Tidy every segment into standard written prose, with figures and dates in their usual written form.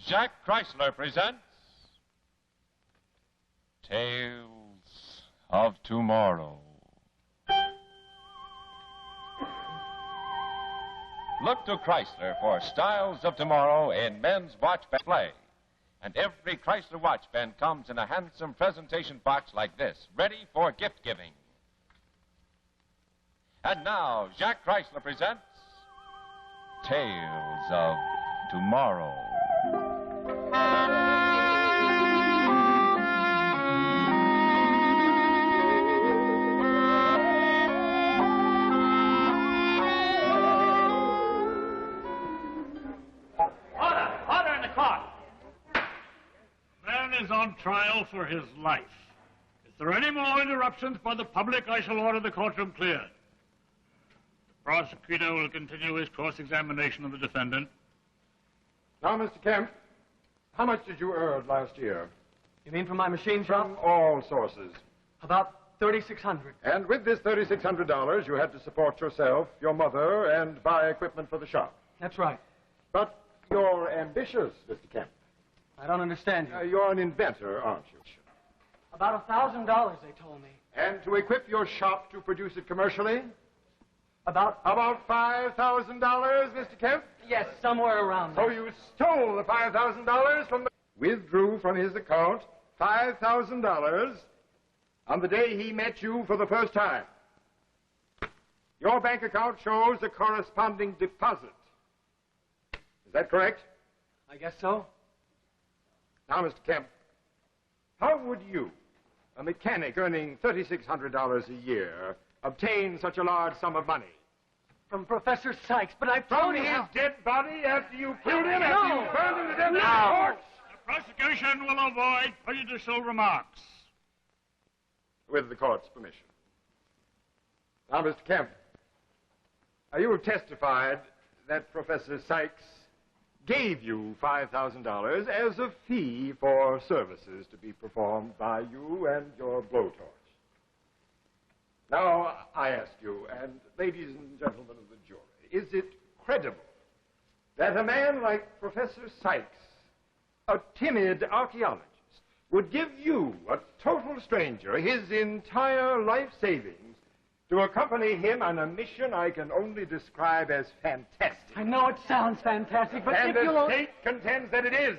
Jack Chrysler presents Tales of Tomorrow. Look to Chrysler for styles of tomorrow in men's watch band display. And every Chrysler watch band comes in a handsome presentation box like this, ready for gift giving. And now, Jack Chrysler presents Tales of Tomorrow. Order in the court. Man is on trial for his life. If there are any more interruptions by the public, I shall order the courtroom cleared. The prosecutor will continue his cross-examination of the defendant. Now, Mr. Kemp, how much did you earn last year? You mean from my machine shop? From all sources. About $3,600. And with this $3,600, you had to support yourself, your mother, and buy equipment for the shop. That's right. But you're ambitious, Mr. Kemp. I don't understand you. You're an inventor, aren't you? About $1,000, they told me. And to equip your shop to produce it commercially? About $5,000, Mr. Kemp? Yes, somewhere around there. So you stole the $5,000 from the... Withdrew from his account $5,000 on the day he met you for the first time. Your bank account shows a corresponding deposit. Is that correct? I guess so. Now, Mr. Kemp, how would you, a mechanic earning $3,600 a year, obtain such a large sum of money? From Professor Sykes, but I've From told you his how... dead body after you killed him, No. after you burned him to death in the No. court? The prosecution will avoid prejudicial remarks. With the court's permission. Now, Mr. Kemp, you have testified that Professor Sykes gave you $5,000 as a fee for services to be performed by you and your blowtorch. Now, I ask you, and ladies and gentlemen of the jury, is it credible that a man like Professor Sykes, a timid archaeologist, would give you, a total stranger, his entire life savings to accompany him on a mission I can only describe as fantastic? I know it sounds fantastic, but And if you... the state contends that it is.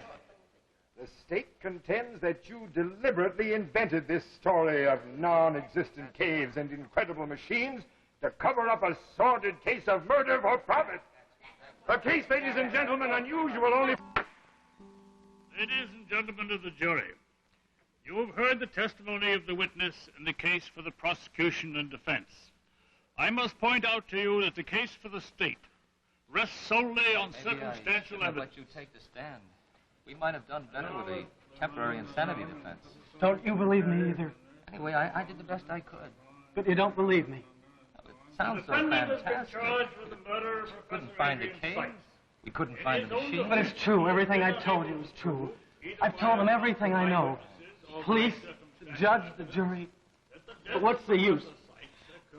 The state contends that you deliberately invented this story of non-existent caves and incredible machines to cover up a sordid case of murder for profit. A case, ladies and gentlemen, unusual only... Ladies and gentlemen of the jury, you have heard the testimony of the witness in the case for the prosecution and defense. I must point out to you that the case for the state rests solely on circumstantial evidence. Let you take the stand. We might have done better with a temporary insanity defense. Don't you believe me either? Anyway, I did the best I could. But you don't believe me. It sounds so Defendant has been fantastic. charged with the murder of Couldn't Professor find the Adrian cave. Sykes. We couldn't find the machine. But it's true. Everything I told you is true. I've told them everything I know. Police, the judge, the jury. But what's the use?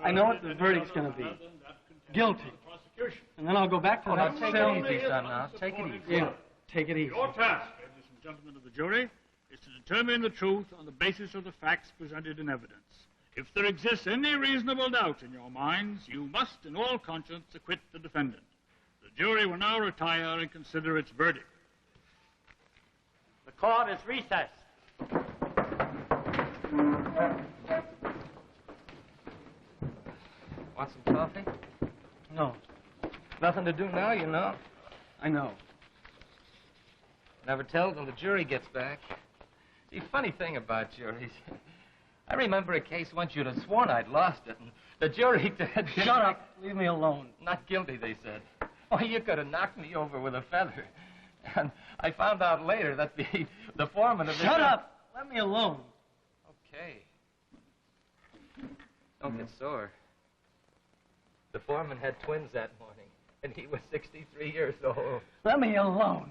I know what the verdict's going to be. Guilty. And then I'll go back to that Take cell. it easy, son, now. Take it easy. Yeah, take it easy. Your task, ladies and gentlemen of the jury, is to determine the truth on the basis of the facts presented in evidence. If there exists any reasonable doubt in your minds, you must, in all conscience, acquit the defendant. The jury will now retire and consider its verdict. The court is recessed. Want some coffee? No, Nothing to do now, you know. I know. Never tell till the jury gets back. See, funny thing about juries. I remember a case once you'd have sworn I'd lost it, and the jury had... Shut up. Leave me alone. Not guilty, they said. Oh, you could have knocked me over with a feather. And I found out later that the foreman of the... Shut up. Let me alone. Okay. Don't get sore. The foreman had twins that morning, and he was 63 years old. Let me alone.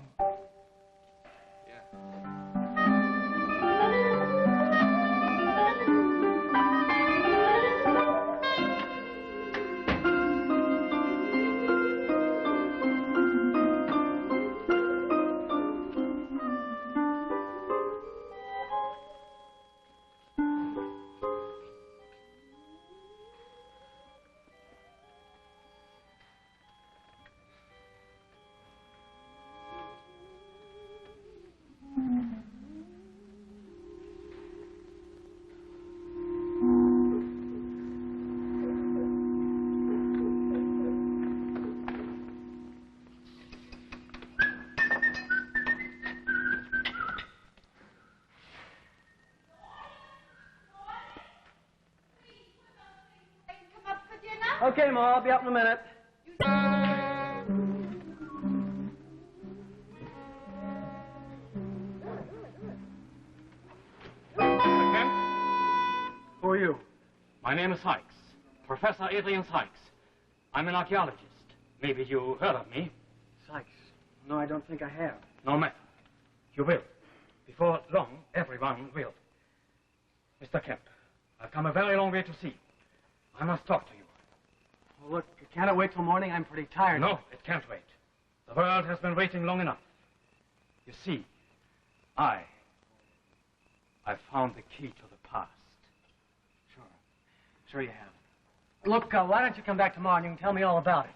Okay, Ma, I'll be up in a minute. Who are you? My name is Sykes, Professor Adrian Sykes. I'm an archaeologist. Maybe you heard of me. Sykes. No, I don't think I have. No matter. You will. Before long, everyone will. Mr. Kemp, I've come a very long way to see you. I must talk to you. Well, look, can't it wait till morning? I'm pretty tired. No, it can't wait. The world has been waiting long enough. You see, I found the key to the past. Sure. Sure you have. Look, why don't you come back tomorrow and you can tell me all about it?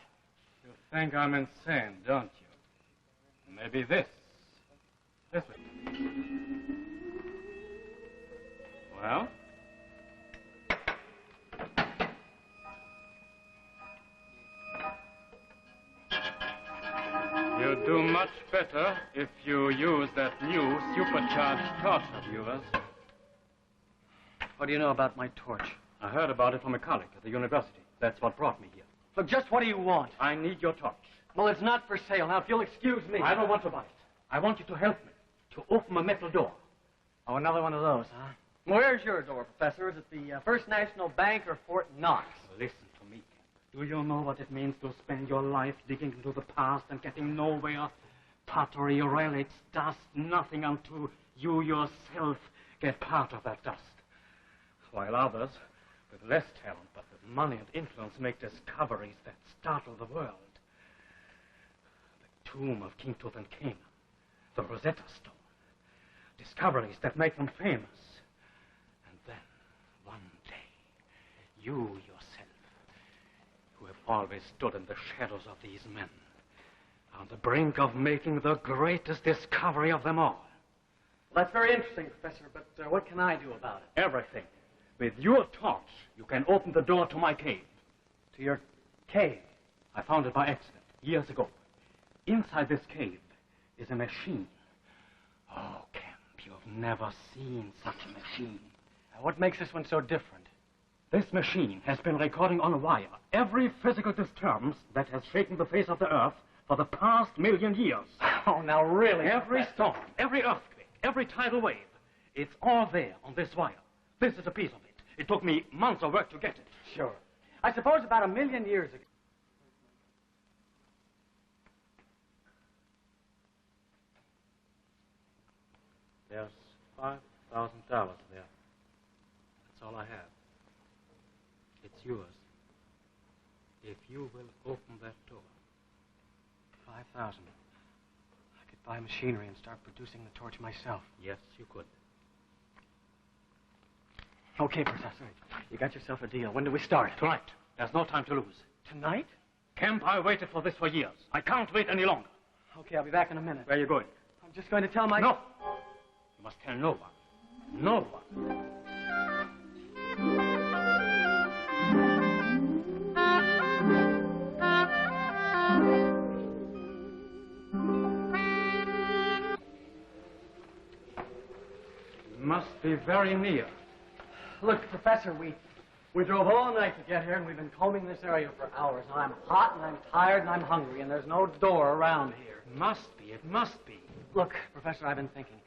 You think I'm insane, don't you? Maybe this. This way. Well? You'd do much better if you use that new supercharged torch of yours. What do you know about my torch? I heard about it from a colleague at the university. That's what brought me here. Look, just what do you want? I need your torch. Well, it's not for sale. Now, if you'll excuse me. I don't want to buy it. I want you to help me to open a metal door. Oh, another one of those, huh? Where's your door, Professor? Is it the First National Bank or Fort Knox? Listen to me. Do you know what it means to spend your life digging into the past and getting nowhere? Pottery, relics, dust, nothing until you yourself get part of that dust. While others, with less talent but with money and influence, make discoveries that startle the world. The tomb of King Tutankhamun, the Rosetta Stone. Discoveries that make them famous. And then, one day, you yourself, who have always stood in the shadows of these men, are on the brink of making the greatest discovery of them all. Well, that's very interesting, Professor, but what can I do about it? Everything. With your torch, you can open the door to my cave. To your cave? I found it by accident, years ago. Inside this cave is a machine. Oh, Kemp, you've never seen such a machine. Now, what makes this one so different? This machine has been recording on wire every physical disturbance that has shaken the face of the Earth for the past 1,000,000 years. Oh, now really? Every storm, every earthquake, every tidal wave. It's all there on this wire. This is a piece of it. It took me months of work to get it. Sure. I suppose about 1,000,000 years ago. There's $5,000 there. That's all I have. It's yours. If you will open that door. 5,000. I could buy machinery and start producing the torch myself. Yes, you could. Okay, Professor. You got yourself a deal. When do we start? Tonight. There's no time to lose. Tonight? Kemp, I waited for this for years. I can't wait any longer. Okay, I'll be back in a minute. Where are you going? I'm just going to tell my... No. You must tell no one. No one. You must be very near. Look, Professor, we drove all night to get here, and we've been combing this area for hours. Now, I'm hot, and I'm tired, and I'm hungry, and there's no door around here. It must be. It must be. Look, Professor, I've been thinking.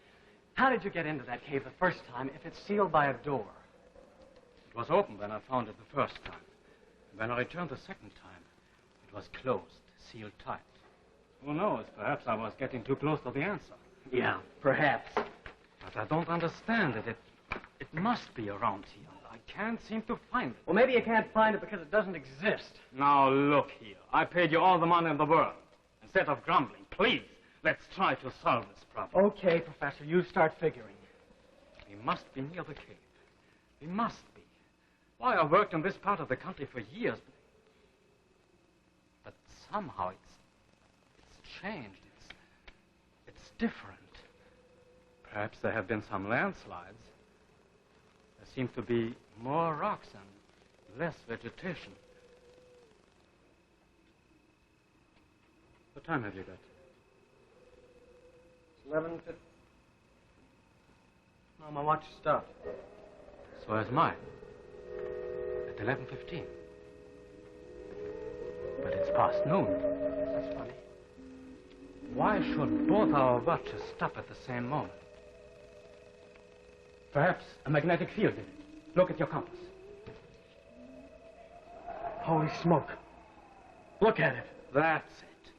How did you get into that cave the first time if it's sealed by a door? It was open when I found it the first time. When I returned the second time, it was closed, sealed tight. Who knows? Perhaps I was getting too close to the answer. Yeah, perhaps. But I don't understand it. It must be around here. I can't seem to find it. Well, maybe you can't find it because it doesn't exist. Now, look here. I paid you all the money in the world. Instead of grumbling, please, let's try to solve this problem. Okay, Professor, you start figuring. We must be near the cave. We must be. Why, I worked in this part of the country for years. But somehow it's changed. It's different. Perhaps there have been some landslides. There seems to be more rocks and less vegetation. What time have you got? It's 11:50. No, my watch is stopped. So is mine. At 11:15. But it's past noon. That's funny. Why should both our watches stop at the same moment? Perhaps a magnetic field in it. Look at your compass. Holy smoke. Look at it. That's it.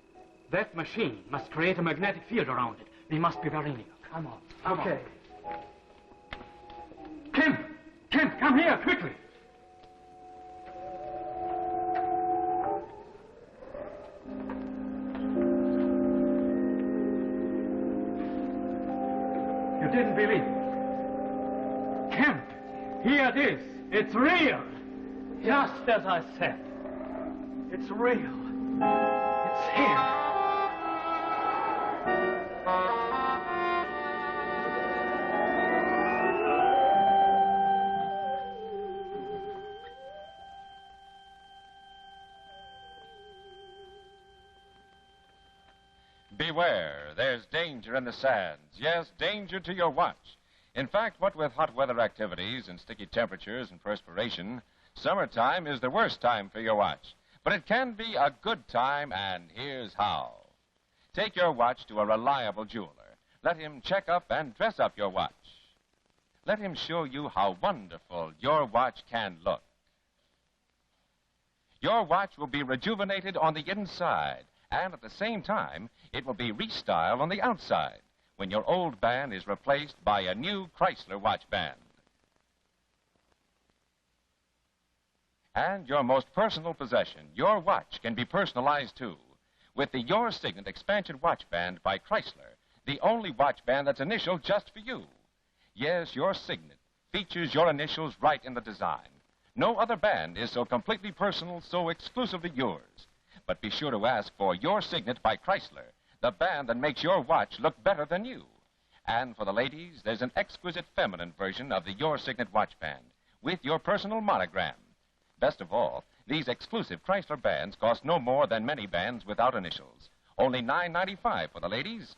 That machine must create a magnetic field around it. We must be very near. Come on. Okay. Kim! Kim, come here, quickly! You didn't believe it. Kemp, here it is. It's real. Just as I said. It's real. It's here. Beware, there's danger in the sands. Yes, danger to your watch. In fact, what with hot weather activities and sticky temperatures and perspiration, summertime is the worst time for your watch. But it can be a good time, and here's how. Take your watch to a reliable jeweler. Let him check up and dress up your watch. Let him show you how wonderful your watch can look. Your watch will be rejuvenated on the inside, and at the same time, it will be restyled on the outside when your old band is replaced by a new Chrysler watch band. And your most personal possession, your watch, can be personalized too with the Your Signet Expansion Watch Band by Chrysler, the only watch band that's initialed just for you. Yes, your Signet features your initials right in the design. No other band is so completely personal, so exclusively yours. But be sure to ask for Your Signet by Chrysler, the band that makes your watch look better than you. And for the ladies, there's an exquisite feminine version of the Your Signet watch band with your personal monogram. Best of all, these exclusive Chrysler bands cost no more than many bands without initials. Only $9.95 for the ladies.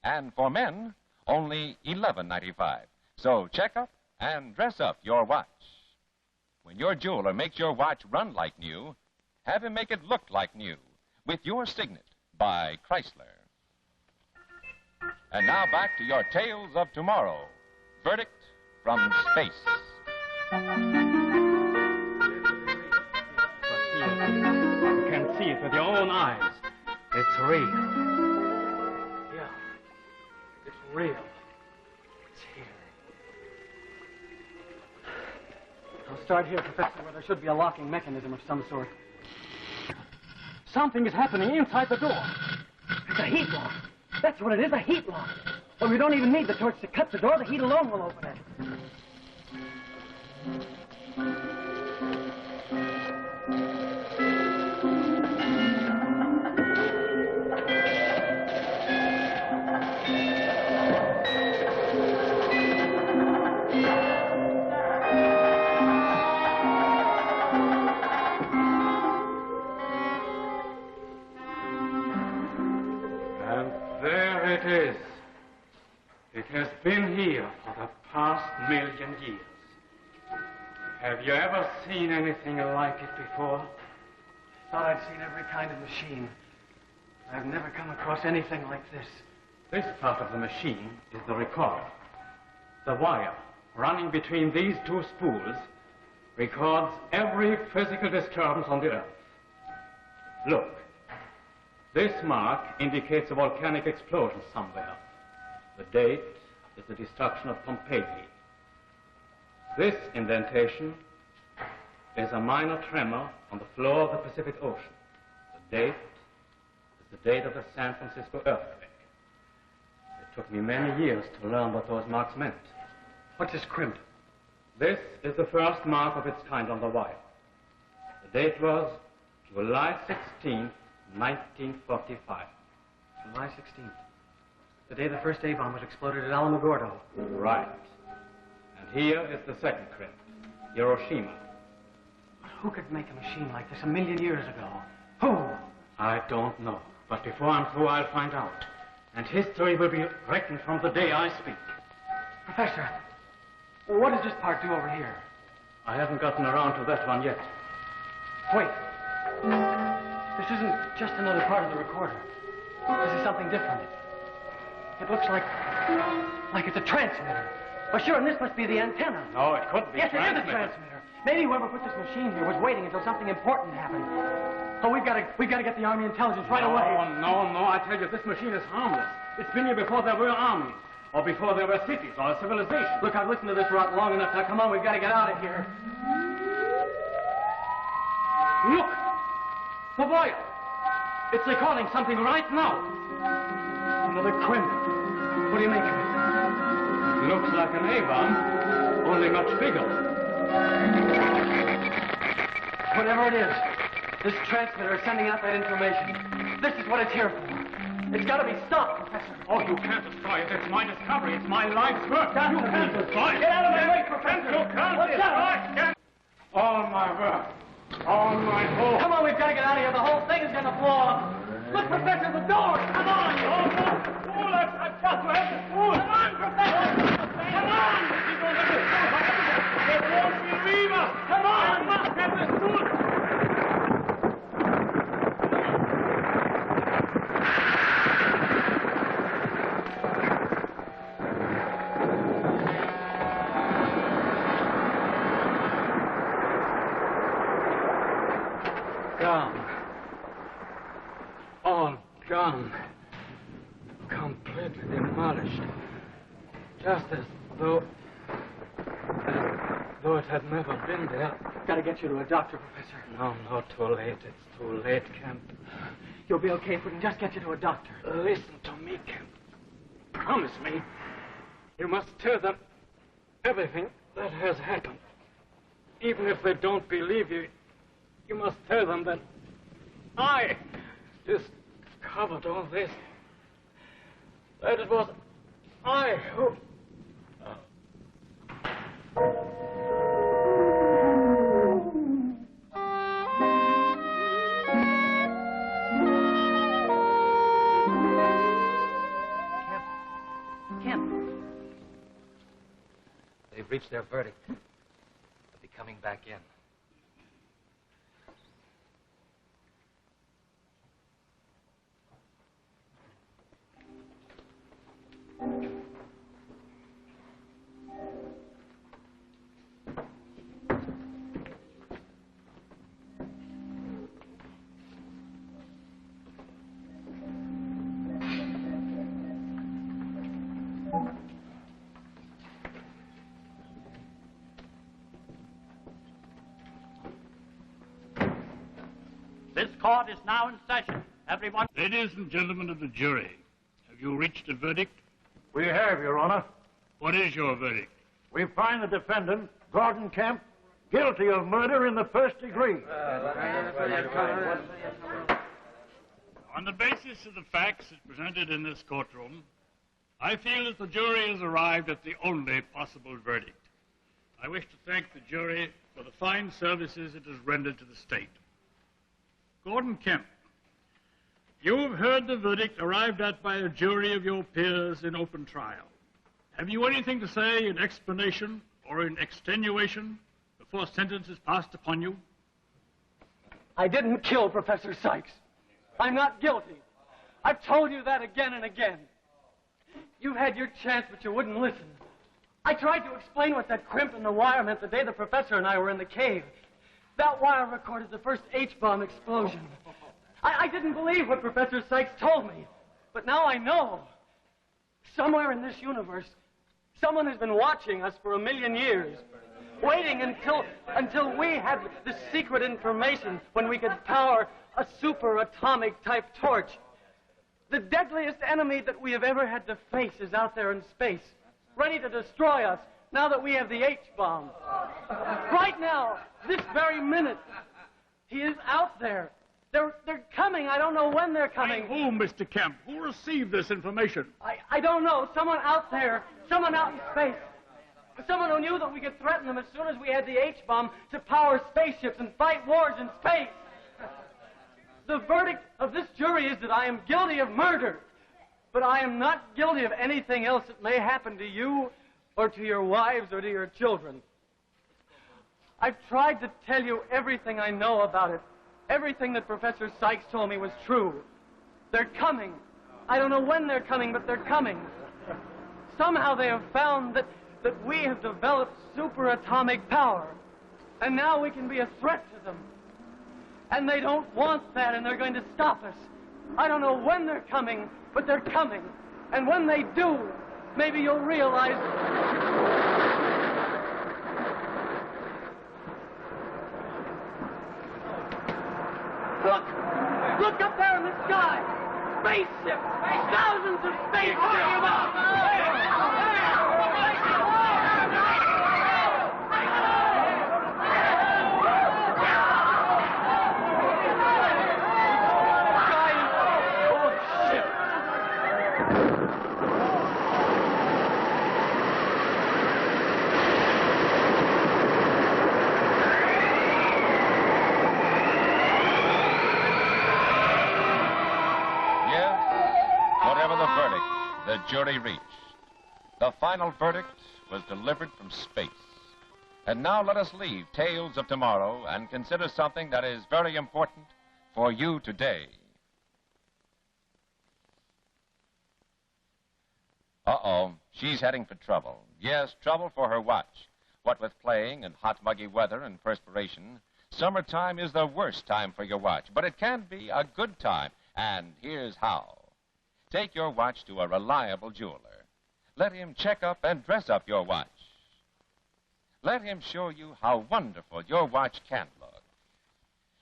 And for men, only $11.95. So check up and dress up your watch. When your jeweler makes your watch run like new, have him make it look like new with Your Signet by Chrysler. And now back to your Tales of Tomorrow. Verdict from Space. You can see it with your own eyes. It's real. Yeah. It's real. It's here. I'll start here, Professor, where there should be a locking mechanism of some sort. Something is happening inside the door. It's a heat lock. That's what it is, a heat lock. Well, we don't even need the torch to cut the door. The heat alone will open it. It has been here for the past 1,000,000 years. Have you ever seen anything like it before? I thought I'd seen every kind of machine. I've never come across anything like this. This part of the machine is the recorder. The wire running between these two spools records every physical disturbance on the Earth. Look, this mark indicates a volcanic explosion somewhere. The date is the destruction of Pompeii. This indentation is a minor tremor on the floor of the Pacific Ocean. The date is the date of the San Francisco earthquake. It took me many years to learn what those marks meant. What's this crimped? This is the first mark of its kind on the wire. The date was July 16, 1945. July 16th. The day the first A-bomb was exploded at Alamogordo. Right. And here is the second crimp, Hiroshima. Who could make a machine like this 1,000,000 years ago? Who? I don't know. But before I'm through, I'll find out. And history will be written from the day I speak. Professor, what does this part do over here? I haven't gotten around to that one yet. Wait. There's isn't just another part of the recorder. This is something different. It looks like it's a transmitter. Oh, sure, and this must be the antenna. No, it couldn't be. Yes, it is a transmitter. Maybe whoever put this machine here was waiting until something important happened. Oh, we've got to get the Army intelligence right away. No, I tell you, this machine is harmless. It's been here before there were armies, or before there were cities, or civilization. Look, I've listened to this rot long enough. Now, come on, we've got to get out of here. Look! The wire! It's recording something right now. Another crimp. What do you make of it? It looks like an A-bomb, only much bigger. Whatever it is, this transmitter is sending out that information. This is what it's here for. It's got to be stopped, Professor. Oh, you can't destroy it. It's my discovery. It's my life's work. You can't destroy it. Get out of my way, Professor. You can't destroy it. All my work. All my hope. Come on, we've got to get out of here. The whole thing is going to blow up. Look, Professor, the door. Come on. Oh, no. Fool, I've got to have the fool. Come on, Professor. Come on. It won't believe us. Come on. I must have the fool. Gone. All gone. Completely demolished. Just as though it had never been there. Gotta get you to a doctor, Professor. No, too late. It's too late, Kemp. You'll be okay if we can just get you to a doctor. Listen to me, Kemp. Promise me. You must tell them everything that has happened. Even if they don't believe you, you must tell them that I discovered all this. That it was I who... Kemp. They've reached their verdict. They'll be coming back in. This court is now in session. Everyone... Ladies and gentlemen of the jury, have you reached a verdict? We have, Your Honor. What is your verdict? We find the defendant, Gordon Kemp, guilty of murder in the first degree. On the basis of the facts presented in this courtroom, I feel that the jury has arrived at the only possible verdict. I wish to thank the jury for the fine services it has rendered to the state. Gordon Kemp, you have heard the verdict arrived at by a jury of your peers in open trial. Have you anything to say in explanation or in extenuation before sentence is passed upon you? I didn't kill Professor Sykes. I'm not guilty. I've told you that again and again. You had your chance, but you wouldn't listen. I tried to explain what that crimp in the wire meant the day the professor and I were in the cave. That wire recorded the first H-bomb explosion. I didn't believe what Professor Sykes told me, but now I know. Somewhere in this universe, someone has been watching us for 1,000,000 years, waiting until we had the secret information when we could power a super-atomic type torch. The deadliest enemy that we have ever had to face is out there in space, ready to destroy us now that we have the H-bomb. Right now, this very minute, he is out there. They're coming. I don't know when they're coming. By whom, Mr. Kemp? Who received this information? I don't know. Someone out there. Someone out in space. Someone who knew that we could threaten them as soon as we had the H-bomb to power spaceships and fight wars in space. The verdict of this jury is that I am guilty of murder. But I am not guilty of anything else that may happen to you or to your wives or to your children. I've tried to tell you everything I know about it. Everything that Professor Sykes told me was true. They're coming. I don't know when they're coming, but they're coming. Somehow they have found that we have developed superatomic power. And now we can be a threat to them. And they don't want that, and they're going to stop us. I don't know when they're coming, but they're coming. And when they do, maybe you'll realize... Look! Look up there in the sky! Spaceships! Thousands of spaceships! The jury reached. The final verdict was delivered from space. And now let us leave Tales of Tomorrow and consider something that is very important for you today. Uh-oh, she's heading for trouble. Yes, trouble for her watch. What with playing and hot, muggy weather and perspiration, summertime is the worst time for your watch. But it can be a good time, and here's how. Take your watch to a reliable jeweler. Let him check up and dress up your watch. Let him show you how wonderful your watch can look.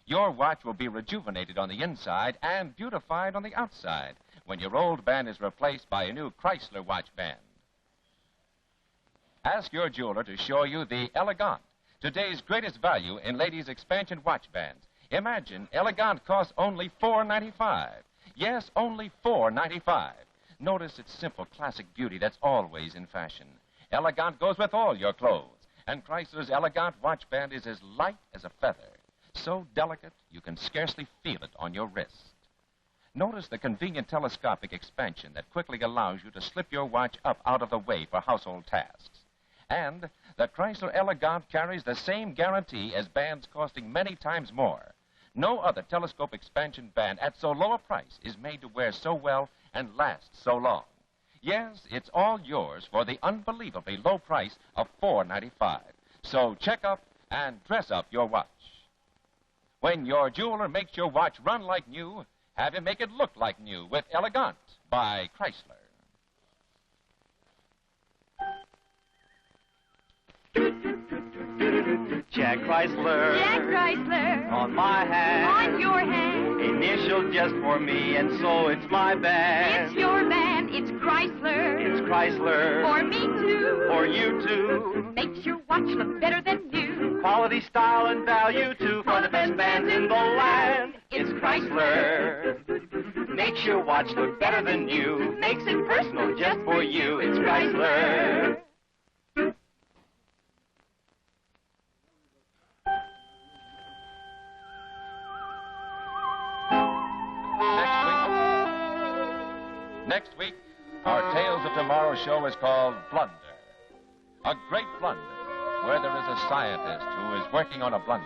Your watch will be rejuvenated on the inside and beautified on the outside when your old band is replaced by a new Chrysler watch band. Ask your jeweler to show you the Elegant, today's greatest value in ladies' expansion watch bands. Imagine Elegant costs only $4.95. Yes, only $4.95. Notice its simple classic beauty that's always in fashion. Elegant goes with all your clothes. And Chrysler's Elegant watch band is as light as a feather. So delicate, you can scarcely feel it on your wrist. Notice the convenient telescopic expansion that quickly allows you to slip your watch up out of the way for household tasks. And the Chrysler Elegant carries the same guarantee as bands costing many times more. No other telescope expansion band at so low a price is made to wear so well and last so long. Yes, it's all yours for the unbelievably low price of $4.95. So check up and dress up your watch. When your jeweler makes your watch run like new, have him make it look like new with Elegant by Chrysler. Jack Chrysler. Jack Chrysler. On my hand. On your hand. Initial just for me, and so it's my band. It's your band. It's Chrysler. It's Chrysler. For me, too. For you, too. Makes your watch look better than new. Quality, style, and value, too. For the best bands in the land. It's Chrysler. Makes your watch look better than new. Makes it personal just for you. It's Chrysler. Next week, our Tales of Tomorrow show is called Blunder. A great blunder, where there is a scientist who is working on a blunder,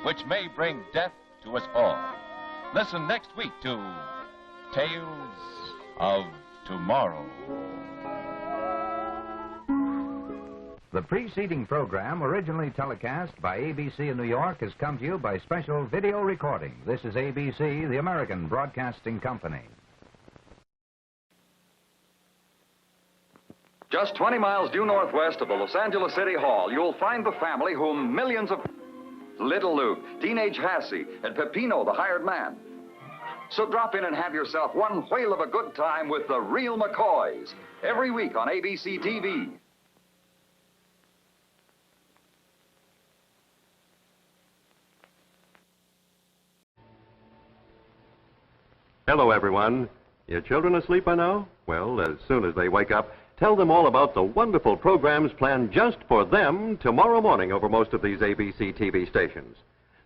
which may bring death to us all. Listen next week to Tales of Tomorrow. The preceding program, originally telecast by ABC in New York, has come to you by special video recording. This is ABC, the American Broadcasting Company. Just 20 miles due northwest of the Los Angeles City Hall, you'll find the family whom millions of... Little Luke, Teenage Hassie, and Peppino, the hired man. So drop in and have yourself one whale of a good time with the real McCoys, every week on ABC TV. Hello, everyone. Your children asleep by now? Well, as soon as they wake up, tell them all about the wonderful programs planned just for them tomorrow morning over most of these ABC TV stations.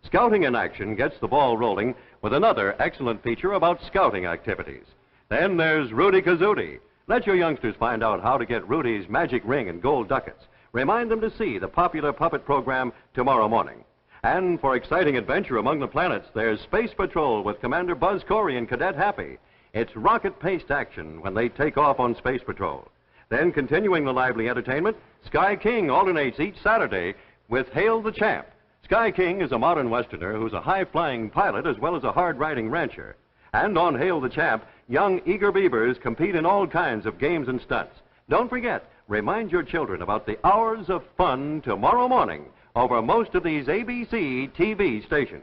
Scouting in Action gets the ball rolling with another excellent feature about scouting activities. Then there's Rudy Kazootie. Let your youngsters find out how to get Rudy's magic ring and gold ducats. Remind them to see the popular puppet program tomorrow morning. And for exciting adventure among the planets, there's Space Patrol with Commander Buzz Corey and Cadet Happy. It's rocket-paced action when they take off on Space Patrol. Then, continuing the lively entertainment, Sky King alternates each Saturday with Hail the Champ. Sky King is a modern Westerner who's a high-flying pilot as well as a hard-riding rancher. And on Hail the Champ, young eager beavers compete in all kinds of games and stunts. Don't forget, remind your children about the hours of fun tomorrow morning over most of these ABC TV stations.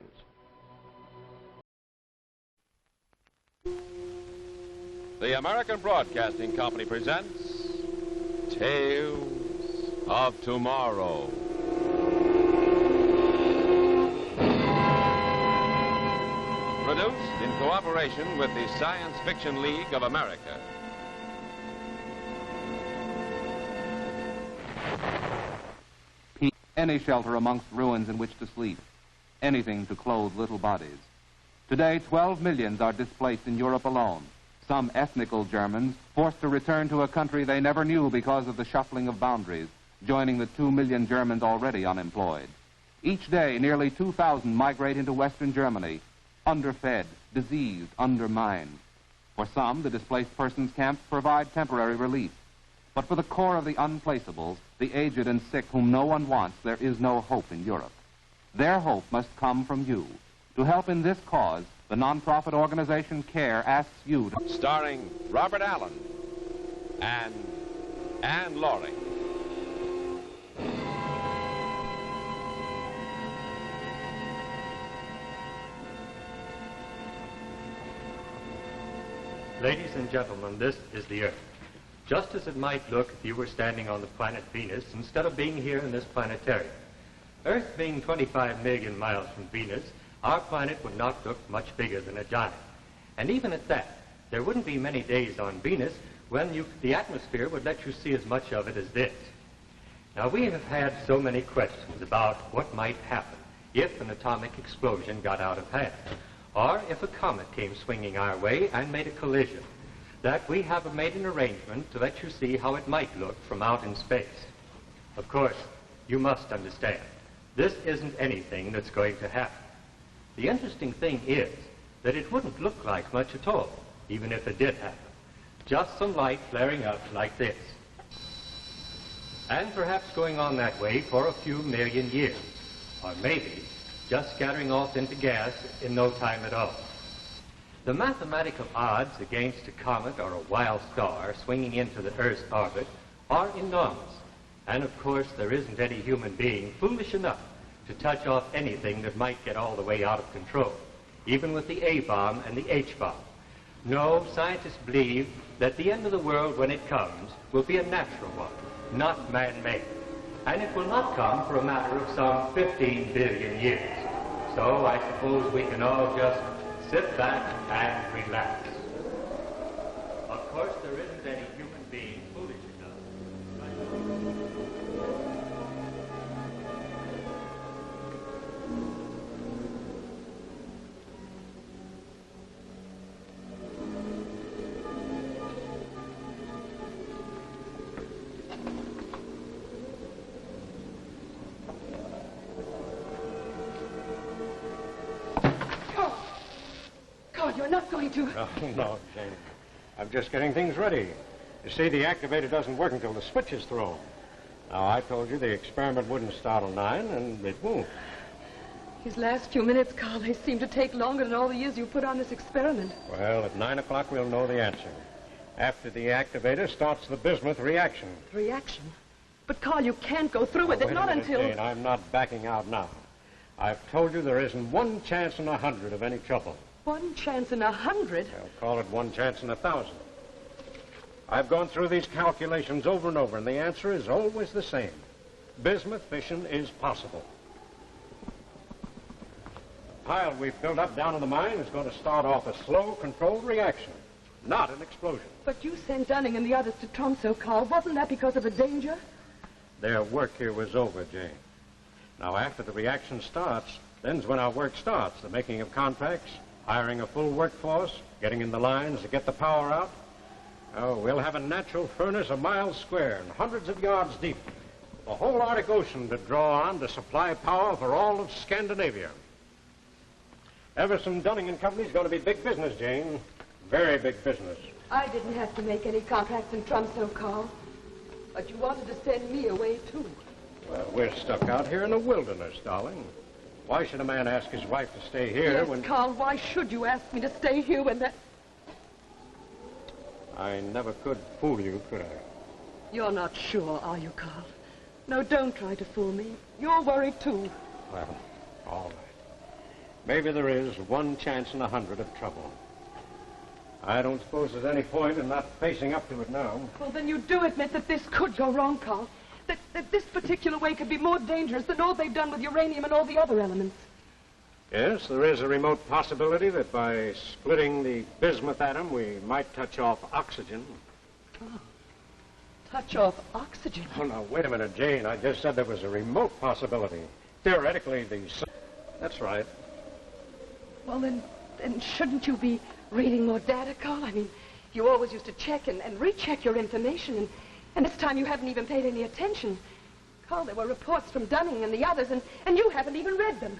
The American Broadcasting Company presents Tales of Tomorrow. Produced in cooperation with the Science Fiction League of America. Any shelter amongst ruins in which to sleep, anything to clothe little bodies. Today, 12 millions are displaced in Europe alone. Some ethnical Germans forced to return to a country they never knew because of the shuffling of boundaries, joining the 2 million Germans already unemployed. Each day, nearly 2,000 migrate into Western Germany, underfed, diseased, undermined. For some, the displaced persons camps provide temporary relief. But for the core of the unplaceables, the aged and sick whom no one wants, there is no hope in Europe. Their hope must come from you. To help in this cause, the non-profit organization CARE asks you to... Starring Robert Allen and Anne Laurie. Ladies and gentlemen, this is the Earth. Just as it might look if you were standing on the planet Venus instead of being here in this planetarium. Earth being 25 million miles from Venus, our planet would not look much bigger than a giant. And even at that, there wouldn't be many days on Venus when the atmosphere would let you see as much of it as this. Now, we have had so many questions about what might happen if an atomic explosion got out of hand, or if a comet came swinging our way and made a collision, that we have made an arrangement to let you see how it might look from out in space. Of course, you must understand, this isn't anything that's going to happen. The interesting thing is that it wouldn't look like much at all, even if it did happen. Just some light flaring up like this. And perhaps going on that way for a few million years, or maybe just scattering off into gas in no time at all. The mathematical odds against a comet or a wild star swinging into the Earth's orbit are enormous. And of course, there isn't any human being foolish enough to touch off anything that might get all the way out of control, even with the A-bomb and the H-bomb. No, scientists believe that the end of the world, when it comes, will be a natural one, not man-made. And it will not come for a matter of some 15 billion years. So I suppose we can all just sit back and relax. Of course, there isn't any human being foolish enough. You're not going to... No, Jane. I'm just getting things ready. You see, the activator doesn't work until the switch is thrown. Now, I told you the experiment wouldn't start at 9, and it won't. These last few minutes, Carl, they seem to take longer than all the years you put on this experiment. Well, at 9 o'clock, we'll know the answer. After the activator starts the bismuth reaction. Reaction? But, Carl, you can't go through with it, not until... Jane, I'm not backing out now. I've told you there isn't one chance in 100 of any trouble. 1 chance in 100? I'll call it 1 chance in 1,000. I've gone through these calculations over and over, and the answer is always the same. Bismuth fission is possible. The pile we've built up down in the mine is going to start off a slow, controlled reaction, not an explosion. But you sent Dunning and the others to Tromso, Carl. Wasn't that because of the danger? Their work here was over, Jane. Now, after the reaction starts, then's when our work starts, the making of contracts, hiring a full workforce, getting in the lines to get the power out. Oh, we'll have a natural furnace a mile square and hundreds of yards deep. The whole Arctic Ocean to draw on to supply power for all of Scandinavia. Everson, Dunning and Company's going to be big business, Jane. Very big business. I didn't have to make any contracts in Tromso, Carl. But you wanted to send me away, too. Well, we're stuck out here in the wilderness, darling. Why should a man ask his wife to stay here Yes, Carl, why should you ask me to stay here when that... I never could fool you, could I? You're not sure, are you, Carl? No, don't try to fool me. You're worried, too. Well, all right. Maybe there is one chance in 100 of trouble. I don't suppose there's any point in not facing up to it now. Well, then you do admit that this could go wrong, Carl. That this particular way could be more dangerous than all they've done with uranium and all the other elements. Yes, there is a remote possibility that by splitting the bismuth atom, we might touch off oxygen. Oh. Touch off oxygen? Oh, now, wait a minute, Jane. I just said there was a remote possibility. Theoretically, That's right. Well, then shouldn't you be reading more data, Carl? I mean, you always used to check and recheck your information, and this time you haven't even paid any attention. Carl, there were reports from Dunning and the others, and you haven't even read them.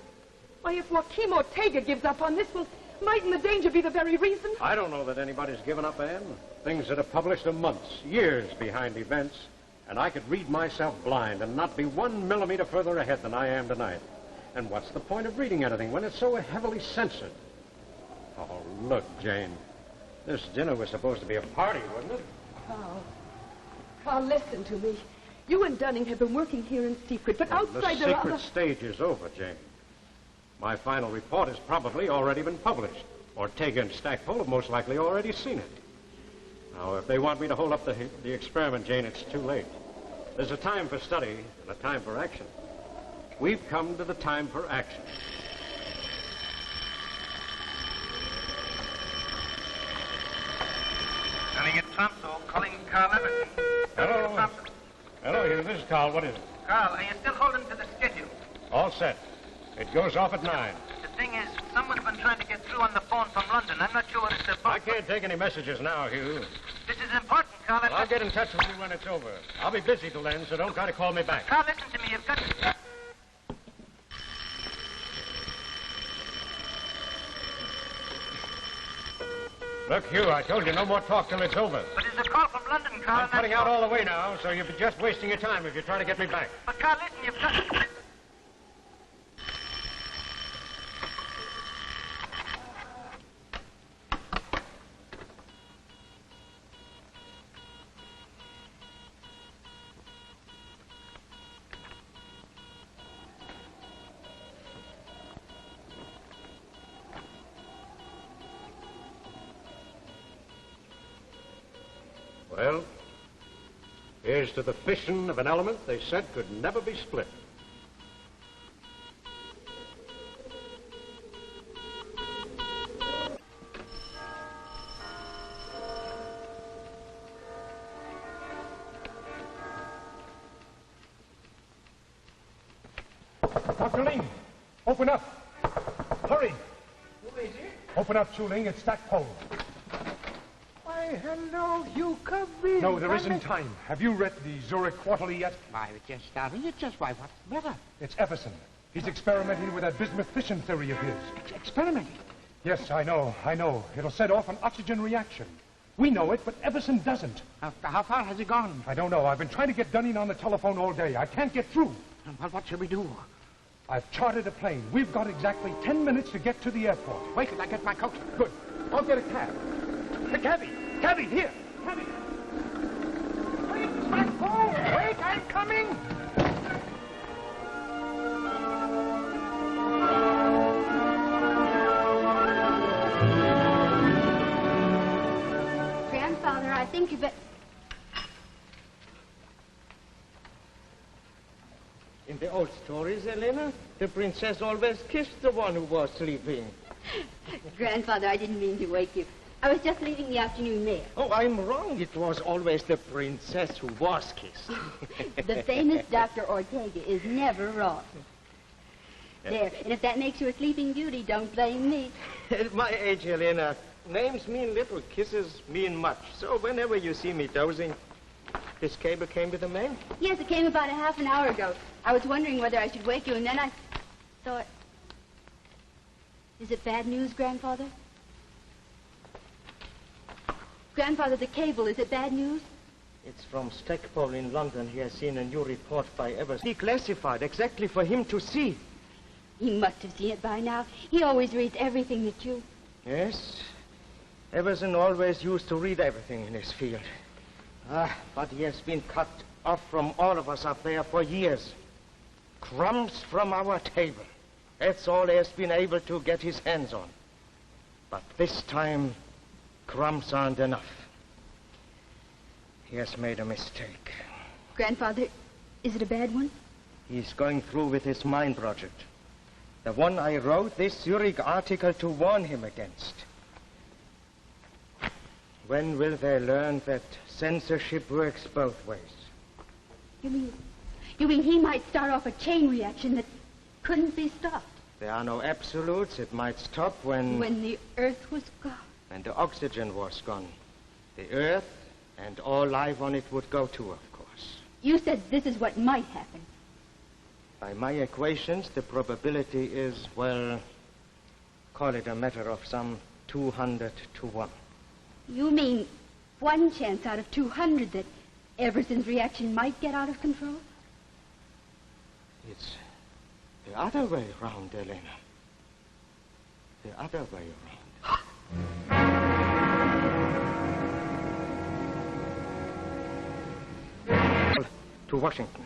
Why, if Joaquim Ortega gives up on this, well, mightn't the danger be the very reason? I don't know that anybody's given up, Anne. Things that are published are months, years behind events, and I could read myself blind and not be 1 millimeter further ahead than I am tonight. And what's the point of reading anything when it's so heavily censored? Oh, look, Jane. This dinner was supposed to be a party, wasn't it? Carl, listen to me. You and Dunning have been working here in secret, but outside the there are secret stage is over, Jane. My final report has probably already been published. Ortega and Stackpole have most likely already seen it. Now, if they want me to hold up the experiment, Jane, it's too late. There's a time for study and a time for action. We've come to the time for action. Running at Tromso, calling Carl Everton. Hello. Hello, Hugh. This is Carl. What is it? Carl, are you still holding to the schedule? All set. It goes off at 9. The thing is, someone's been trying to get through on the phone from London. I'm not sure what it's about. I can't take any messages now, Hugh. This is important, Carl. Well, I'll get in touch with you when it's over. I'll be busy till then, so don't try to call me back. Carl, listen to me. You've got to... Look, Hugh, I told you no more talk till it's over. But there's a call from London, Carl. I'm cutting out all the way now, so you'll be just wasting your time if you try to get me back. But, Carl, listen, you've got... Well, here's to the fission of an element they said could never be split. Dr. Ling, open up. Hurry. Who is it? Open up, Chu Ling. It's Stackpole. Why, hello, you come in. No, there isn't time. Have you read the Zurich Quarterly yet? Why, it's just starting. It's just, why, what's the matter? It's Everson. He's experimenting with that bismuth fission theory of his. Experimenting? Yes, I know. It'll set off an oxygen reaction. We know it, but Everson doesn't. How far has he gone? I don't know. I've been trying to get Dunning on the telephone all day. I can't get through. Well, what shall we do? I've chartered a plane. We've got exactly 10 minutes to get to the airport. Wait till I get my coat. Good. I'll get a cab. The cabby! Cabby, here! Cabby! Wait, Stackpole! Wait, I'm coming! Grandfather, I think you better... In the old stories, Elena, the princess always kissed the one who was sleeping. Grandfather, I didn't mean to wake you. I was just leaving the afternoon mail. Oh, I'm wrong. It was always the princess who was kissed. The famous Dr. Ortega is never wrong. There, and if that makes you a sleeping beauty, don't blame me. At my age, Elena, names mean little, kisses mean much. So whenever you see me dozing, This cable came with the mail? Yes, it came about a half an hour ago. I was wondering whether I should wake you, and then I thought... Is it bad news, Grandfather? Grandfather, the cable, is it bad news? It's from Stackpole in London. He has seen a new report by Everson. Declassified, exactly for him to see. He must have seen it by now. He always reads everything that you... Yes. Everson always used to read everything in his field. But he has been cut off from all of us up there for years. Crumbs from our table. That's all he has been able to get his hands on. But this time, crumbs aren't enough. He has made a mistake. Grandfather, is it a bad one? He's going through with his mine project. The one I wrote this Zurich article to warn him against. When will they learn that censorship works both ways? You mean he might start off a chain reaction that couldn't be stopped? There are no absolutes. It might stop when... When the Earth was gone. When the oxygen was gone. The Earth and all life on it would go too, of course. You said this is what might happen. By my equations, the probability is, well, call it a matter of some 200 to 1. You mean 1 chance out of 200 that Everson's reaction might get out of control? It's the other way around, Elena. The other way around. To Washington.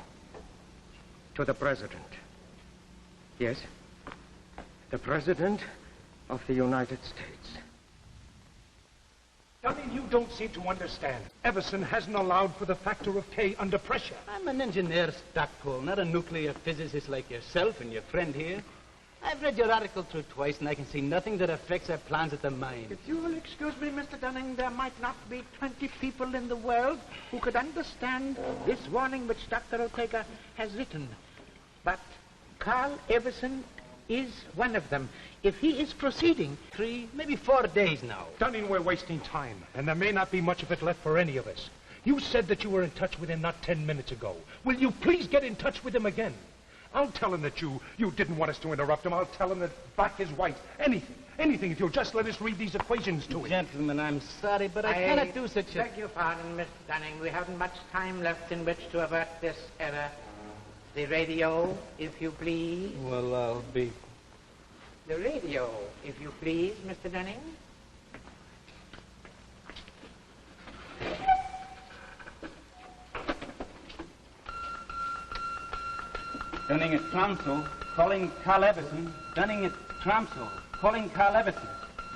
To the President. Yes? The President of the United States. Dunning, you don't seem to understand. Everson hasn't allowed for the factor of K under pressure. I'm an engineer, Stackpole, not a nuclear physicist like yourself and your friend here. I've read your article through twice, and I can see nothing that affects our plans at the mine. If you will excuse me, Mr. Dunning, there might not be 20 people in the world who could understand this warning which Dr. Ortega has written. But Carl Everson is one of them. If he is proceeding... 3, maybe 4 days now. Dunning, we're wasting time, and there may not be much of it left for any of us. You said that you were in touch with him not 10 minutes ago. Will you please get in touch with him again? I'll tell him that you didn't want us to interrupt him. I'll tell him that black is white. Anything, if you'll just let us read these equations to him. Gentlemen, I'm sorry, but I cannot do such a... beg your pardon, Mr. Dunning. We haven't much time left in which to avert this error. The radio, if you please. Well, I'll be... The radio, if you please, Mr. Dunning. Dunning at Tramso, calling Carl Everson. Dunning at Tramso, calling Carl Everson.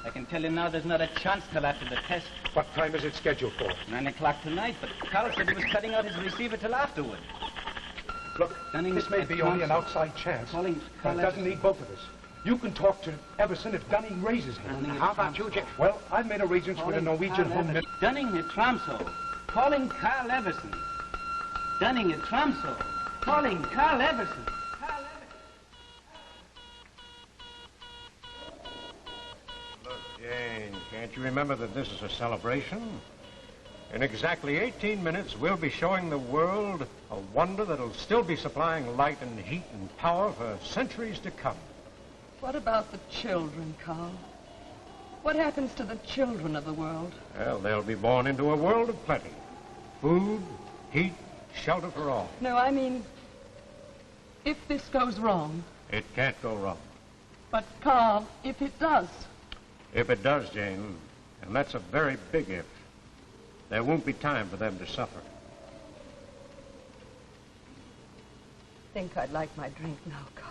I can tell you now there's not a chance till after the test. What time is it scheduled for? 9 o'clock tonight, but Carl said he was cutting out his receiver till afterward. Look, Dunning this may be only an outside chance. It doesn't need both of us. You can talk to Everson if Dunning raises him. How about you, Jeff? Well, I've made arrangements with a Norwegian home minister. Dunning at Tramso, calling Carl Everson. Dunning at Tramso, calling Carl Everson. Look, Jane, can't you remember that this is a celebration? In exactly 18 minutes, we'll be showing the world a wonder that'll still be supplying light and heat and power for centuries to come. What about the children, Carl? What happens to the children of the world? Well, they'll be born into a world of plenty. Food, heat, shelter for all. No, I mean, if this goes wrong. It can't go wrong. But, Carl, if it does. If it does, Jane, and that's a very big if, there won't be time for them to suffer. I think I'd like my drink now, Carl.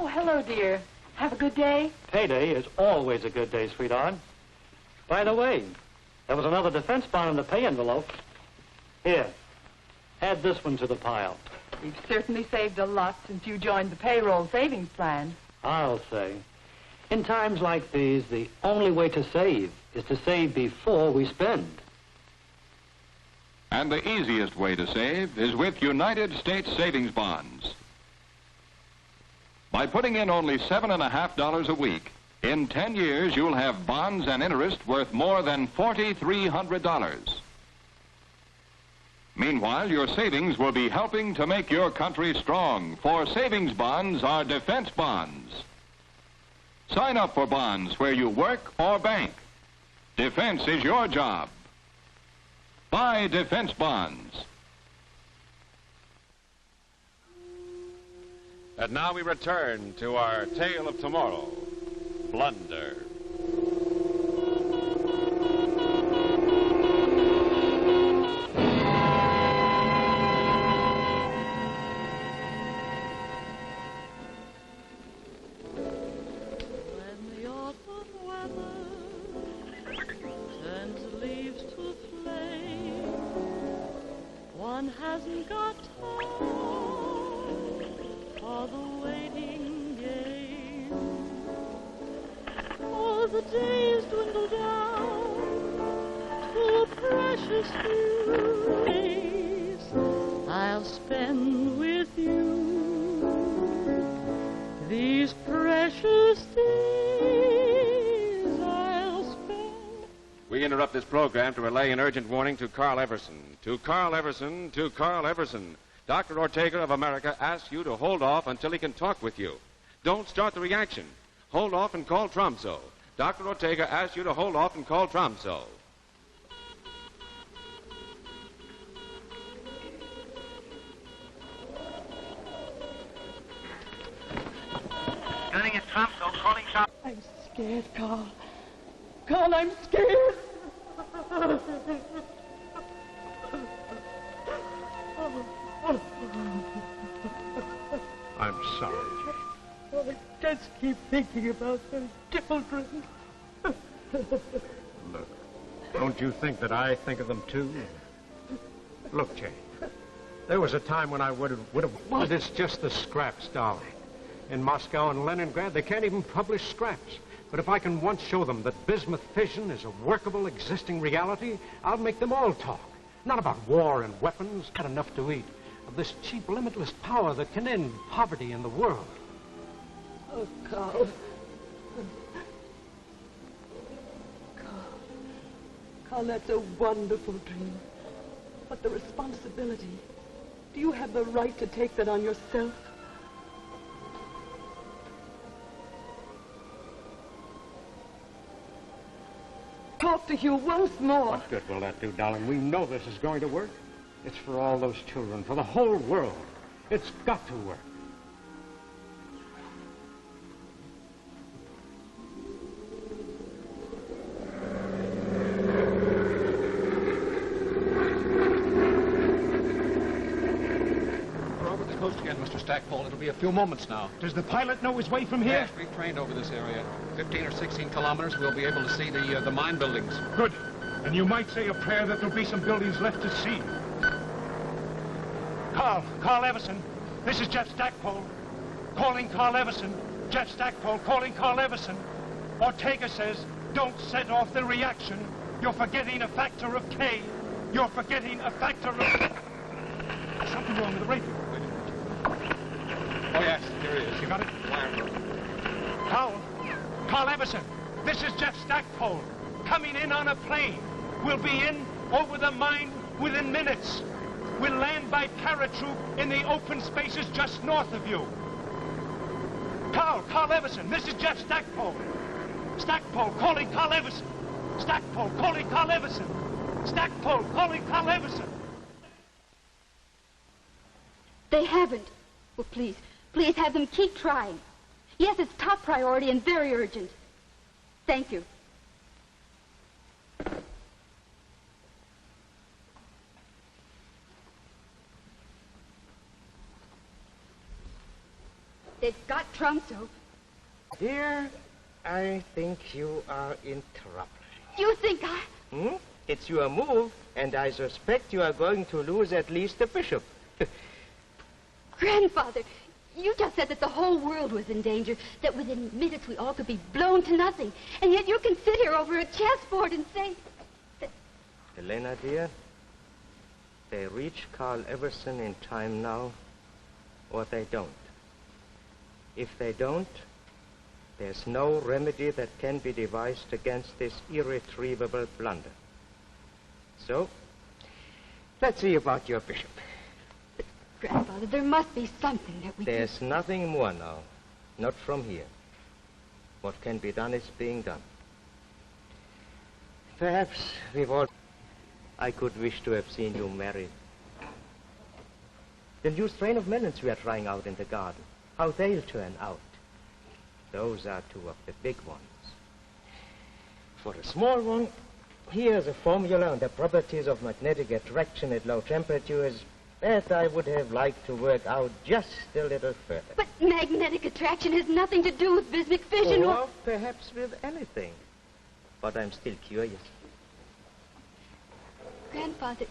Hello, dear. Have a good day? Payday is always a good day, sweetheart. By the way, there was another defense bond in the pay envelope. Here, add this one to the pile. You've certainly saved a lot since you joined the payroll savings plan. I'll say. In times like these, the only way to save is to save before we spend. And the easiest way to save is with United States savings bonds. By putting in only $7.50 a week, in 10 years you'll have bonds and interest worth more than $4,300. Meanwhile, your savings will be helping to make your country strong, for savings bonds are defense bonds. Sign up for bonds where you work or bank. Defense is your job. Buy defense bonds. And now we return to our tale of tomorrow, Blunder. One hasn't got time for the waiting game. Oh, the days dwindle down to a precious few days I'll spend with you. These precious days I'll spend. We interrupt this program to relay an urgent warning to Carl Everson. To Carl Everson, to Carl Everson. Dr. Ortega of America asks you to hold off until he can talk with you. Don't start the reaction. Hold off and call Tromso. Dr. Ortega asks you to hold off and call Tromso. Gunning at Tromso, calling shop. I'm scared, Carl. Carl, I'm scared. I'm sorry, Jane. I just keep thinking about the children. Look, don't you think that I think of them too? Look, Jane, there was a time when I would have... But it's just the scraps, darling. In Moscow and Leningrad, they can't even publish scraps. But if I can once show them that bismuth fission is a workable, existing reality, I'll make them all talk. Not about war and weapons, not enough to eat. Of this cheap, limitless power that can end poverty in the world. Oh, Carl. Carl, that's a wonderful dream. But the responsibility, do you have the right to take that on yourself? Talk to Hugh once more. What good will that do, darling? We know this is going to work. It's for all those children, for the whole world. It's got to work. We're over the coast again, Mr. Stackpole. It'll be a few moments now. Does the pilot know his way from here? Yes, we've trained over this area. 15 or 16 kilometers, we'll be able to see the mine buildings. Good. And you might say a prayer that there'll be some buildings left to see. Carl Everson. This is Jeff Stackpole. Calling Carl Everson. Jeff Stackpole calling Carl Everson. Ortega says, don't set off the reaction. You're forgetting a factor of K. You're forgetting a factor of... There's something wrong with the radio. Oh, yes, here he is. You got it? Carl Everson. This is Jeff Stackpole. Coming in on a plane. We'll be in over the mine within minutes. We'll land by paratroop in the open spaces just north of you. Carl Everson, this is Jeff Stackpole. Stackpole calling Carl Everson. Stackpole calling Carl Everson. Stackpole calling Carl Everson. They haven't. Well, please have them keep trying. Yes, it's top priority and very urgent. Thank you. They've got Tromso. Dear, I think you are in trouble. You think I... It's your move, and I suspect you are going to lose at least a bishop. Grandfather, You just said that the whole world was in danger, that within minutes we all could be blown to nothing. And yet you can sit here over a chessboard and say... Elena, dear, they reach Carl Everson in time now, or they don't. If they don't, there's no remedy that can be devised against this irretrievable blunder. So, let's see about your bishop. Grandfather, there must be something that we There's nothing more now. Not from here. What can be done is being done. Perhaps we've all... I could wish to have seen you married. The new strain of melons we are trying out in the garden. How they'll turn out. Those are two of the big ones. For a small one, here's a formula on the properties of magnetic attraction at low temperatures that I would have liked to work out just a little further. But magnetic attraction has nothing to do with bismuth fission or perhaps with anything. But I'm still curious. Grandfather,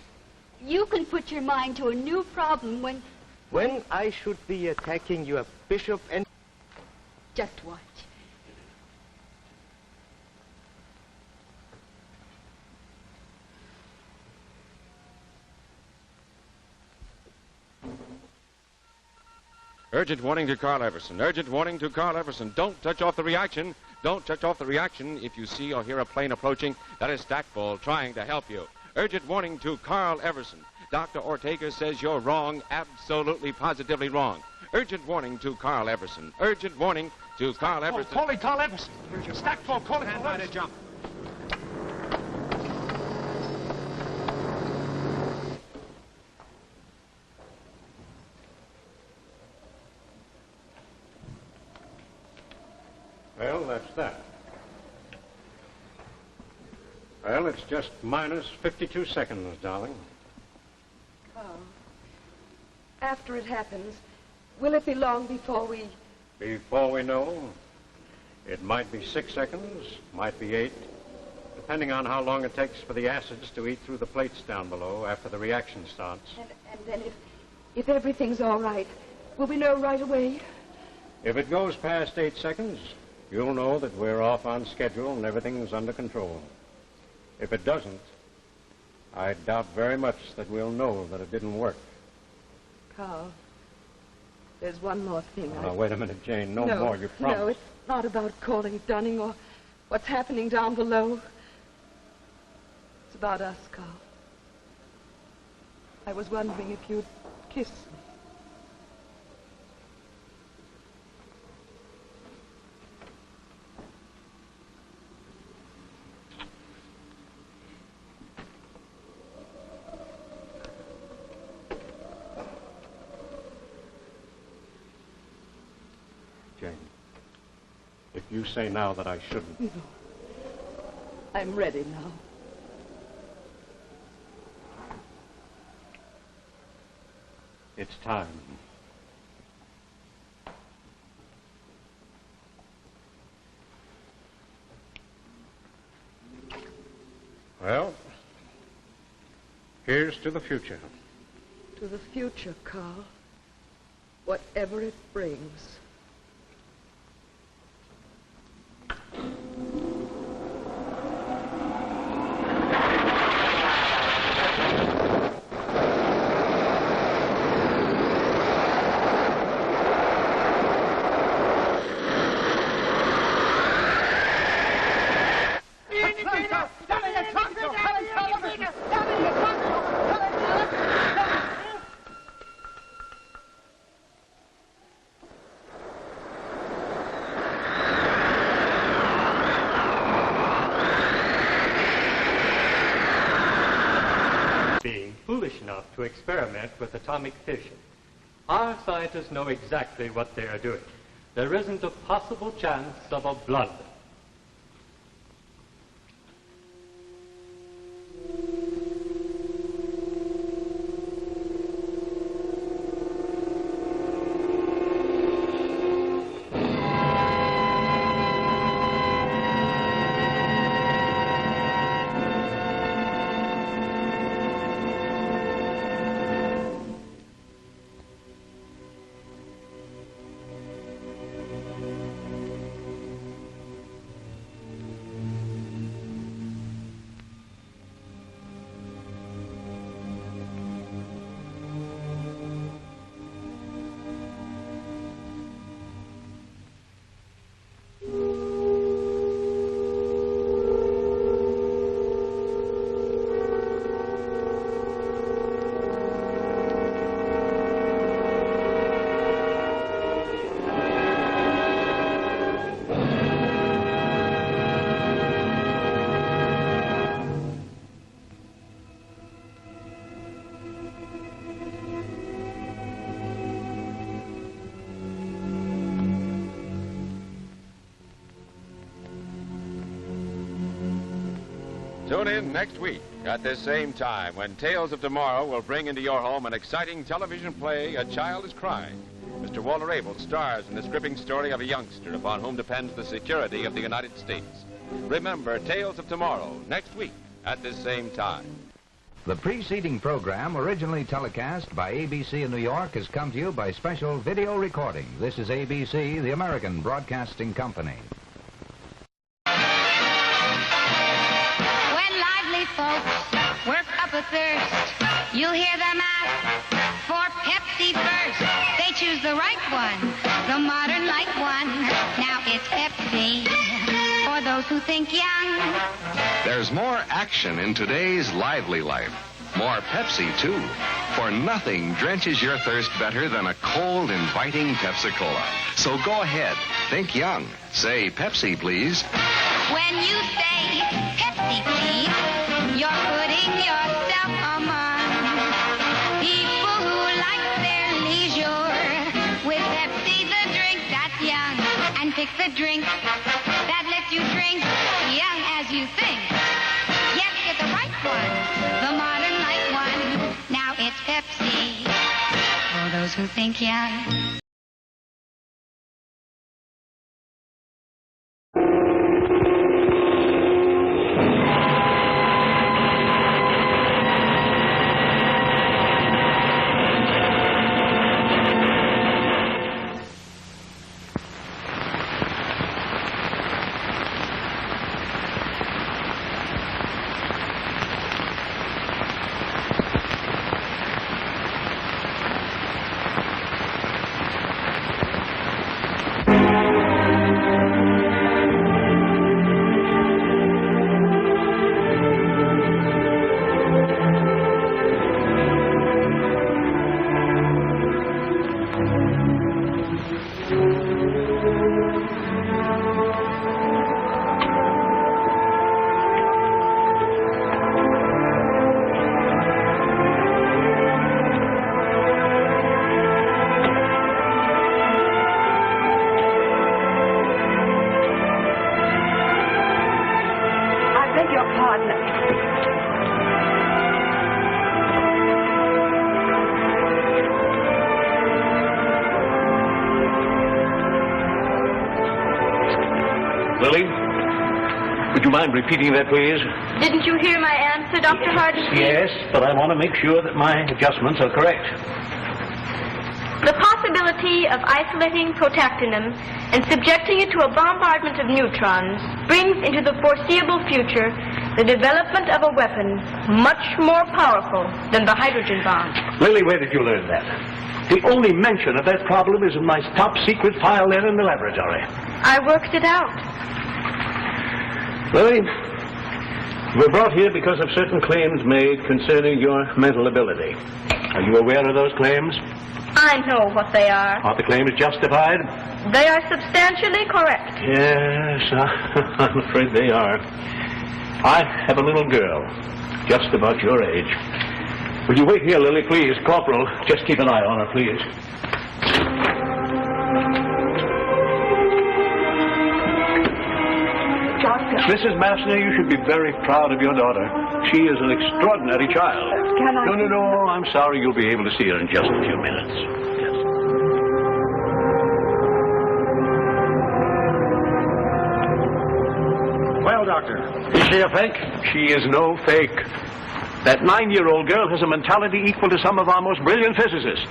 you can put your mind to a new problem when... When I should be attacking your bishop and... Just watch. Urgent warning to Carl Everson. Urgent warning to Carl Everson. Don't touch off the reaction. Don't touch off the reaction if you see or hear a plane approaching that is Stackpole trying to help you. Urgent warning to Carl Everson. Dr. Ortega says you're wrong, absolutely, positively wrong. Urgent warning to Carl Everson. Urgent warning to Carl Everson. Calling Carl Everson. Stackpole calling Carl Everson. Jump. Well, that's that. Well, it's just minus 52 seconds, darling. Oh. After it happens, will it be long before we... Before we know, it might be 6 seconds, might be 8, depending on how long it takes for the acids to eat through the plates down below after the reaction starts. And then if everything's all right, will we know right away? If it goes past 8 seconds, you'll know that we're off on schedule and everything's under control. If it doesn't, I doubt very much that we'll know that it didn't work. Carl, there's one more thing. Now, wait a minute, Jane. No more, you promise. No, it's not about calling Dunning or what's happening down below. It's about us, Carl. I was wondering if you'd kiss me. If you say now that I shouldn't... No. I'm ready now. It's time. Well, here's to the future. To the future, Carl. Whatever it brings. To experiment with atomic fission. Our scientists know exactly what they are doing. There isn't a possible chance of a blunder. Tune in next week at this same time when Tales of Tomorrow will bring into your home an exciting television play, A Child is Crying. Mr. Walter Abel stars in this gripping story of a youngster upon whom depends the security of the United States. Remember Tales of Tomorrow next week at this same time. The preceding program, originally telecast by ABC in New York, has come to you by special video recording. This is ABC, the American Broadcasting Company. When lively folks work up a thirst, you'll hear them ask for Pepsi first. They choose the right one, the modern light one. Now it's Pepsi for those who think young. There's more action in today's lively life. More Pepsi, too. For nothing drenches your thirst better than a cold, inviting Pepsi-Cola. So go ahead. Think young. Say Pepsi, please. When you say Pepsi, please, you're putting yourself among people who like their leisure. With Pepsi, the drink that's young. And pick the drink that lets you drink young as you think. Yes, get the right one, the modern light one. Now it's Pepsi for those who think young. Lily, would you mind repeating that, please? Didn't you hear my answer, Dr. Hardesty? Yes, but I want to make sure that my adjustments are correct. The possibility of isolating protactinum and subjecting it to a bombardment of neutrons brings into the foreseeable future the development of a weapon much more powerful than the hydrogen bomb. Lily, where did you learn that? The only mention of that problem is in my top secret file there in the laboratory. I worked it out. Lily, we're brought here because of certain claims made concerning your mental ability. Are you aware of those claims? I know what they are. Are the claims justified? They are substantially correct. Yes, I'm afraid they are. I have a little girl, just about your age. Will you wait here, Lily, please? Corporal, just keep an eye on her, please. Doctor. Mrs. Massner, you should be very proud of your daughter. She is an extraordinary child. Can I? No, I'm sorry. You'll be able to see her in just a few minutes. Yes. Well, Doctor, is she a fake? She is no fake. That 9-year-old girl has a mentality equal to some of our most brilliant physicists.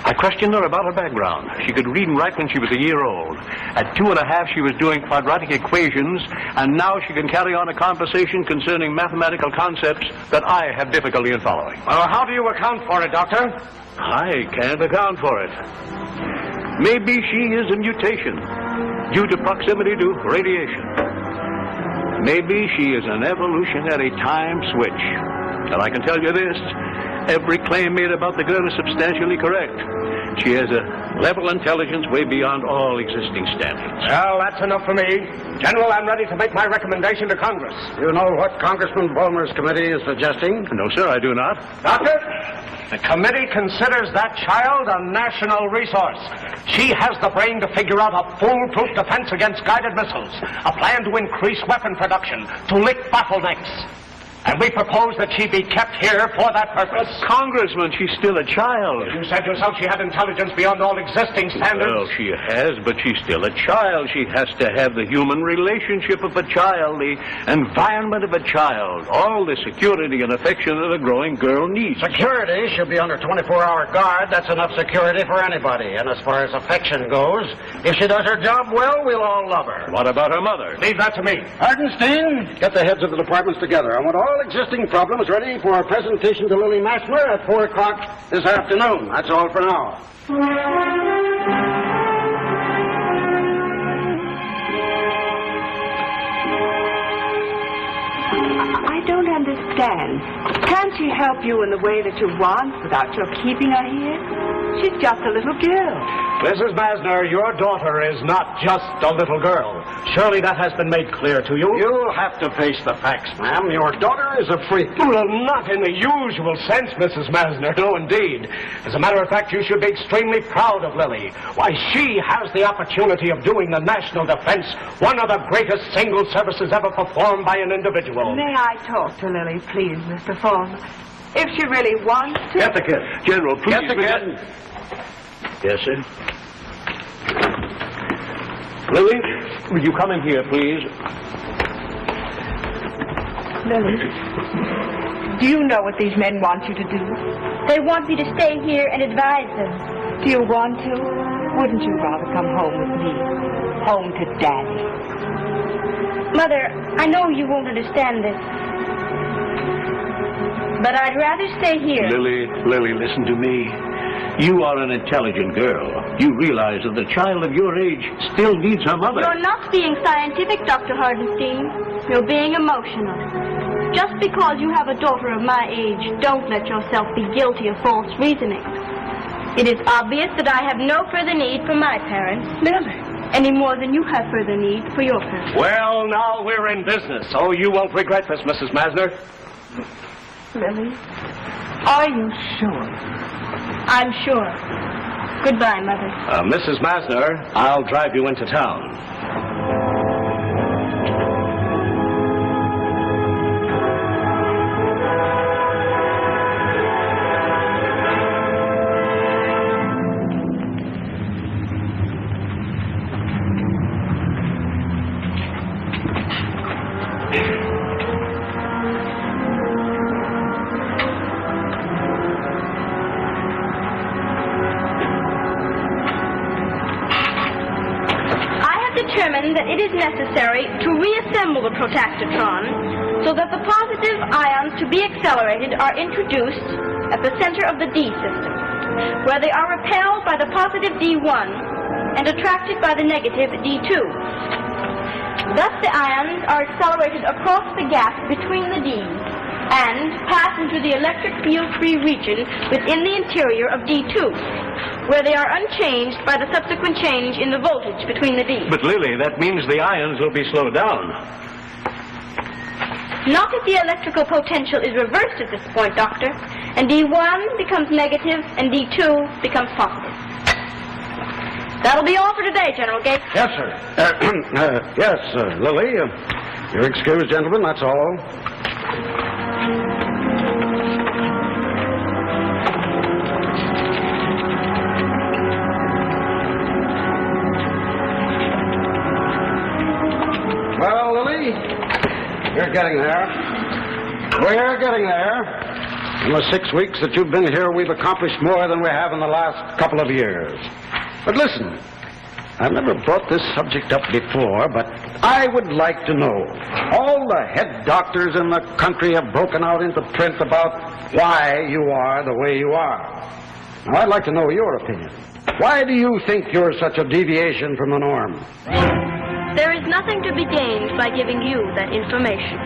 I questioned her about her background. She could read and write when she was a year old. At 2 1/2, she was doing quadratic equations, and now she can carry on a conversation concerning mathematical concepts that I have difficulty in following. Well, how do you account for it, Doctor? I can't account for it. Maybe she is a mutation due to proximity to radiation. Maybe she is an evolutionary time switch. And I can tell you this, every claim made about the girl is substantially correct. She has a level intelligence way beyond all existing standards. Well, that's enough for me. General, I'm ready to make my recommendation to Congress. You know what Congressman Bulmer's committee is suggesting? No, sir, I do not. Doctor, the committee considers that child a national resource. She has the brain to figure out a foolproof defense against guided missiles, a plan to increase weapon production, to lick bottlenecks. And we propose that she be kept here for that purpose. Congressman, she's still a child. You said yourself she had intelligence beyond all existing standards. Well, she has, but she's still a child. She has to have the human relationship of a child, the environment of a child, all the security and affection that a growing girl needs. Security? She'll be under 24-hour guard. That's enough security for anybody. And as far as affection goes, if she does her job well, we'll all love her. What about her mother? Leave that to me. Ardenstein, get the heads of the departments together. I want all existing problems ready for a presentation to Lily Massler at 4 o'clock this afternoon. That's all for now. I don't understand. Can't she help you in the way that you want without your keeping her here? She's just a little girl. Mrs. Masner, your daughter is not just a little girl. Surely that has been made clear to you. You'll have to face the facts, ma'am. Your daughter is a freak. Well, not in the usual sense, Mrs. Masner. No, indeed. As a matter of fact, you should be extremely proud of Lily. Why, she has the opportunity of doing the national defense, one of the greatest single services ever performed by an individual. May I talk to Lily, please, Mr. Fulmer? If she really wants to... Get the kid. General, please. Get the kid. Yes, sir. Lily, will you come in here, please? Lily, do you know what these men want you to do? They want me to stay here and advise them. Do you want to? Wouldn't you rather come home with me? Home to Daddy. Mother, I know you won't understand this, but I'd rather stay here. Lily, listen to me. You are an intelligent girl. You realize that a child of your age still needs her mother. You're not being scientific, Dr. Hardenstein. You're being emotional. Just because you have a daughter of my age, don't let yourself be guilty of false reasoning. It is obvious that I have no further need for my parents. Lily. Any more than you have further need for your parents. Well, now we're in business, so you won't regret this, Mrs. Masner. Lily, are you sure? I'm sure. Goodbye, Mother. Mrs. Masner, I'll drive you into town. Determined that it is necessary to reassemble the protactitron so that the positive ions to be accelerated are introduced at the center of the D system, where they are repelled by the positive D1 and attracted by the negative D2. Thus the ions are accelerated across the gap between the Ds and pass into the electric field-free region within the interior of D2, where they are unchanged by the subsequent change in the voltage between the Ds. But, Lily, that means the ions will be slowed down. Not if the electrical potential is reversed at this point, Doctor, and D1 becomes negative and D2 becomes positive. That'll be all for today, General Gates. Yes, sir. Yes, Lily. You're excused, gentlemen, that's all. Well, Lily, you're getting there. We're getting there. In the 6 weeks that you've been here, we've accomplished more than we have in the last couple of years. But listen, I've never brought this subject up before, but I would like to know. All the head doctors in the country have broken out into print about why you are the way you are. Now, I'd like to know your opinion. Why do you think you're such a deviation from the norm? There is nothing to be gained by giving you that information.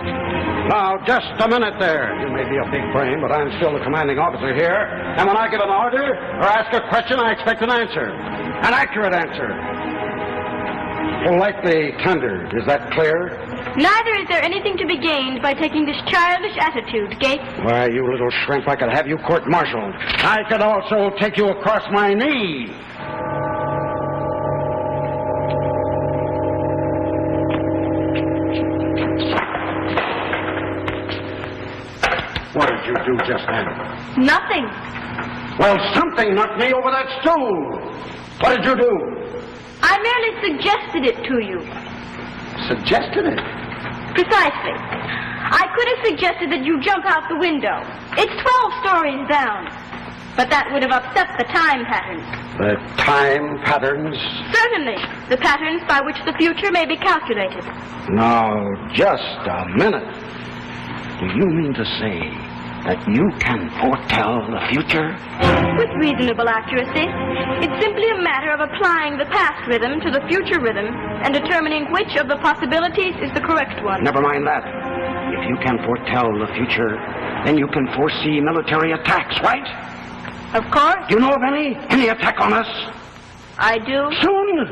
Now, just a minute there. You may be a big brain, but I'm still the commanding officer here. And when I give an order or ask a question, I expect an answer. An accurate answer. Politely tendered. Is that clear? Neither is there anything to be gained by taking this childish attitude, Gates. Why, you little shrimp, I could have you court-martialed. I could also take you across my knee. What did you do just then? Nothing. Well, something knocked me over that stool. What did you do? I merely suggested it to you. Suggested it? Precisely. I could have suggested that you jump out the window. It's 12 stories down. But that would have upset the time patterns. The time patterns? Certainly. The patterns by which the future may be calculated. Now, just a minute. Do you mean to say that you can foretell the future? With reasonable accuracy. It's simply a matter of applying the past rhythm to the future rhythm and determining which of the possibilities is the correct one. Never mind that. If you can foretell the future, then you can foresee military attacks, right? Of course. Do you know of any attack on us? I do. Soon?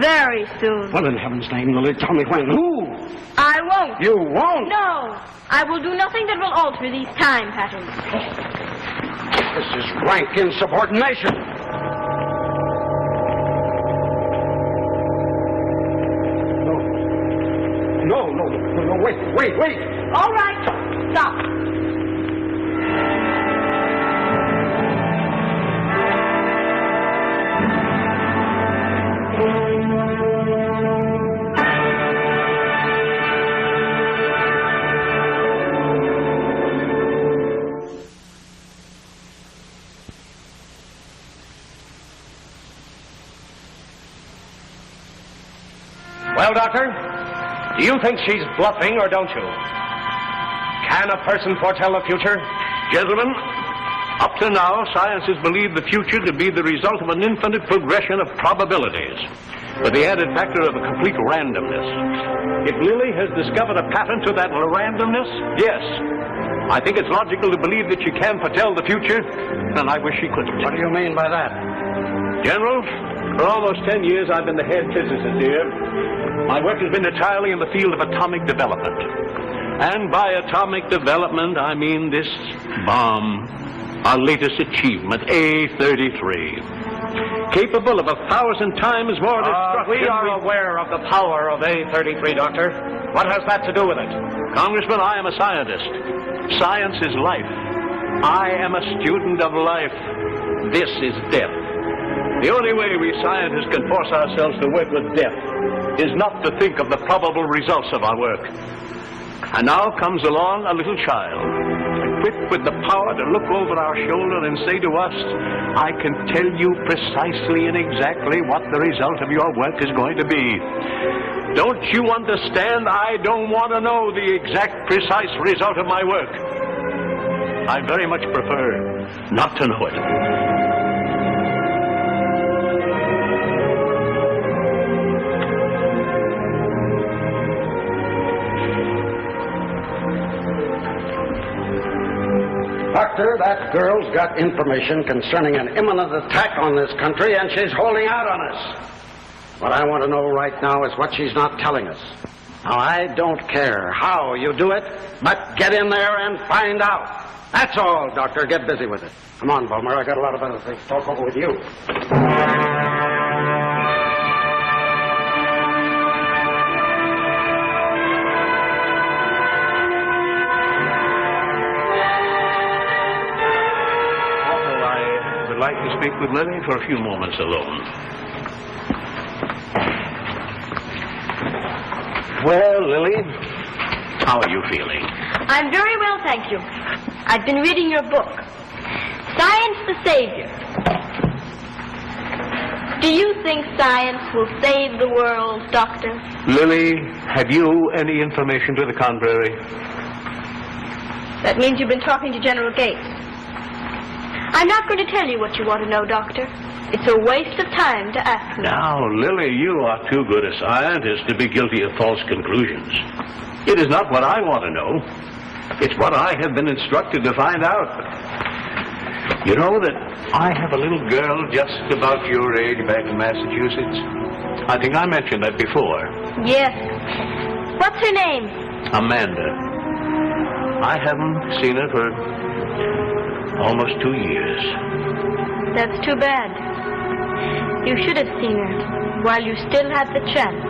Very soon. Well, in heaven's name, Lily, tell me when. Who? I won't. You won't? No. I will do nothing that will alter these time patterns. This is rank insubordination. No, wait. All right. Stop. Well, Doctor, do you think she's bluffing or don't you? Can a person foretell the future? Gentlemen, up to now, science has believed the future to be the result of an infinite progression of probabilities, with the added factor of a complete randomness. If Lily has discovered a pattern to that randomness, yes, I think it's logical to believe that she can foretell the future, and I wish she couldn't. What do you mean by that? General, for almost 10 years I've been the head physicist here. My work has been entirely in the field of atomic development. And by atomic development, I mean this bomb, our latest achievement, A-33. Capable of 1,000 times more destruction. We are aware of the power of A-33, Doctor. What has that to do with it? Congressman, I am a scientist. Science is life. I am a student of life. This is death. The only way we scientists can force ourselves to work with death is not to think of the probable results of our work. And now comes along a little child, equipped with the power to look over our shoulder and say to us, I can tell you precisely and exactly what the result of your work is going to be. Don't you understand? I don't want to know the exact, precise result of my work. I very much prefer not to know it. Doctor, that girl's got information concerning an imminent attack on this country, and she's holding out on us. What I want to know right now is what she's not telling us. Now, I don't care how you do it, but get in there and find out. That's all, Doctor. Get busy with it. Come on, Bulmer. I got a lot of other things to talk over with you. I'd like to speak with Lily for a few moments alone. Well, Lily, how are you feeling? I'm very well, thank you. I've been reading your book, Science the Savior. Do you think science will save the world, Doctor? Lily, have you any information to the contrary? That means you've been talking to General Gates. I'm not going to tell you what you want to know, Doctor. It's a waste of time to ask me. Now, Lily, you are too good a scientist to be guilty of false conclusions. It is not what I want to know. It's what I have been instructed to find out. You know that I have a little girl just about your age back in Massachusetts? I think I mentioned that before. Yes. What's her name? Amanda. I haven't seen her for almost 2 years. That's too bad. You should have seen her while you still had the chance.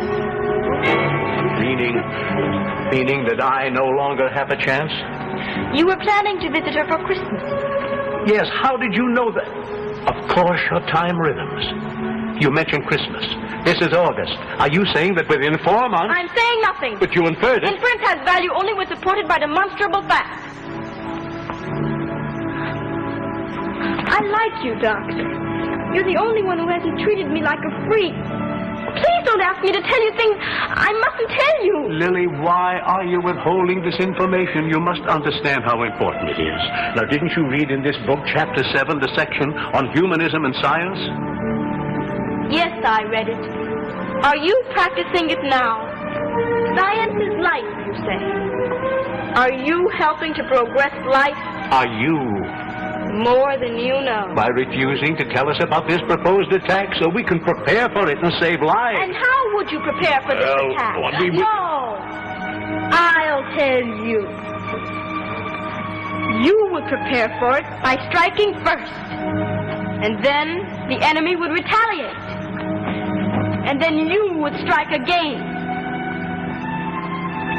Meaning that I no longer have a chance? You were planning to visit her for Christmas. Yes, how did you know that? Of course, your time rhythms. You mentioned Christmas. This is August. Are you saying that within 4 months... I'm saying nothing. But you inferred it. Inference has value only when supported by demonstrable facts. I like you, Doctor. You're the only one who hasn't treated me like a freak. Please don't ask me to tell you things I mustn't tell you. Lily, why are you withholding this information? You must understand how important it is. Now, didn't you read in this book, Chapter 7, the section on humanism and science? Yes, I read it. Are you practicing it now? Science is life, you say. Are you helping to progress life? Are you? More than you know. By refusing to tell us about this proposed attack so we can prepare for it and save lives. And how would you prepare for this attack? No! I'll tell you. You would prepare for it by striking first. And then the enemy would retaliate. And then you would strike again.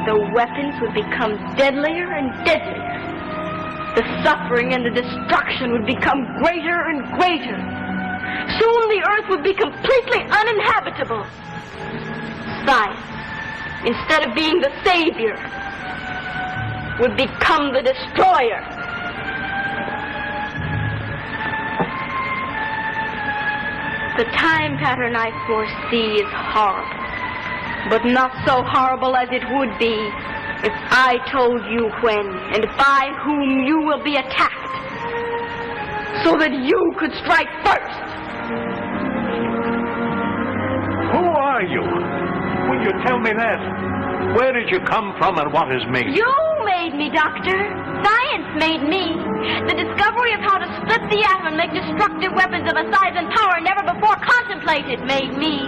The weapons would become deadlier and deadlier. The suffering and the destruction would become greater and greater. Soon the earth would be completely uninhabitable. Science, instead of being the savior, would become the destroyer. The time pattern I foresee is horrible, but not so horrible as it would be if I told you when and by whom you will be attacked, so that you could strike first. Who are you? Will you tell me that? Where did you come from and what has made you? You made me, Doctor. Science made me. The discovery of how to split the atom and make destructive weapons of a size and power never before contemplated made me.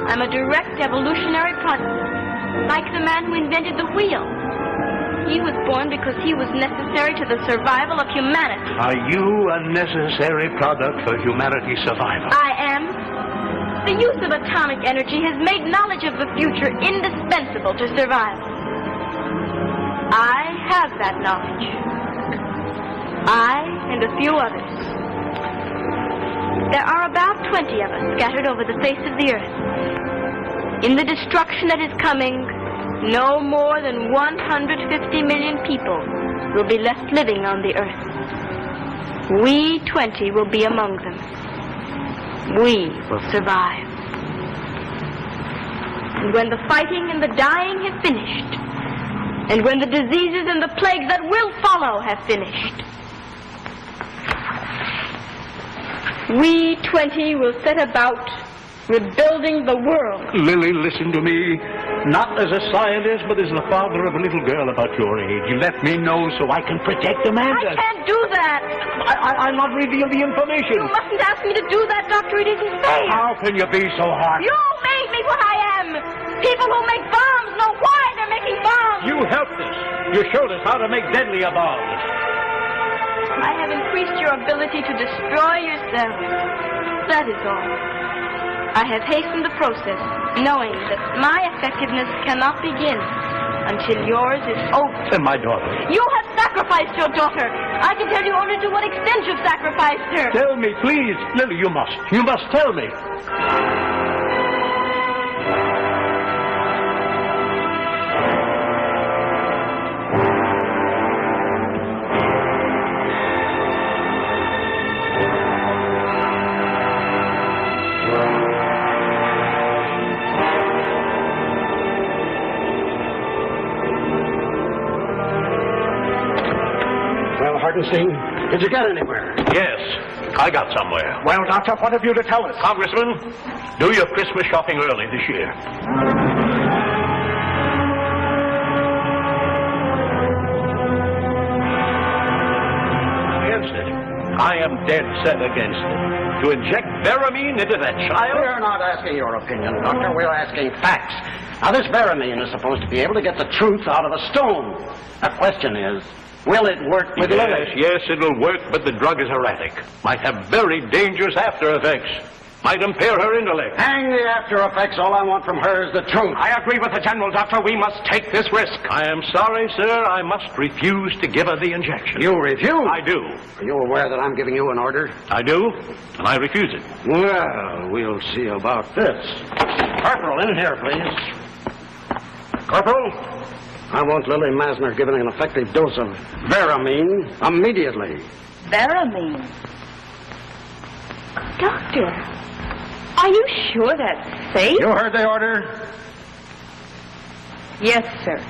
I'm a direct evolutionary product. Like the man who invented the wheel. He was born because he was necessary to the survival of humanity. Are you a necessary product for humanity's survival? I am. The use of atomic energy has made knowledge of the future indispensable to survival. I have that knowledge. I and a few others. There are about 20 of us scattered over the face of the earth. In the destruction that is coming, no more than 150 million people will be left living on the earth. We 20 will be among them. We will survive. And when the fighting and the dying have finished, and when the diseases and the plagues that will follow have finished, we 20 will set about rebuilding the world. Lily, listen to me. Not as a scientist, but as the father of a little girl about your age. Let me know so I can protect Amanda. I can't do that. I'll not reveal the information. You mustn't ask me to do that, Doctor. It isn't fair. How can you be so hard? You made me what I am. People who make bombs know why they're making bombs. You helped us. You showed us how to make deadlier bombs. I have increased your ability to destroy yourself. That is all. I have hastened the process, knowing that my effectiveness cannot begin until yours is over. And my daughter. You have sacrificed your daughter. I can tell you only to what extent you've sacrificed her. Tell me, please. Lily, you must. You must tell me. Did you get anywhere? Yes, I got somewhere. Well, Doctor, what have you to tell us? Congressman, do your Christmas shopping early this year. Against it. I am dead set against it. To inject veramine into that child? We're not asking your opinion, Doctor. We're asking facts. Now, this veramine is supposed to be able to get the truth out of a stone. The question is, will it work with Lily? Yes, it'll work, but the drug is erratic. Might have very dangerous after effects. might impair her intellect. Hang the after effects. All I want from her is the truth. I agree with the General, Doctor. We must take this risk. I am sorry, sir. I must refuse to give her the injection. You refuse? I do. Are you aware that I'm giving you an order? I do, and I refuse it. Well, we'll see about this. Corporal, in here, please. Corporal, I want Lily Masner given an effective dose of Veramine immediately. Veramine? Doctor, are you sure that's safe? You heard the order? Yes, sir.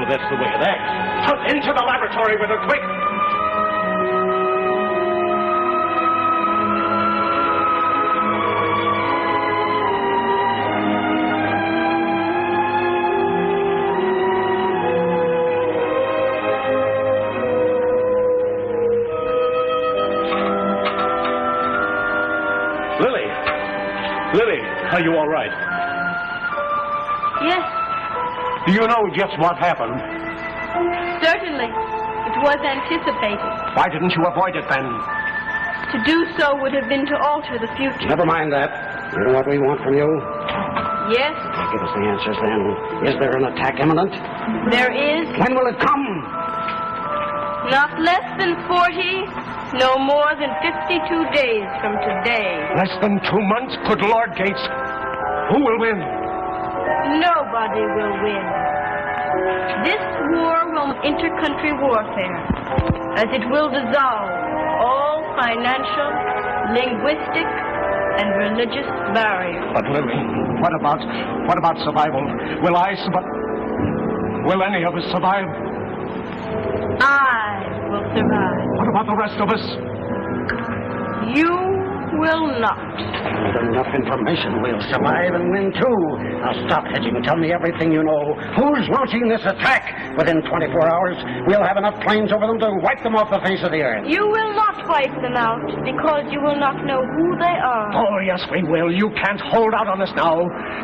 That's the way it acts. Put into the laboratory with her, quick! Lily, are you all right? Yes, Do you know just what happened? certainly. It was anticipated. Why didn't you avoid it then? To do so would have been to alter the future. Never mind that. You know what we want from you? Yes, Give us the answers then. Is there an attack imminent? there is. When will it come? Not less than 40, no more than 52 days from today. Less than 2 months? Good Lord, Gates. Who will win? Nobody will win. This war will be intercountry warfare, as it will dissolve all financial, linguistic, and religious barriers. But Lily, what about survival? Will I survive? Will any of us survive? I will survive. What about the rest of us? You will not. With enough information, we'll survive and win too. Now stop hedging. Tell me everything you know. Who's launching this attack? Within 24 hours, we'll have enough planes over them to wipe them off the face of the earth. You will not wipe them out, because you will not know who they are. Oh, yes, we will. You can't hold out on us now.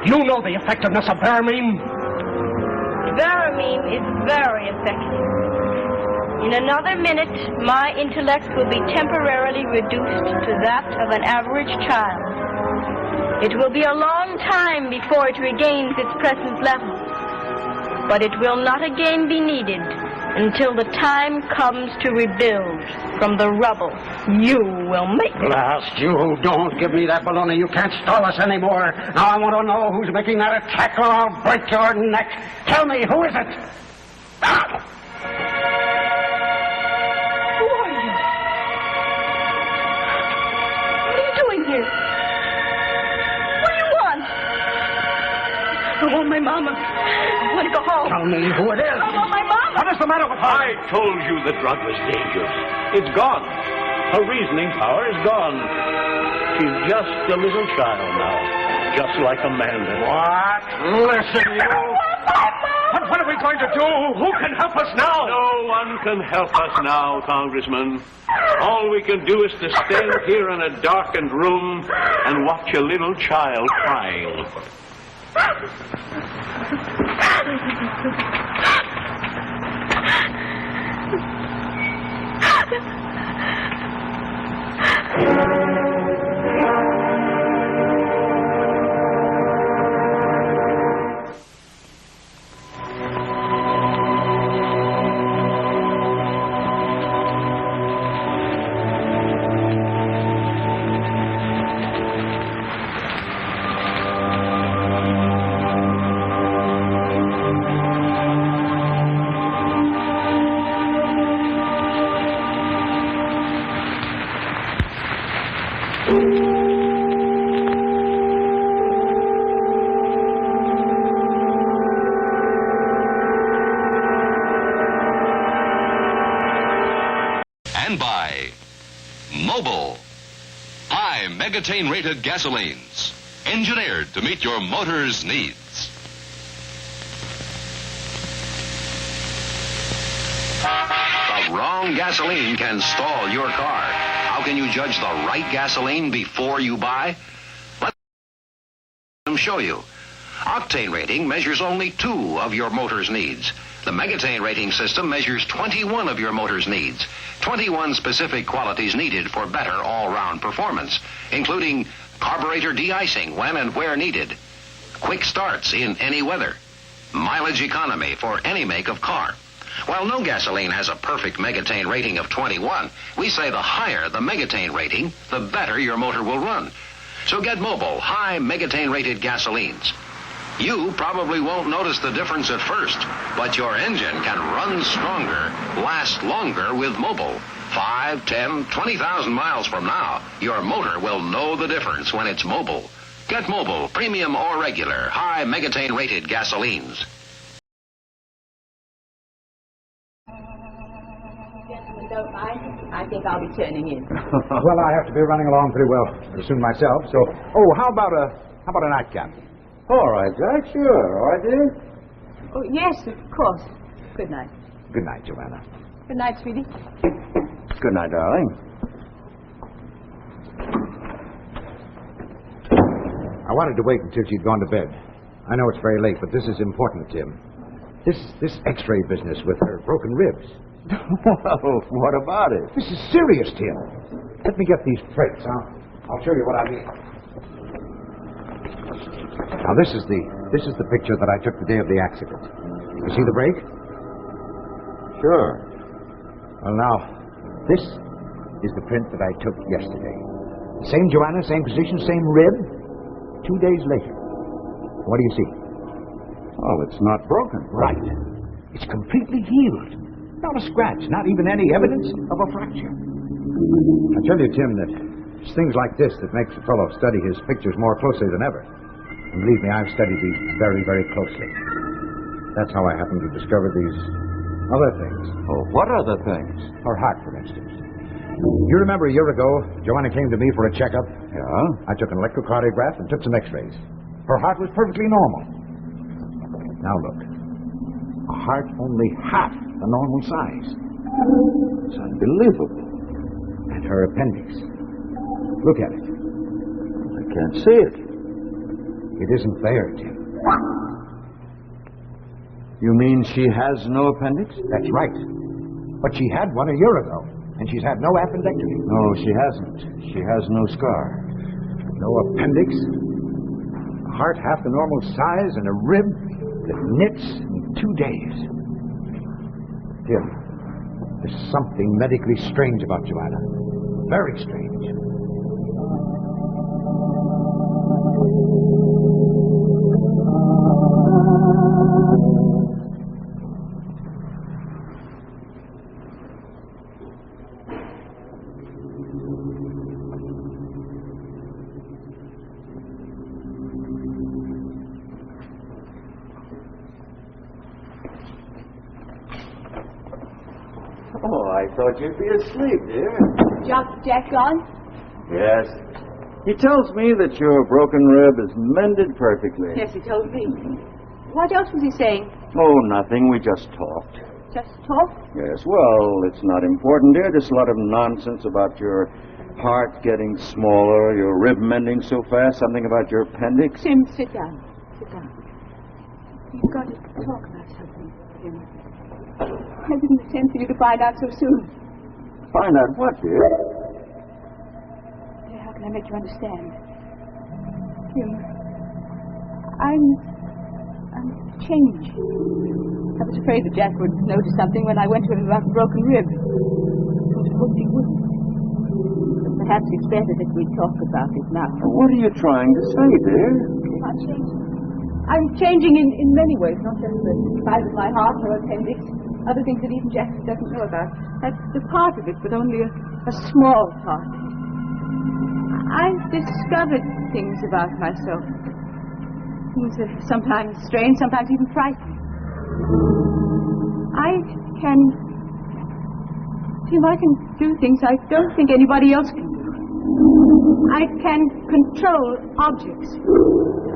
You know the effectiveness of Veramine. Veramine is very effective. In another minute, my intellect will be temporarily reduced to that of an average child. It will be a long time before it regains its present level. But it will not again be needed until the time comes to rebuild from the rubble you will make it. Blast you. Don't give me that baloney. You can't stall us anymore. Now I want to know who's making that attack or I'll break your neck. Tell me, who is it? Ah! Who are you? What are you doing here? What do you want? I want my mama. I want to go home. Tell me who it is. I want my mama. What is the matter with her? I told you the drug was dangerous. It's gone. Her reasoning power is gone. She's just a little child now, just like Amanda. What? Listen, you. But what are we going to do? Who can help us now? No one can help us now, Congressman. All we can do is to stand here in a darkened room and watch a little child crying. And by Mobil. High megatane-rated gasolines. Engineered to meet your motor's needs. The wrong gasoline can stall your car. How can you judge the right gasoline before you buy? Let them show you. Octane rating measures only 2 of your motor's needs. The megatane rating system measures 21 of your motor's needs. 21 specific qualities needed for better all-round performance, including carburetor de-icing when and where needed, quick starts in any weather, mileage economy for any make of car. While no gasoline has a perfect megatane rating of 21, we say the higher the megatane rating, the better your motor will run. So get Mobil high megatane-rated gasolines. You probably won't notice the difference at first, but your engine can run stronger, last longer with Mobil. 5, 10, 20,000 miles from now, your motor will know the difference when it's Mobil. Get Mobil, premium or regular, high megatane-rated gasolines. Gentlemen don't mind. I think I'll be turning in. Well, I have to be running along pretty well soon myself, so... Oh, how about a nightcap? All right, Jack, sure. All right, dear? Oh, yes, of course. Good night. Good night, Joanna. Good night, sweetie. Good night, darling. I wanted to wait until she'd gone to bed. I know it's very late, but this is important, Tim. This X-ray business with her broken ribs. Well, what about it? This is serious, Tim. Let me get these plates. I'll show you what I mean. Now, this is the picture that I took the day of the accident. You see the break? Sure. Well, now, this is the print that I took yesterday. Same Joanna, same position, same rib. 2 days later. What do you see? Well, it's not broken. Right. It's completely healed. Not a scratch, not even any evidence of a fracture. I tell you, Tim, that it's things like this that makes a fellow study his pictures more closely than ever. And believe me, I've studied these very, very closely. That's how I happened to discover these other things. Oh, what other things? Her heart, for instance. You remember a year ago, Joanna came to me for a checkup? Yeah? I took an electrocardiograph and took some x-rays. Her heart was perfectly normal. Now look. A heart only half the normal size. It's unbelievable. And her appendix. Look at it. I can't see it. It isn't there, Tim. You mean she has no appendix? That's right. But she had one a year ago, and she's had no appendectomy. No, she hasn't. She has no scar. No appendix, a heart half the normal size, and a rib that knits in 2 days. Tim, there's something medically strange about Joanna. Very strange. Oh, I thought you'd be asleep, dear. Jack gone? Yes. He tells me that your broken rib is mended perfectly. Yes, he told me. What else was he saying? Oh, nothing. We just talked. Just talk? Yes, well, it's not important, dear. Just a lot of nonsense about your heart getting smaller, your rib mending so fast, something about your appendix. Tim, sit down. Sit down. You've got to talk about something, Tim. I didn't intend for you to find out so soon. Find out what, dear? How can I make you understand? Tim, I'm changed. I was afraid that Jack would notice something when I went to him about the broken rib. I hoped he wouldn't. But perhaps it's better that we talk about it now. What are you trying to say, dear? I'm changing. I'm changing in many ways, not just the size of my heart or appendix. Other things that even Jack doesn't know about. That's the part of it, but only a small part. I've discovered things about myself. Things that are sometimes strange, sometimes even frightening. Tim, I can do things I don't think anybody else can do. I can control objects.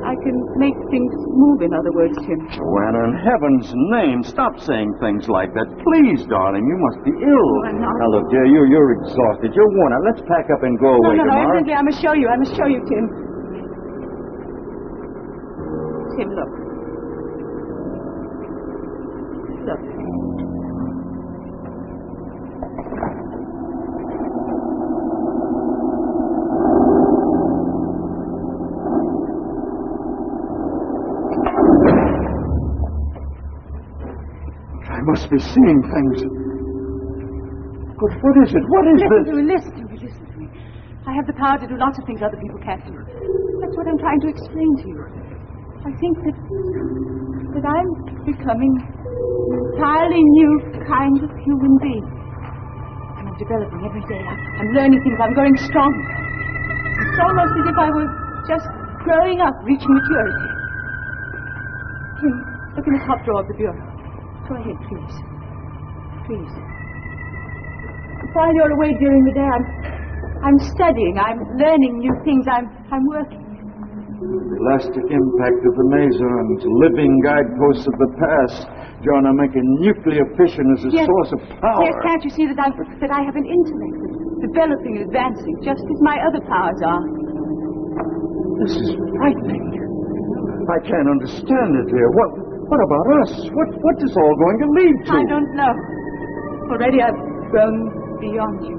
I can make things move, in other words, Tim. Joanna, in heaven's name, stop saying things like that. Please, darling, you must be ill. Oh, I'm not. Now, look, dear, you're exhausted. You're worn out. Let's pack up and go away No, tomorrow. evidently, I must show you, Tim. Tim, look. Look. I must be seeing things. But what is it? What is this? Listen to me. I have the power to do lots of things other people can't do. That's what I'm trying to explain to you. I think that I'm becoming an entirely new kind of human being. I'm developing every day. I'm learning things. I'm growing stronger. It's almost as if I were just growing up, reaching maturity. Tim, look in the top drawer of the bureau. Go ahead, please. Please. While you're away during the day, I'm studying. I'm learning new things. I'm working. The elastic impact of the mesons, living guideposts of the past. Joanna, making nuclear fission as a source of power. Yes, can't you see that I have an intellect that's developing and advancing, just as my other powers are? This is frightening. I can't understand it, dear. What about us? What is all going to lead to? I don't know. Already I've grown beyond you.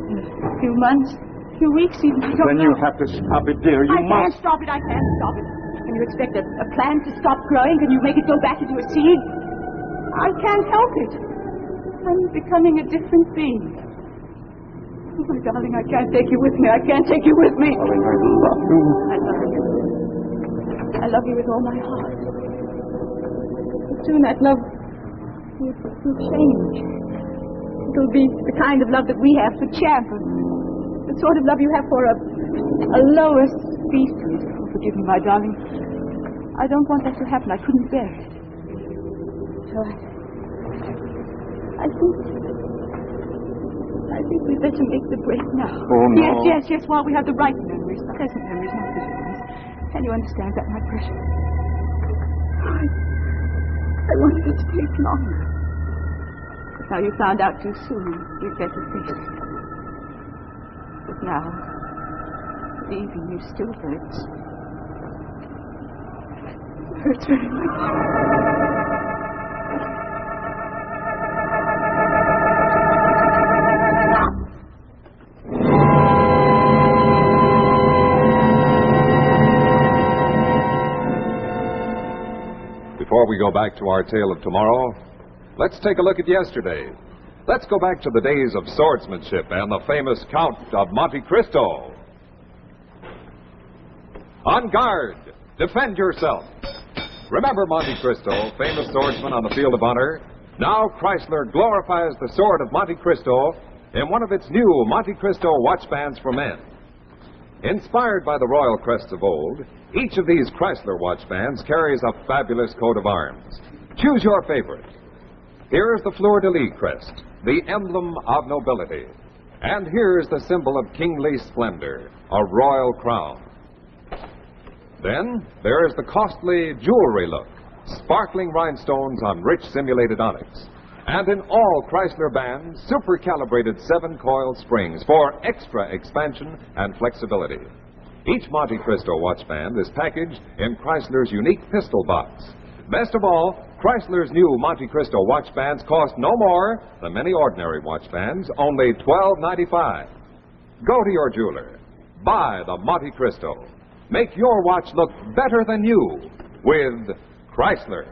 In a few months, a few weeks, even. Then you have to stop it, dear. You I can't stop it. Can you expect a plant to stop growing? Can you make it go back into a seed? I can't help it. I'm becoming a different being. Oh, my darling, I can't take you with me. I can't take you with me. Darling, I love you. I love you. I love you with all my heart. But soon that love will change. It'll be the kind of love that we have for Champ. The sort of love you have for a lower species. Oh, forgive me, my darling. I don't want that to happen. I couldn't bear it. So I think we'd better make the break now. Oh, no. Yes, while we have the right memories, pleasant memories, not bitter ones. Can you understand that, my precious? I wanted it to take longer. But now you found out too soon. We'd better face it. But now, leaving you still hurts. It hurts very much. Before we go back to our tale of tomorrow, let's take a look at yesterday. Let's go back to the days of swordsmanship and the famous Count of Monte Cristo. On guard! Defend yourself! Remember Monte Cristo, famous swordsman on the field of honor? Now Chrysler glorifies the sword of Monte Cristo in one of its new Monte Cristo watch bands for men. Inspired by the royal crests of old, each of these Chrysler watch bands carries a fabulous coat of arms. Choose your favorite. Here is the fleur-de-lis crest, the emblem of nobility. And here is the symbol of kingly splendor, a royal crown. Then there is the costly jewelry look, sparkling rhinestones on rich simulated onyx. And in all Chrysler bands, super-calibrated 7-coil springs for extra expansion and flexibility. Each Monte Cristo watch band is packaged in Chrysler's unique pistol box. Best of all, Chrysler's new Monte Cristo watch bands cost no more than many ordinary watch bands, only $12.95. Go to your jeweler. Buy the Monte Cristo. Make your watch look better than you with Chrysler.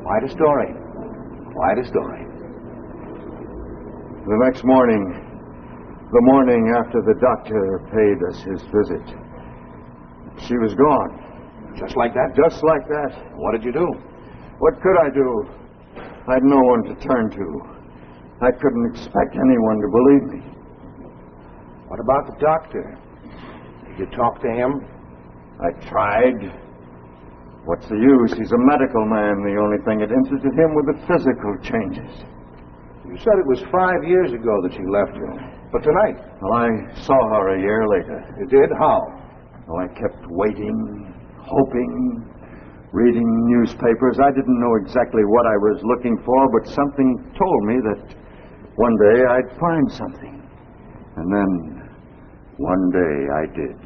Quite a story. Quite a story. The next morning, the morning after the doctor paid us his visit, she was gone. Just like that? Just like that. What did you do? What could I do? I'd no one to turn to. I couldn't expect anyone to believe me. What about the doctor? Did you talk to him? I tried. What's the use? He's a medical man. The only thing that interested him were the physical changes. You said it was 5 years ago that she left you. But tonight? Well, I saw her a year later. You did? How? Well, I kept waiting, hoping, reading newspapers. I didn't know exactly what I was looking for, but something told me that one day I'd find something. And then, one day I did.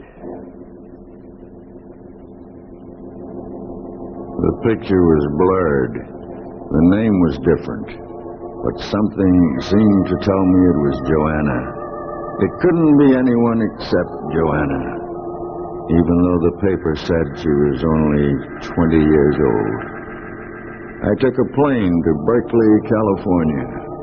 The picture was blurred. The name was different. But something seemed to tell me it was Joanna. It couldn't be anyone except Joanna, even though the paper said she was only 20 years old. I took a plane to Berkeley, California.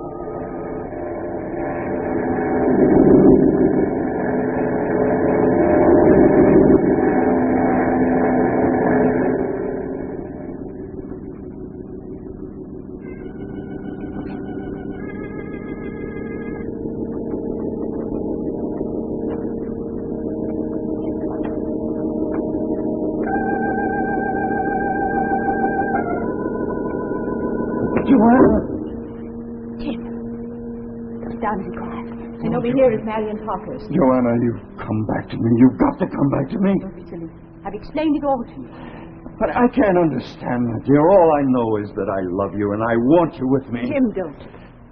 Here is Marion Parker's. Joanna, you've come back to me. You've got to come back to me. Don't be silly. I've explained it all to you. But I can't understand that, dear. All I know is that I love you and I want you with me. Tim, don't.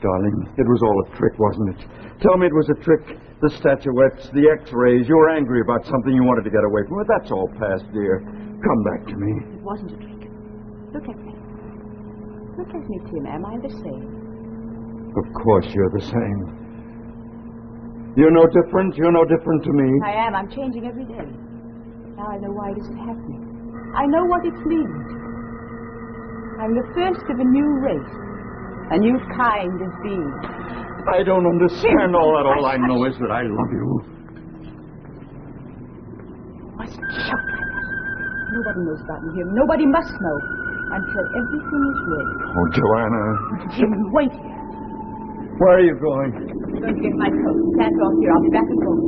Darling, it was all a trick, wasn't it? Tell me it was a trick. The statuettes, the x-rays. You were angry about something you wanted to get away from. But that's all past, dear. Come back to me. It wasn't a trick. Look at me. Look at me, Tim. Am I the same? Of course you're the same. You're no different. You're no different to me. I am. I'm changing every day. Now I know why it isn't happening. I know what it's leading to. I'm the first of a new race. A new kind of being. I don't understand all that. All I know is that I love you. You mustn't shout like that. Nobody knows about me here. Nobody must know until everything is ready. Oh, Joanna. Jim, wait here. Where are you going? I'm going to get my coat. Stand off here. I'll be back in a moment.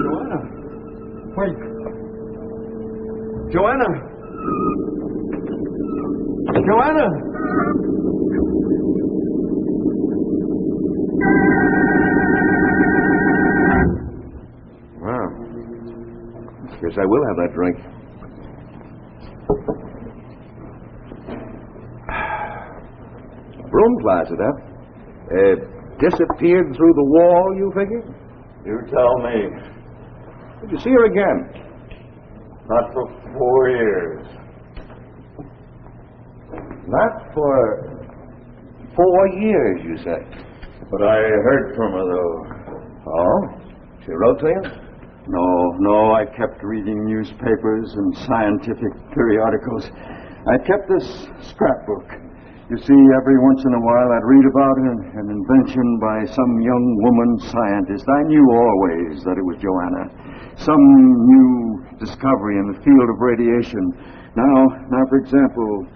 Joanna. Wait. Joanna. Joanna! Well, guess I will have that drink. Broom closet, huh? Disappeared through the wall, you figure? You tell me. Did you see her again? Not for 4 years. Not for 4 years, you say? But I heard from her, though. Oh? She wrote to you? No, I kept reading newspapers and scientific periodicals. I kept this scrapbook. You see, every once in a while I'd read about an invention by some young woman scientist. I knew always that it was Joanna. Some new discovery in the field of radiation. Now, for example,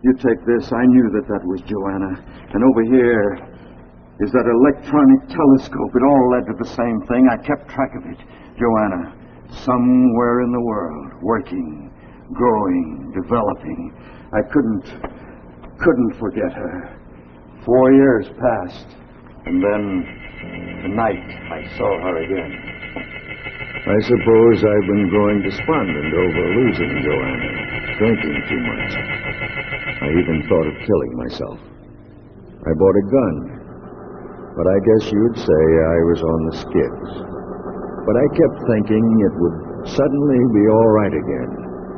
you take this. I knew that was Joanna. And over here is that electronic telescope. It all led to the same thing. I kept track of it. Joanna. somewhere in the world, working, growing, developing. I couldn't forget her. 4 years passed, and then tonight I saw her again. I suppose I've been growing despondent over losing Joanna, drinking too much. I even thought of killing myself. I bought a gun, but I guess you'd say I was on the skids. But I kept thinking it would suddenly be all right again,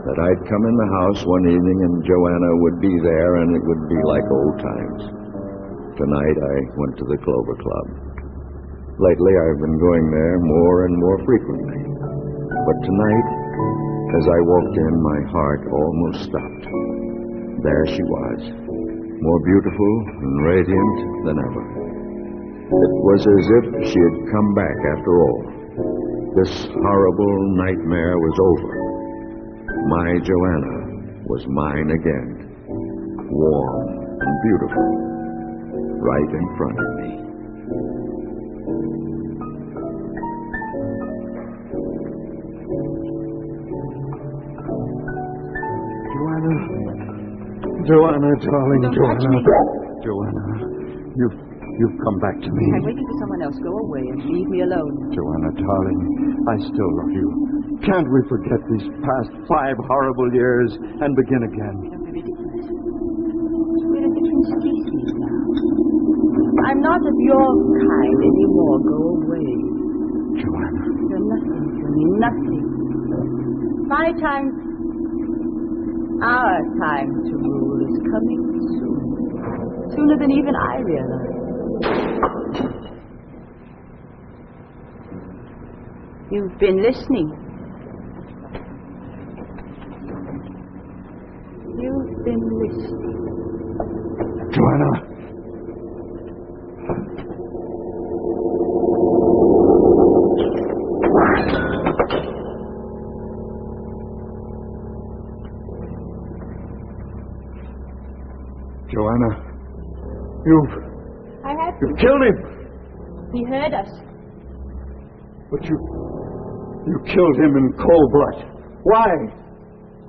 that I'd come in the house one evening and Joanna would be there and it would be like old times. Tonight I went to the Clover Club. Lately I've been going there more and more frequently. But tonight, as I walked in, my heart almost stopped. There she was, more beautiful and radiant than ever. It was as if she had come back after all. This horrible nightmare was over. My Joanna was mine again, warm and beautiful, right in front of me. Joanna, darling, Joanna, you've come back to me. I'm waiting for someone else. Go away and leave me alone. Joanna, darling, I still love you. Can't we forget these past 5 horrible years and begin again? Don't be ridiculous. We're a different species now. I'm not of your kind anymore. Go away. Joanna. You're nothing to me, nothing. My time, our time to rule is coming soon. Sooner than even I realize. You've been listening. You've been listening. Joanna. Joanna, you've killed him. He heard us. But you killed him in cold blood. Why?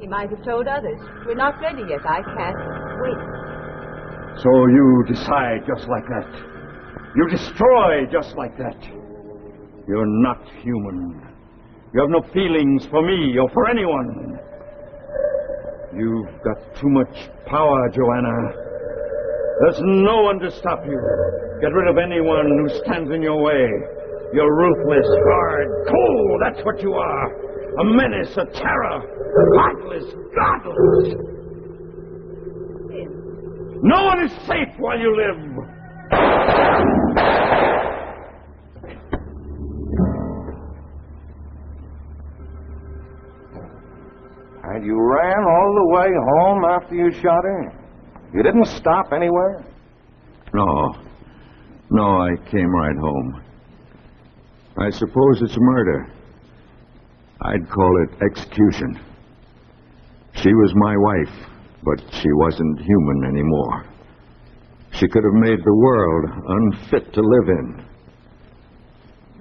He might have told others. We're not ready yet. I can't wait. So you decide just like that. You destroy just like that. You're not human. You have no feelings for me or for anyone. You've got too much power, Joanna. There's no one to stop you. Get rid of anyone who stands in your way. You're ruthless, hard, cold. That's what you are. A menace, a terror. Heartless, godless. No one is safe while you live. And you ran all the way home after you shot her? You didn't stop anywhere? No, I came right home. I suppose it's murder. I'd call it execution. She was my wife, but she wasn't human anymore. She could have made the world unfit to live in.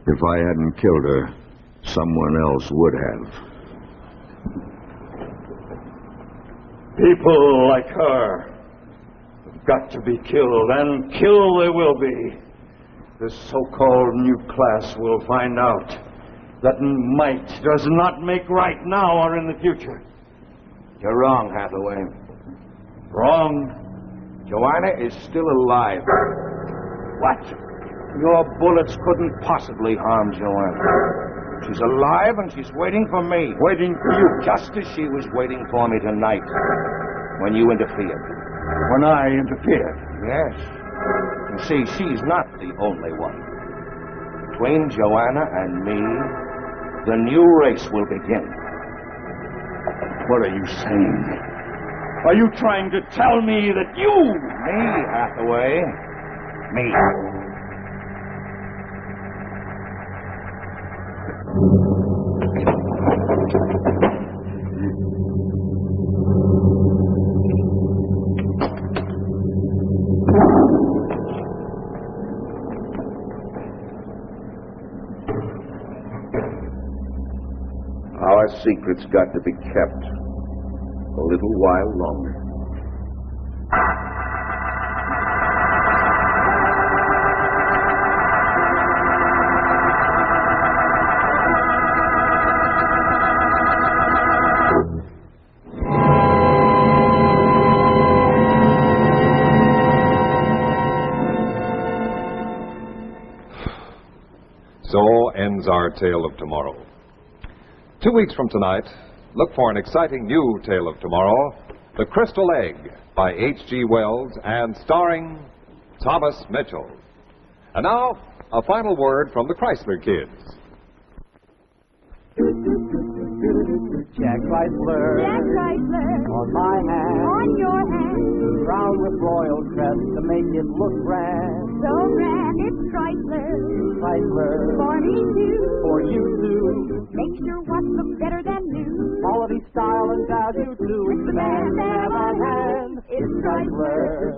If I hadn't killed her, someone else would have. People like her have got to be killed, and killed they will be. This so-called new class will find out that might does not make right now or in the future. You're wrong, Hathaway. Wrong? Joanna is still alive. What? Your bullets couldn't possibly harm Joanna. She's alive and she's waiting for me. Waiting for you? Just as she was waiting for me tonight, when you interfered. When I interfered? Yes. You see, she's not the only one. Between Joanna and me, the new race will begin. What are you saying? Are you trying to tell me that you... Me, Hathaway. Me. secret's got to be kept a little while longer. So ends our tale of tomorrow. 2 weeks from tonight, look for an exciting new tale of tomorrow, The Crystal Egg by H.G. Wells and starring Thomas Mitchell. And now, a final word from the Chrysler Kids. Jack Chrysler. Jack Chrysler. On my hand. On your hand. Crowned with royal crest to make it look grand. So grand, it's Chrysler. Chrysler. For me too. For you too. Make sure what looks better than new. Quality, style, and value too. It's the best have on hand. It's Chrysler.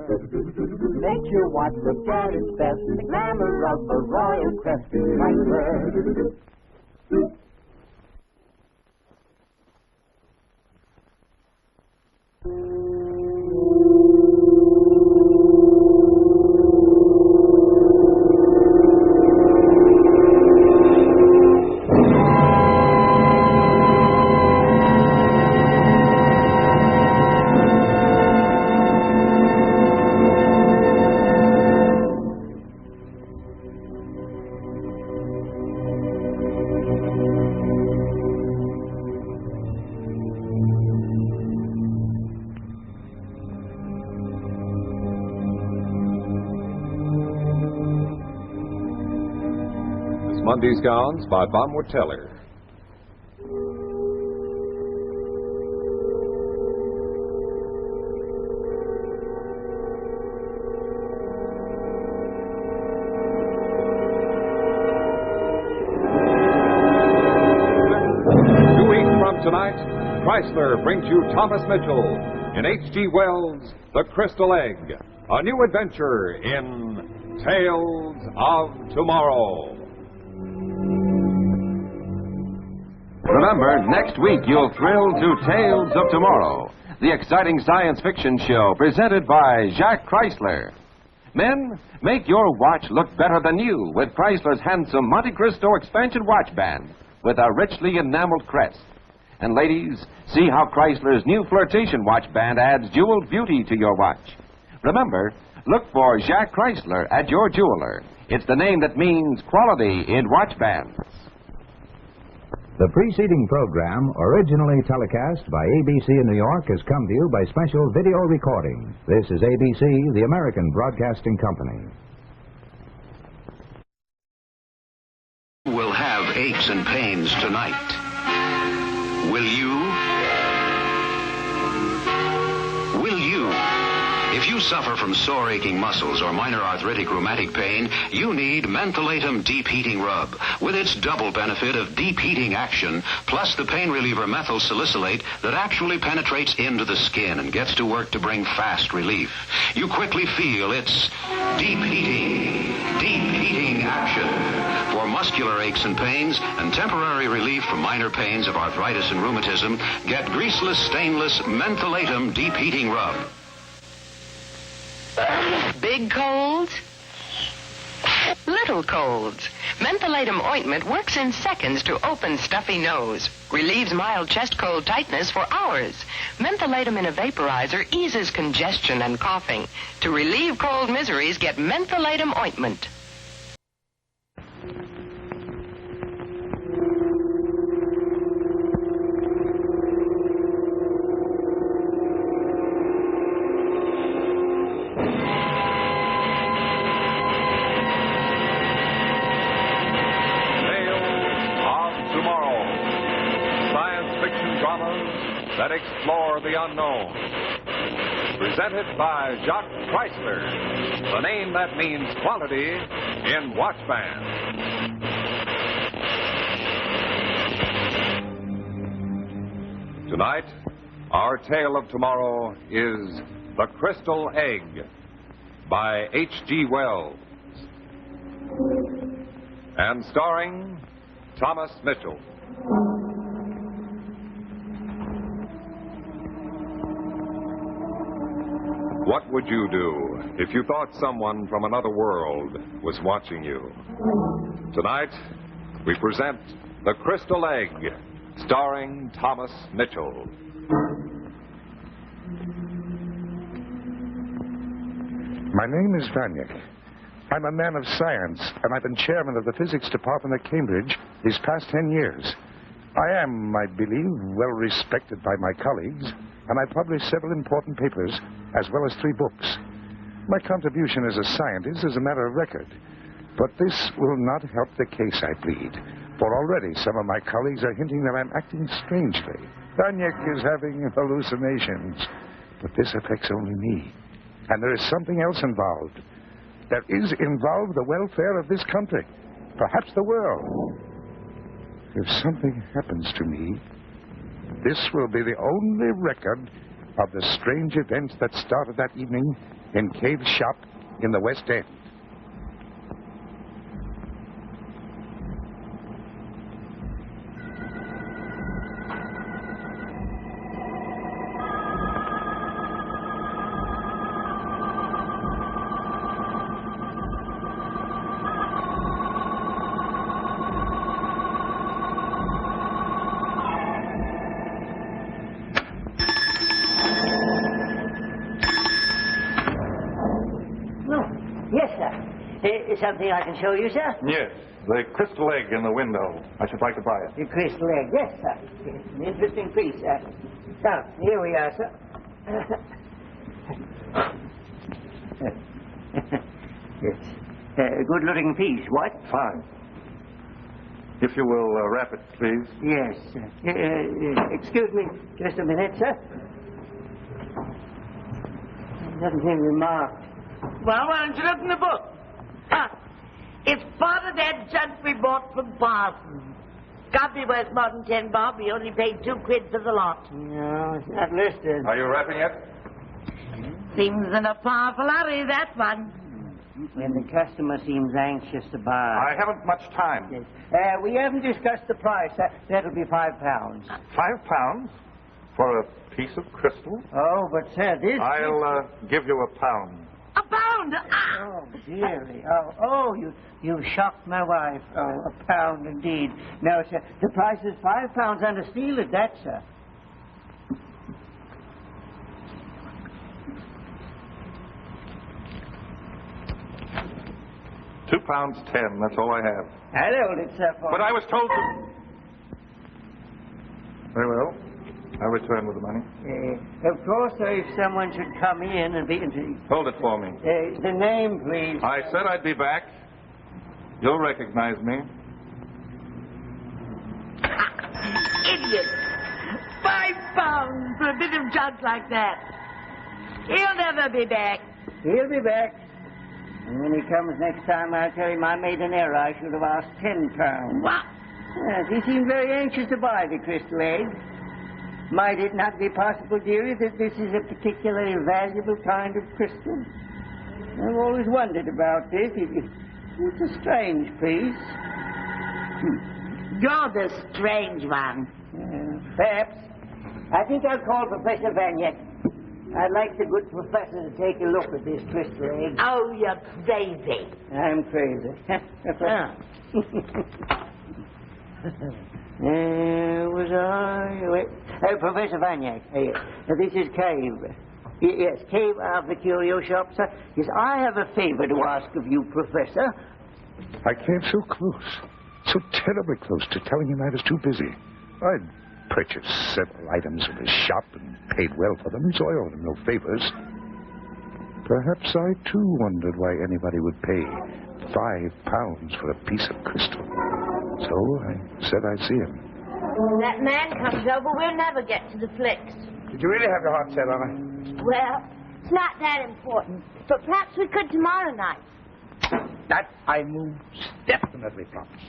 Make your watch look at its best. The glamour of the royal crest. Chrysler. Monday's Gowns by Bonwood Teller. Tonight, Chrysler brings you Thomas Mitchell in H.G. Wells' The Crystal Egg, a new adventure in Tales of Tomorrow. Remember, next week you'll thrill to Tales of Tomorrow, the exciting science fiction show presented by Jacques Chrysler. Men, make your watch look better than new with Chrysler's handsome Monte Cristo expansion watch band with a richly enameled crest. And ladies, see how Chrysler's new flirtation watch band adds jeweled beauty to your watch. Remember, look for Jacques Chrysler at your jeweler. It's the name that means quality in watch bands. The preceding program, originally telecast by ABC in New York, has come to you by special video recording. This is ABC, the American Broadcasting Company. Will have aches and pains tonight. Will you? Will you? If you suffer from sore aching muscles or minor arthritic rheumatic pain, you need Mentholatum Deep Heating Rub. With its double benefit of deep heating action, plus the pain reliever methyl salicylate that actually penetrates into the skin and gets to work to bring fast relief. You quickly feel its deep heating action. For muscular aches and pains and temporary relief from minor pains of arthritis and rheumatism, get greaseless, stainless Mentholatum Deep Heating Rub. Big colds? Little colds. Mentholatum ointment works in seconds to open stuffy nose. Relieves mild chest cold tightness for hours. Mentholatum in a vaporizer eases congestion and coughing. To relieve cold miseries, get Mentholatum ointment. That explore the unknown. Presented by Jacques Chrysler, the name that means quality in watch bands. Tonight, our tale of tomorrow is The Crystal Egg by H.G. Wells and starring Thomas Mitchell. What would you do if you thought someone from another world was watching you? Tonight, we present The Crystal Egg, starring Thomas Mitchell. My name is Vanyek. I'm a man of science, and I've been chairman of the physics department at Cambridge these past 10 years. I am, I believe, well respected by my colleagues, and I published several important papers, as well as 3 books. My contribution as a scientist is a matter of record, but this will not help the case I plead, for already some of my colleagues are hinting that I'm acting strangely. Vanyek is having hallucinations, but this affects only me, and there is something else involved. There is involved the welfare of this country, perhaps the world. If something happens to me, this will be the only record of the strange events that started that evening in Cave's shop in the West End. Something I can show you, sir? Yes, the crystal egg in the window. I should like to buy it. The crystal egg, yes, sir. It's an interesting piece, sir. So, here we are, sir. It's a good-looking piece. What? Fine. If you will wrap it, please. Yes, sir. Excuse me just a minute, sir. Doesn't seem remarked. Well, why don't you look in the book? It's part of that junk we bought from Parsons. Can't be worth more than 10 bob. We only paid 2 quid for the lot. No, it's not listed. Are you wrapping it? Seems in a powerful hurry, that one. When the customer seems anxious to buy. I haven't much time. Yes. We haven't discussed the price. That'll be £5. £5 for a piece of crystal? Oh, but sir, this... I'll give you £1. £1? Ah! Oh, dearie. Oh, you shocked my wife. Oh, £1 indeed. No, sir. The price is £5 under steel at that, sir. £2.10. That's all I have. I'll hold it, sir. But I was told to... Very well. I'll return with the money. Of course, sir, if someone should come in and be... Hold it for me. The name, please. I said I'd be back. You'll recognize me. Idiot! £5 for a bit of junk like that. He'll never be back. He'll be back. And when he comes next time, I'll tell him I made an error. I should have asked £10. What? Yes, he seemed very anxious to buy the crystal egg. Might it not be possible, dearie, that this is a particularly valuable kind of crystal? I've always wondered about this. It's a strange piece. You're the strange one. Perhaps. I think I'll call Professor Vanyek. I'd like the good professor to take a look at this crystal egg. Oh, you're crazy. I'm crazy. Was I? Wait. Professor Vanyek. This is Cave. Yes, Cave of the Curio Shop, sir. Yes, I have a favor to ask of you, Professor. I came so close, so terribly close to telling him I was too busy. I'd purchased several items from his shop and paid well for them, so I owed him no favors. Perhaps I, too, wondered why anybody would pay £5 for a piece of crystal. So I said I'd see him. When that man comes over, we'll never get to the flicks. Did you really have your heart set on it? Well, it's not that important. But perhaps we could tomorrow night. That I most definitely promise.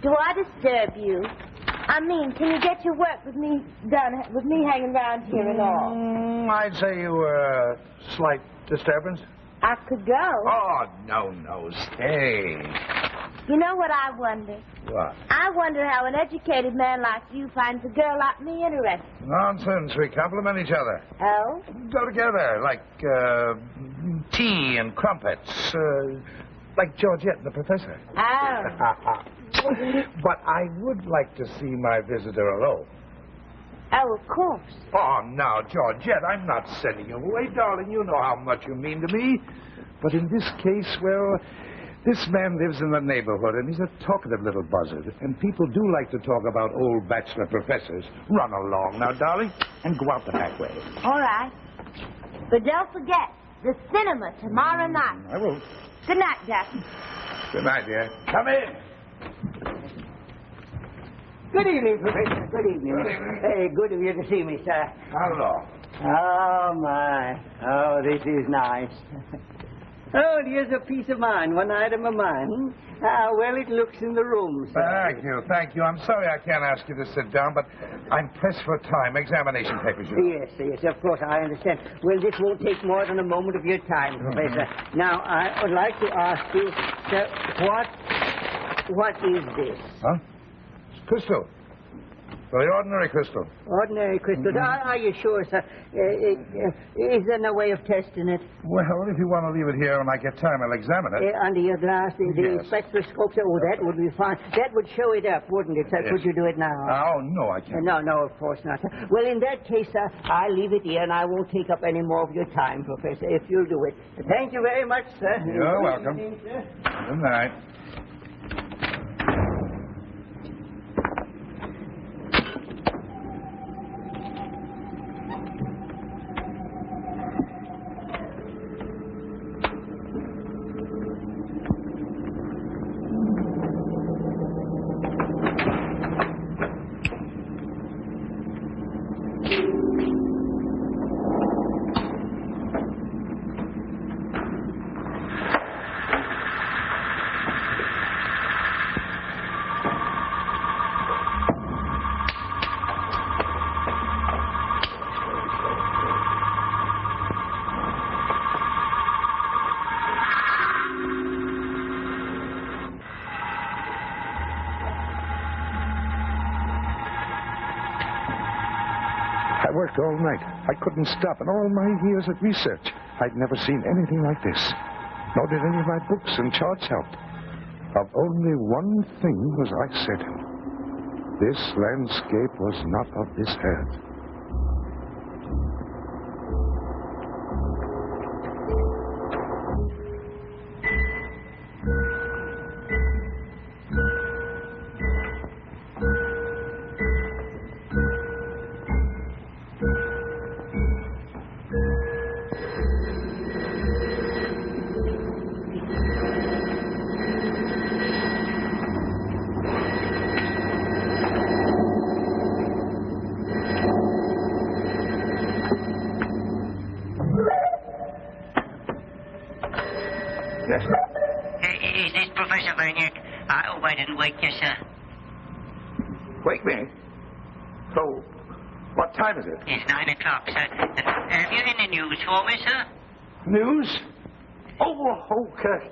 Do I disturb you? I mean, can you get your work with me done, with me hanging around here and all? I'd say you were a slight disturbance. I could go. Oh, no, stay. You know what I wonder? What? I wonder how an educated man like you finds a girl like me interesting. Nonsense. We complement each other. Oh? Go together, like tea and crumpets. Like Georgette and the professor. Oh. But I would like to see my visitor alone. Oh, of course. Oh, now, Georgette, I'm not sending you away, darling. You know how much you mean to me. But in this case, well, this man lives in the neighborhood, and he's a talkative little buzzard. And people do like to talk about old bachelor professors. Run along now, darling, and go out the back way. All right. But don't forget, the cinema tomorrow night. I will. Good night, Jack. Good night, dear. Come in. Good evening, Professor. Good evening. Hey, good of you to see me, sir. Hello. Oh, my. Oh, this is nice. Oh, here's a piece of mine, one item of mine. How well it looks in the room, sir. Thank you. I'm sorry I can't ask you to sit down, but I'm pressed for time. Examination papers, you know. Yes, of course, I understand. Well, this won't take more than a moment of your time, Professor. Now, I would like to ask you, sir, what is this? Huh? It's crystal. Very ordinary crystal. Ordinary crystal. Are you sure, sir? Is there no way of testing it? Well, if you want to leave it here when I get time, I'll examine it. Under your glass, the Yes. spectroscope, sir? Oh, that would be fine. That would show it up, wouldn't it, sir? Yes. Could you do it now? Oh, no, I can't. No, of course not, sir. Well, in that case, sir, I'll leave it here, and I won't take up any more of your time, Professor, if you'll do it. Thank you very much, sir. You're welcome. Good evening, sir. Good night. I worked all night. I couldn't stop. In all my years of research, I'd never seen anything like this. Nor did any of my books and charts help. Of only one thing was I certain. This landscape was not of this earth. Yes. Is this Professor Verne? I hope I didn't wake you, sir. Wake me? So, what time is it? It's 9 o'clock, sir. Have you any news for me, sir? News? Okay.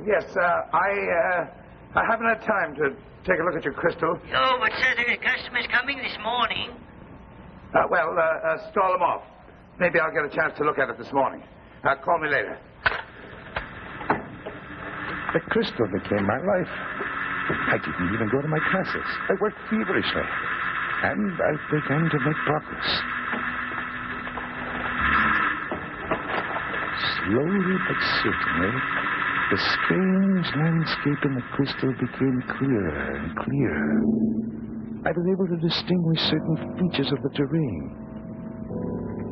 Yes, I haven't had time to take a look at your crystal. Oh, but, sir, the customer's coming this morning. Stall them off. Maybe I'll get a chance to look at it this morning. Call me later. The crystal became my life. I didn't even go to my classes. I worked feverishly. And I began to make progress. Slowly but certainly, the strange landscape in the crystal became clearer and clearer. I was able to distinguish certain features of the terrain.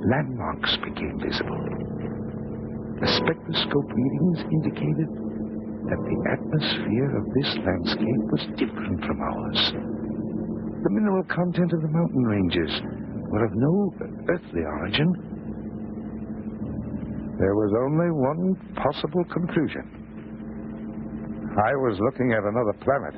Landmarks became visible. The spectroscope readings indicated that the atmosphere of this landscape was different from ours. The mineral content of the mountain ranges were of no earthly origin. There was only one possible conclusion. I was looking at another planet.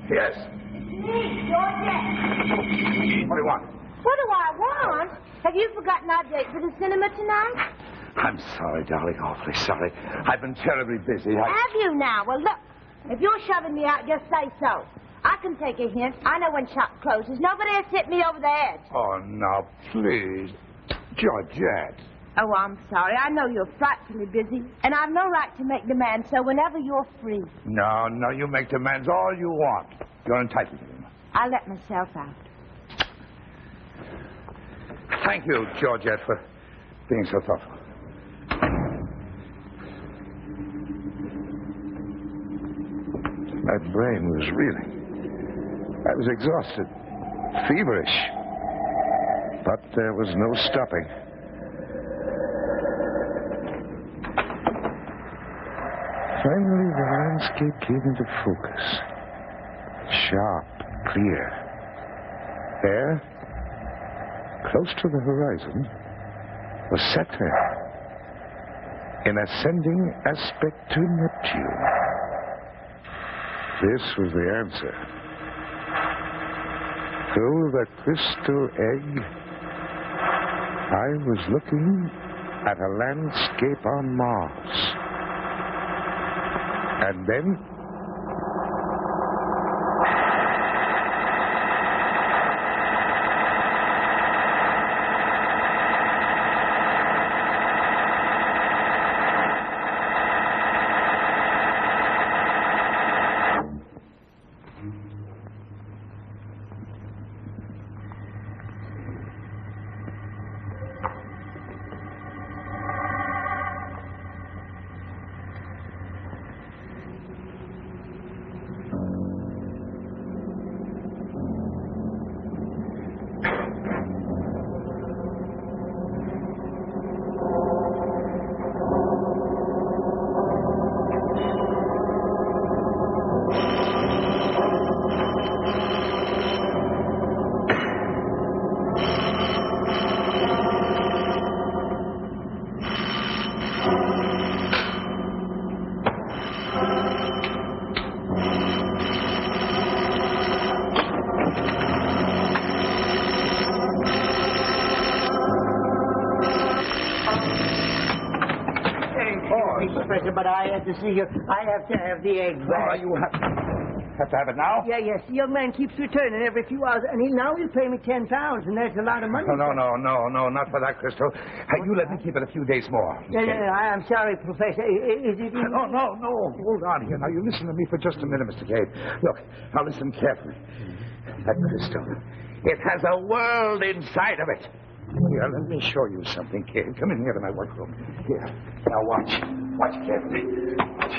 Yes. Georgette. What do you want? What do I want? Have you forgotten our date for the cinema tonight? I'm sorry, darling. Awfully sorry. I've been terribly busy. Have you now? Well, look. If you're shoving me out, just say so. I can take a hint. I know when shop closes. Nobody has hit me over the edge. Oh, now, please. Georgette. Oh, I'm sorry. I know you're frightfully busy, and I've no right to make demands, so whenever you're free. No, you make demands all you want. You're entitled to them. I'll let myself out. Thank you, Georgette, for being so thoughtful. My brain was reeling. I was exhausted, feverish. But there was no stopping. Finally, the landscape came into focus. Sharp, clear. There, close to the horizon, was Saturn, in ascending aspect to Neptune. This was the answer. Through the crystal egg, I was looking at a landscape on Mars. And then, Professor, but I have to see you. I have to have the egg back. Oh, you have to have it now? Yeah, yes. The young man keeps returning every few hours, and he'll pay me £10, and that's a lot of money. No, not for that, Crystal. You let me keep it a few days more. No, I'm sorry, Professor. Is it... No. Hold on here. Now, you listen to me for just a minute, Mr. Cave. Look, now listen carefully. That crystal, it has a world inside of it. Here, let me show you something, Cave. Come in here to my workroom. Here. Now, watch. Watch carefully. Watch.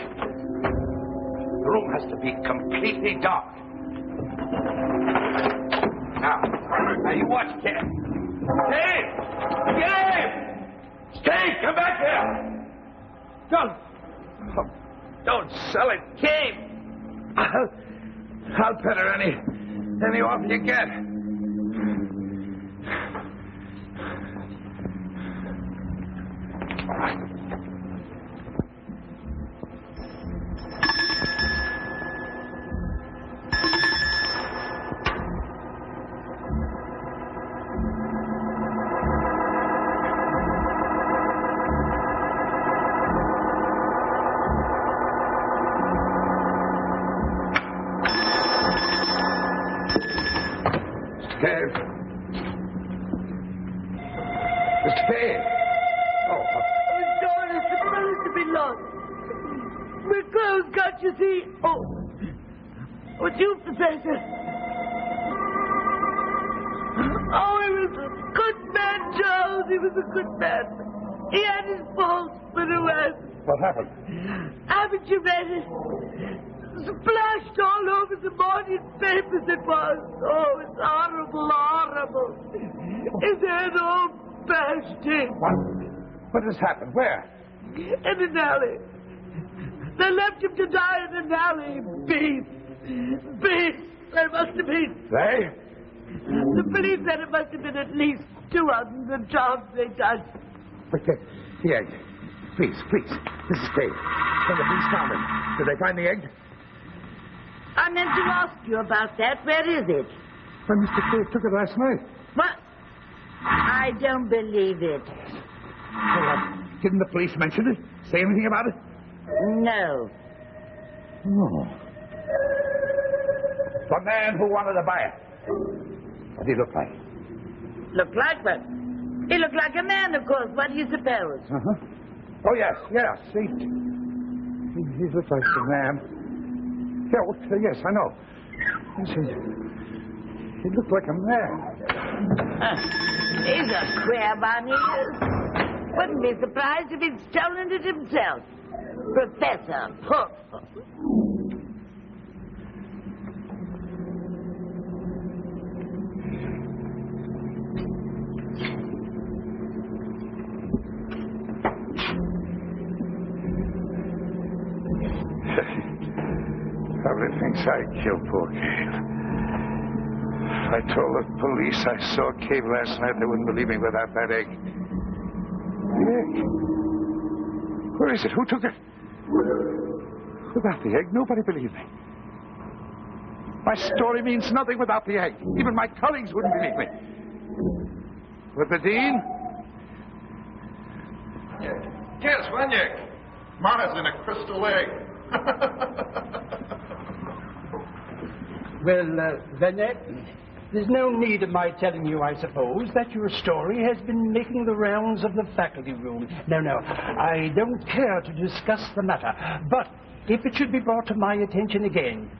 The room has to be completely dark. Now you watch, Cave. Cave, come back here. Don't sell it, Cave. I'll pet her any offer you get. Mr. Cave. Oh, John is supposed to be lost. We're close, can't you see? Oh, it's you, Professor. Oh, he was a good man, Charles. He was a good man. He had his faults, but who hasn't? What happened? Haven't you read it? Splashed all over the morning papers it was. Oh, it's horrible, horrible. His head all bashed in. What has happened? Where? In an alley. They left him to die in an alley. Beasts. They must have been. They? The police said it must have been at least 2 of them, the jobs they done. But the egg. Please. Mrs. Cave. When the police found it, did they find the egg? I meant to ask you about that. Where is it? Why, Mr. Clarke took it last night. What? I don't believe it. Didn't the police mention it? Say anything about it? No. No. The man who wanted to buy it. What did he look like? Look like what? He looked like a man, of course. What do you suppose? Oh, yes. See? He looked like a man. Yeah, well, yes, I know. He looked like a man. He's a queer one, he is. Wouldn't be surprised if he'd stolen it himself. Professor Hook. Probably thinks I killed poor Cave. If I told the police I saw Cave last night, they wouldn't believe me without that egg. The egg? Where is it? Who took it? Without the egg, nobody believed me. My story means nothing without the egg. Even my colleagues wouldn't believe me. With the dean? Yes, Vanyek. Mana's in a crystal egg. Well, Vanyek, there's no need of my telling you, I suppose, that your story has been making the rounds of the faculty room. No, I don't care to discuss the matter. But if it should be brought to my attention again,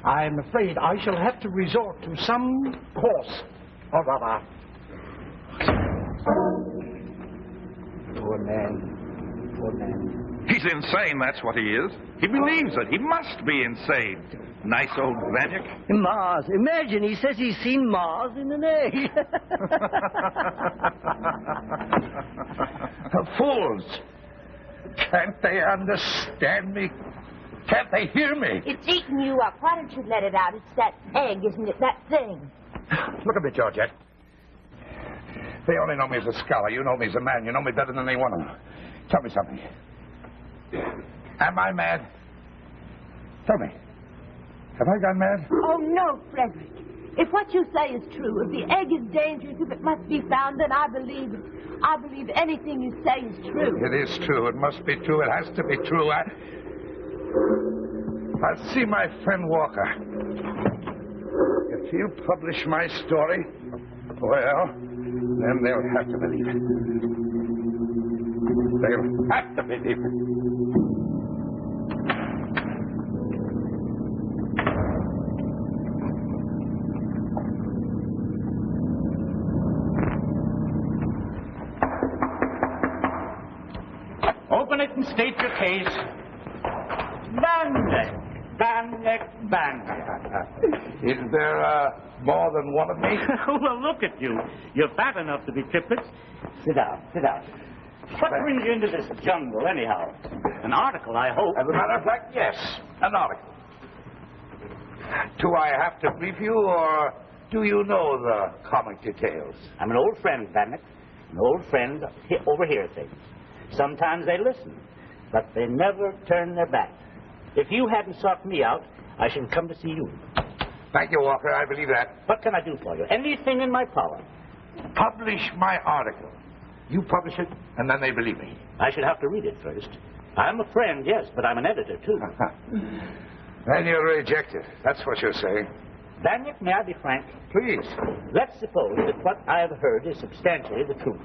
I'm afraid I shall have to resort to some course or other. Poor man. He's insane, that's what he is. He believes it. He must be insane. Nice old Vanyek. Mars. Imagine, he says he's seen Mars in an egg. Fools! Can't they understand me? Can't they hear me? It's eating you up. Why don't you let it out? It's that egg, isn't it? That thing. Look at me, Georgette. They only know me as a scholar. You know me as a man. You know me better than any one of them. Tell me something. Am I mad? Tell me. Have I gone mad? Oh, no, Frederick. If what you say is true, if the egg is dangerous, if it must be found, then I believe it. I believe anything you say is true. It is true. It must be true. It has to be true. I'll see my friend Walker. If he'll publish my story, well, then they'll have to believe it. They'll have to believe it. Open it and state your case. Blunder. Is there more than one of me? Well, look at you. You're fat enough to be triplets. Sit down. What brings you into this jungle, anyhow? An article, I hope. As a matter of fact, yes, an article. Do I have to brief you, or do you know the comic details? I'm an old friend, Vanyek. An old friend overhear things. Sometimes they listen, but they never turn their back. If you hadn't sought me out, I should come to see you. Thank you, Walker. I believe that. What can I do for you? Anything in my power. Publish my article. You publish it, and then they believe me. I should have to read it first. I'm a friend, yes, but I'm an editor, too. Then you're rejected. That's what you're saying. Vanyek, may I be frank? Please. Let's suppose that what I have heard is substantially the truth.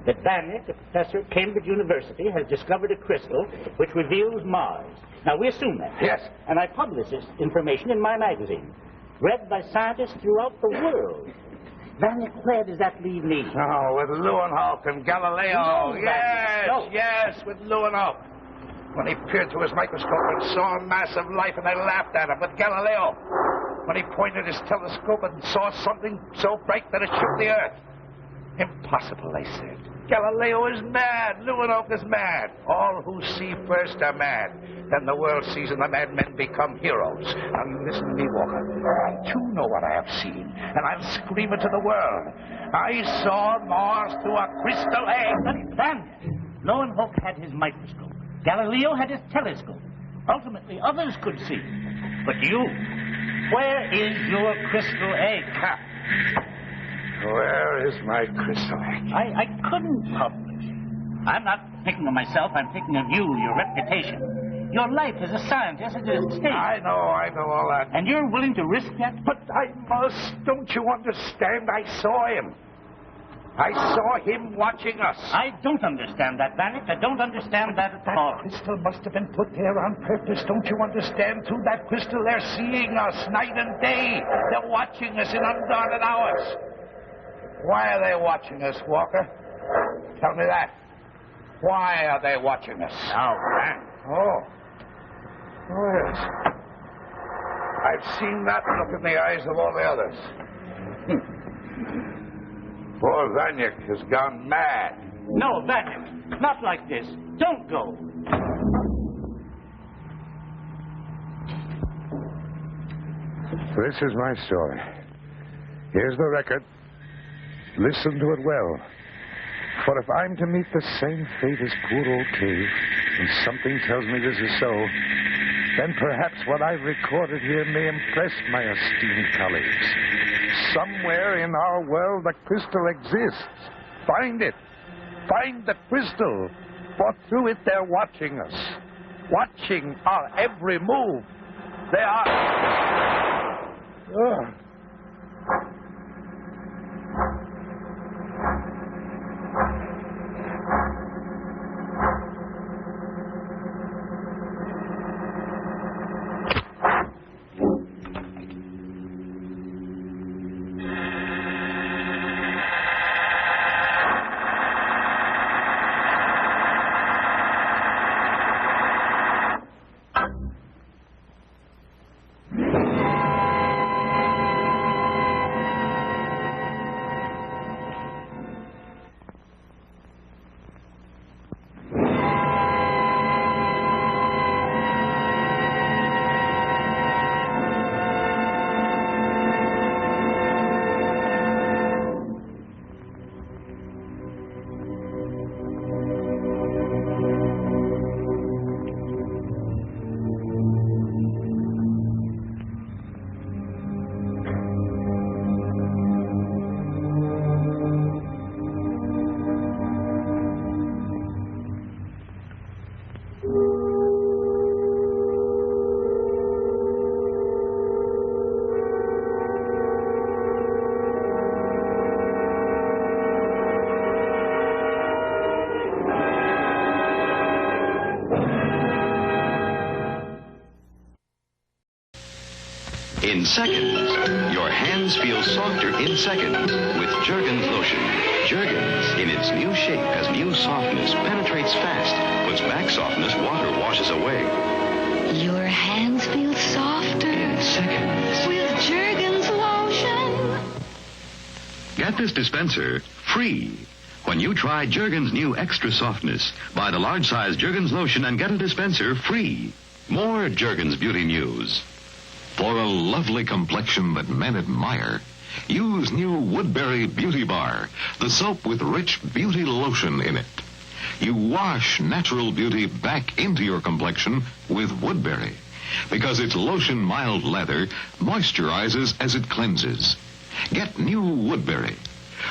That Vanyek, a professor at Cambridge University, has discovered a crystal which reveals Mars. Now, we assume that. Yes. And I publish this information in my magazine, read by scientists throughout the world. Vanyek, where does that leave me? Oh, with Leeuwenhoek and Galileo. No, Yes, with Leeuwenhoek. When he peered through his microscope and saw a mass of life and they laughed at him. With Galileo, when he pointed his telescope and saw something so bright that it shook the earth. Impossible, they said. Galileo is mad. Leeuwenhoek is mad. All who see first are mad. Then the world sees and the madmen become heroes. Now you listen to me, Walker. I too know what I have seen, and I'll scream it to the world. I saw Mars through a crystal egg. Then, Leeuwenhoek had his microscope. Galileo had his telescope. Ultimately, others could see. But you, where is your crystal egg? Where is my crystal egg? I couldn't publish. I'm not thinking of myself, I'm thinking of you, your reputation. Your life as a scientist is at stake. I know all that. And you're willing to risk that? But I must. Don't you understand? I saw him. I saw him watching us. I don't understand that, Bannock. I don't understand that at all. That crystal must have been put there on purpose. Don't you understand? Through that crystal, they're seeing us night and day. They're watching us in unguarded hours. Why are they watching us, Walker? Tell me that. Why are they watching us? Now, Bannock. Oh, yes. I've seen that look in the eyes of all the others. Poor Vanyuk has gone mad. No, Bannock, not like this. Don't go. This is my story. Here's the record. Listen to it well. For if I'm to meet the same fate as poor old Cave, and something tells me this is so, then perhaps what I've recorded here may impress my esteemed colleagues. Somewhere in our world the crystal exists. Find it. Find the crystal. For through it they're watching us. Watching our every move. They are... Ugh. In seconds, your hands feel softer in seconds with Jergens lotion. Jergens, in its new shape, has new softness, penetrates fast, puts back softness, water washes away. Your hands feel softer in seconds with Jergens lotion. Get this dispenser free when you try Jergens' new extra softness. Buy the large size Jergens lotion and get a dispenser free. More Jergens beauty news. For a lovely complexion that men admire, use new Woodbury Beauty Bar, the soap with rich beauty lotion in it. You wash natural beauty back into your complexion with Woodbury, because its lotion mild lather moisturizes as it cleanses. Get new Woodbury.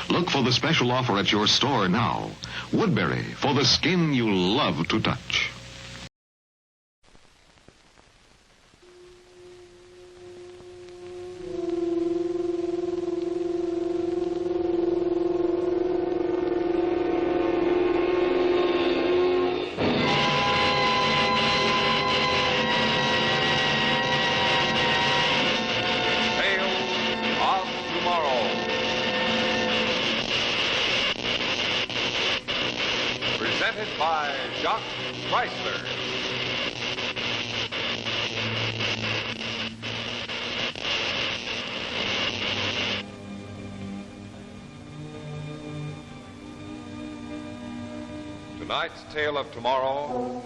Look for the special offer at your store now. Woodbury, for the skin you love to touch. Tonight's Tale of Tomorrow,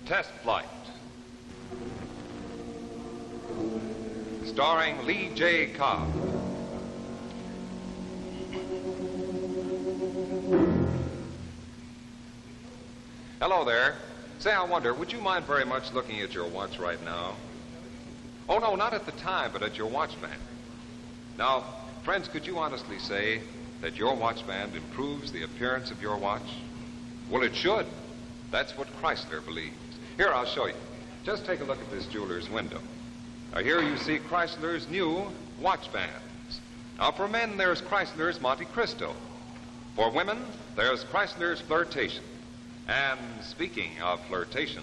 Test Flight. Starring Lee J. Cobb. Hello there. Say, I wonder, would you mind very much looking at your watch right now? Oh, no, not at the time, but at your watchband. Now, Friends, could you honestly say that your watch band improves the appearance of your watch? Well, it should. That's what Chrysler believes. Here, I'll show you. Just take a look at this jeweler's window. Now, here you see Chrysler's new watch bands. Now, for men, there's Chrysler's Monte Cristo. For women, there's Chrysler's Flirtation. And speaking of flirtation,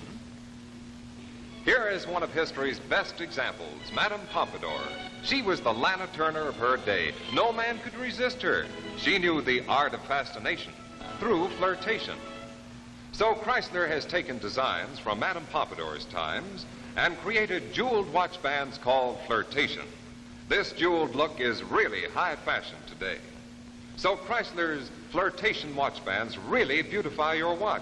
here is one of history's best examples, Madame Pompadour. She was the Lana Turner of her day. No man could resist her. She knew the art of fascination through flirtation. So Chrysler has taken designs from Madame Pompadour's times and created jeweled watch bands called Flirtation. This jeweled look is really high fashion today. So Chrysler's Flirtation watch bands really beautify your watch.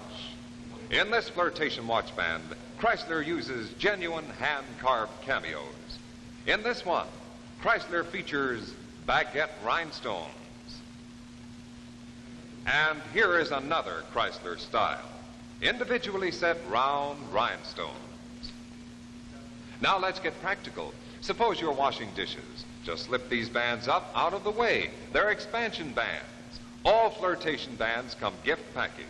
In this Flirtation watch band, Chrysler uses genuine hand-carved cameos. In this one, Chrysler features baguette rhinestones. And here is another Chrysler style, individually set round rhinestones. Now let's get practical. Suppose you're washing dishes. Just slip these bands up out of the way. They're expansion bands. All Flirtation bands come gift packaged.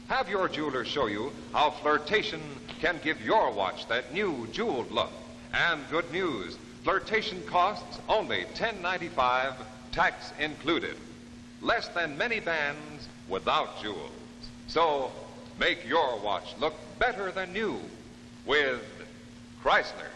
Have your jeweler show you how Flirtation can give your watch that new jeweled look. And good news, Flirtation costs only $10.95, tax included. Less than many bands without jewels. So make your watch look better than new with Chrysler.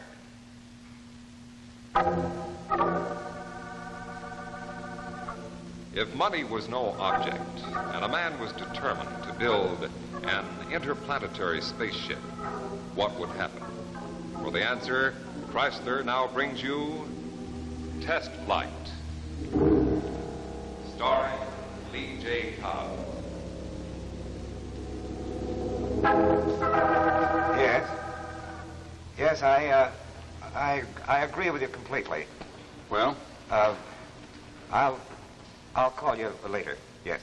If money was no object and a man was determined to build an interplanetary spaceship, what would happen? For the answer, Chrysler now brings you Test Flight. Starring Lee J. Cobb. Yes. Yes, I agree with you completely. Well? I'll call you later. Yes.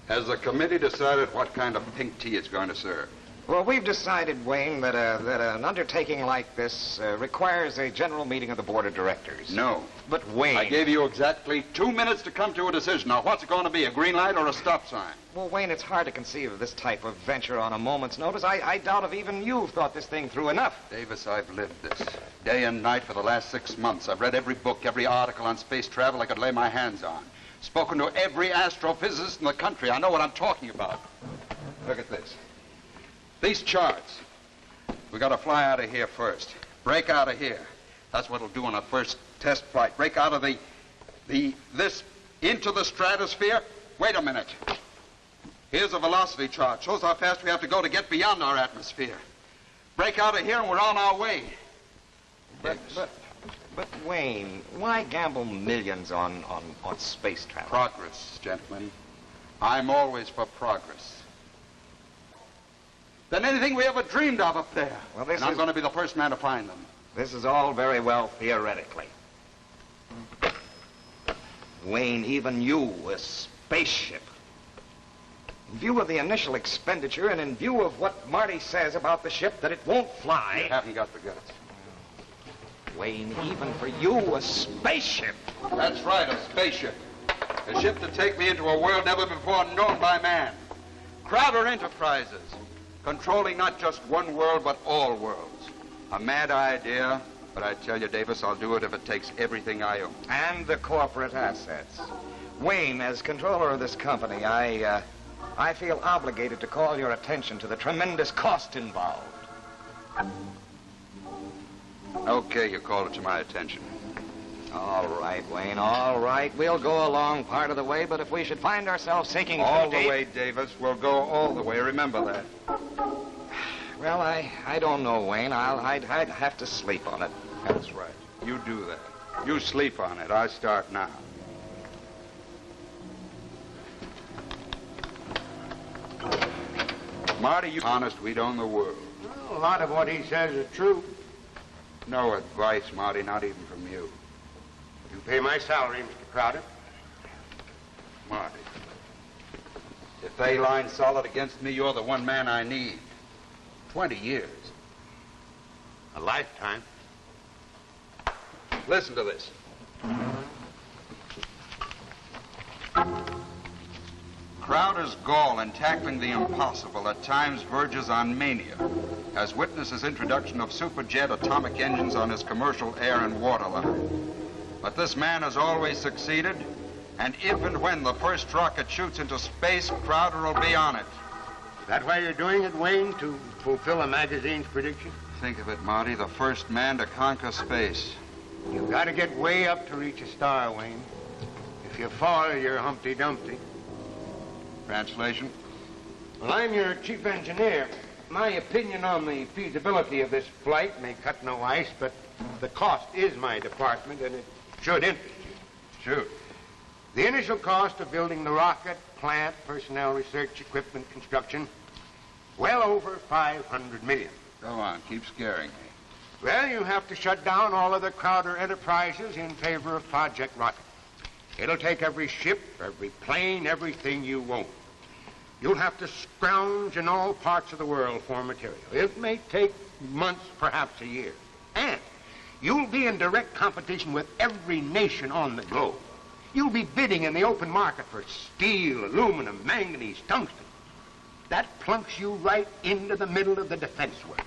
Has the committee decided what kind of pink tea it's going to serve? Well, we've decided, Wayne, that an undertaking like this requires a general meeting of the board of directors. No. But, Wayne... I gave you exactly 2 minutes to come to a decision. Now, what's it going to be, a green light or a stop sign? Well, Wayne, it's hard to conceive of this type of venture on a moment's notice. I doubt if even you've thought this thing through enough. Davis, I've lived this day and night for the last 6 months. I've read every book, every article on space travel I could lay my hands on. Spoken to every astrophysicist in the country. I know what I'm talking about. Look at this. These charts. We got to fly out of here first. Break out of here. That's what we'll do on our first test flight. Break out of this into the stratosphere. Wait a minute. Here's a velocity chart. Shows how fast we have to go to get beyond our atmosphere. Break out of here and we're on our way. But Wayne, why gamble millions on space travel? Progress, gentlemen. I'm always for progress. Than anything we ever dreamed of up there. Well, and I'm going to be the first man to find them. This is all very well theoretically. Wayne, even you, a spaceship. In view of the initial expenditure and in view of what Marty says about the ship, that it won't fly... You haven't got the guts. Wayne, even for you, a spaceship. That's right, a spaceship. A ship to take me into a world never before known by man. Crowder Enterprises. Controlling not just one world, but all worlds. A mad idea, but I tell you, Davis, I'll do it if it takes everything I own. And the corporate assets. Wayne, as controller of this company, I feel obligated to call your attention to the tremendous cost involved. Okay, you called it to my attention. All right, Wayne, all right. We'll go along part of the way, but if we should find ourselves sinking all the way, Davis, we'll go all the way. Remember that. Well, I don't know, Wayne. I'd have to sleep on it. That's right. You do that. You sleep on it. I start now. Marty, you honest, we'd own the world. Well, a lot of what he says is true. No advice, Marty, not even from you. You pay my salary, Mr. Crowder. Marty, if they line solid against me, you're the one man I need. 20 years. A lifetime. Listen to this. Crowder's gall in tackling the impossible at times verges on mania, as witness his introduction of superjet atomic engines on his commercial air and water line. But this man has always succeeded, and if and when the first rocket shoots into space, Crowder will be on it. Is that why you're doing it, Wayne, to fulfill a magazine's prediction? Think of it, Marty, the first man to conquer space. You've got to get way up to reach a star, Wayne. If you fall, you're Humpty Dumpty. Translation? Well, I'm your chief engineer. My opinion on the feasibility of this flight may cut no ice, but the cost is my department, and it should interest you. Shoot. The initial cost of building the rocket, plant, personnel, research, equipment, construction, well over $500 million. Go on, keep scaring me. Well, you have to shut down all of the Crowder enterprises in favor of Project Rocket. It'll take every ship, every plane, everything you own. You'll have to scrounge in all parts of the world for material. It may take months, perhaps a year. And you'll be in direct competition with every nation on the globe. You'll be bidding in the open market for steel, aluminum, manganese, tungsten. That plunks you right into the middle of the defense work.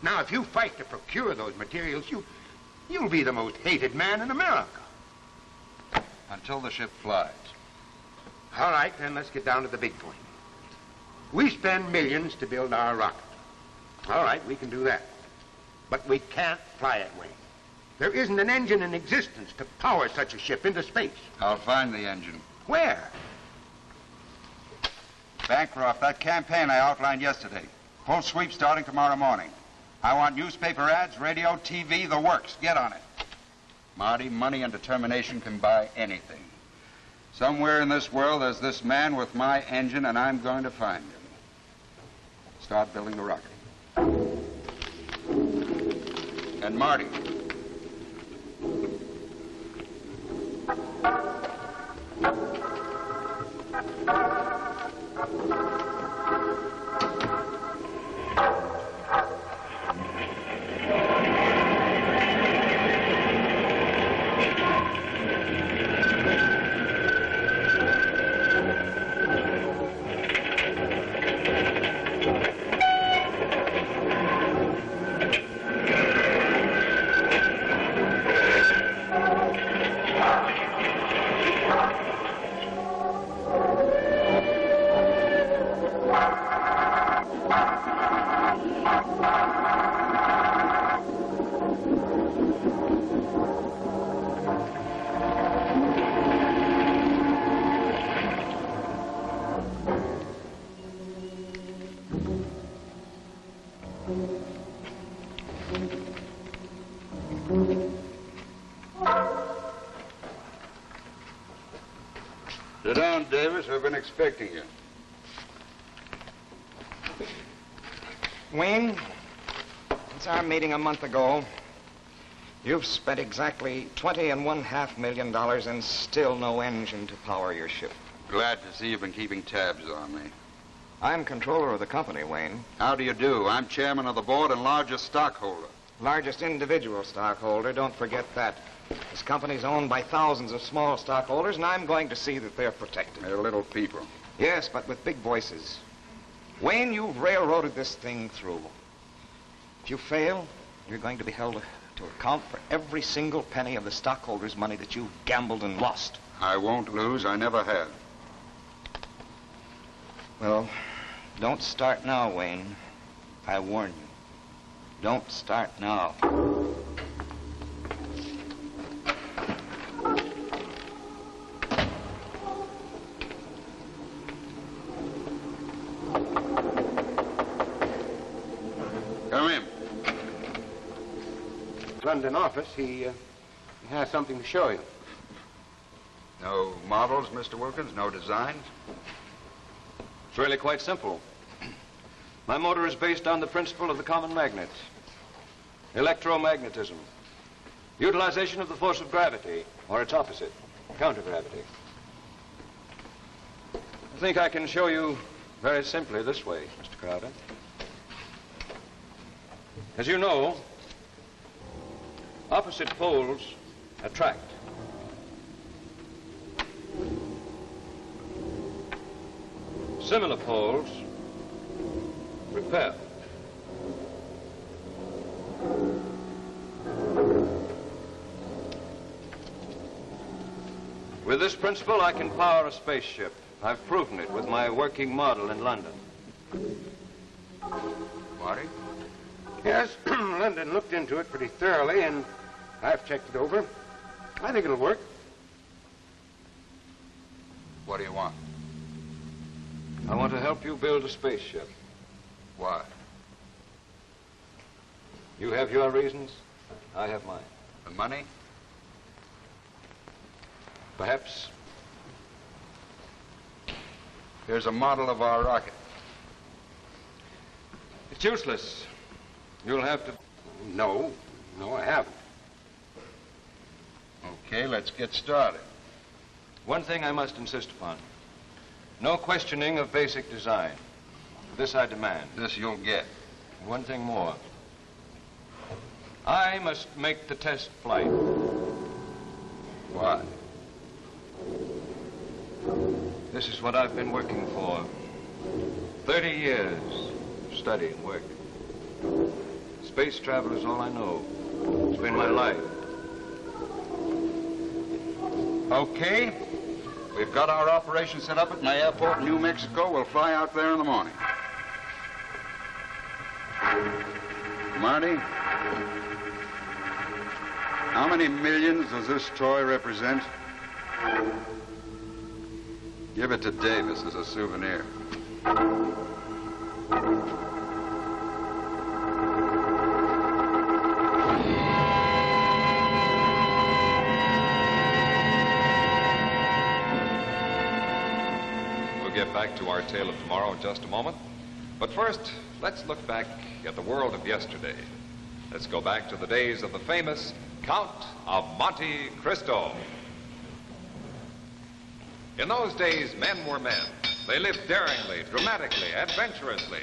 Now, if you fight to procure those materials, you'll be the most hated man in America. Until the ship flies. All right, then let's get down to the big point. We spend millions to build our rocket. All right, we can do that. But we can't fly it, Wayne. There isn't an engine in existence to power such a ship into space. I'll find the engine. Where? Bancroft, that campaign I outlined yesterday. Full sweep starting tomorrow morning. I want newspaper ads, radio, TV, the works. Get on it. Marty, money and determination can buy anything. Somewhere in this world there's this man with my engine, and I'm going to find him. Start building the rocket. And Marty. Sit down, Davis. I've been expecting you. Wayne, since our meeting a month ago, you've spent exactly $20.5 million and still no engine to power your ship. Glad to see you've been keeping tabs on me. I'm controller of the company, Wayne. How do you do? I'm chairman of the board and largest stockholder. Largest individual stockholder, don't forget that. This company's owned by thousands of small stockholders, and I'm going to see that they're protected. They're little people. Yes, but with big voices. Wayne, you've railroaded this thing through. If you fail, you're going to be held to account for every single penny of the stockholders' money that you've gambled and lost. I won't lose. I never have. Well, don't start now, Wayne. I warn you. Don't start now. Come in. London office, he has something to show you. No models, Mr. Wilkins? No designs? It's really quite simple. My motor is based on the principle of the common magnets. Electromagnetism. Utilization of the force of gravity, or its opposite, countergravity. I think I can show you very simply this way, Mr. Crowder. As you know, opposite poles attract. similar poles repel. With this principle, I can power a spaceship. I've proven it with my working model in London. Marty? Yes, London looked into it pretty thoroughly, and I've checked it over. I think it'll work. What do you want? I want to help you build a spaceship. Why? You have your reasons, I have mine. The money? Perhaps. Here's a model of our rocket. It's useless. You'll have to... No, I haven't. Okay, let's get started. One thing I must insist upon. No questioning of basic design. This I demand. This you'll get. And one thing more. I must make the test flight. Why? This is what I've been working for. 30 years, study and work. Space travel is all I know. It's been my life. Okay. We've got our operation set up at my airport in New Mexico. We'll fly out there in the morning. Marty, how many millions does this toy represent? Give it to Davis as a souvenir. We'll get back to our tale of tomorrow in just a moment. But first, let's look back at the world of yesterday. Let's go back to the days of the famous Count of Monte Cristo. In those days, men were men. They lived daringly, dramatically, adventurously.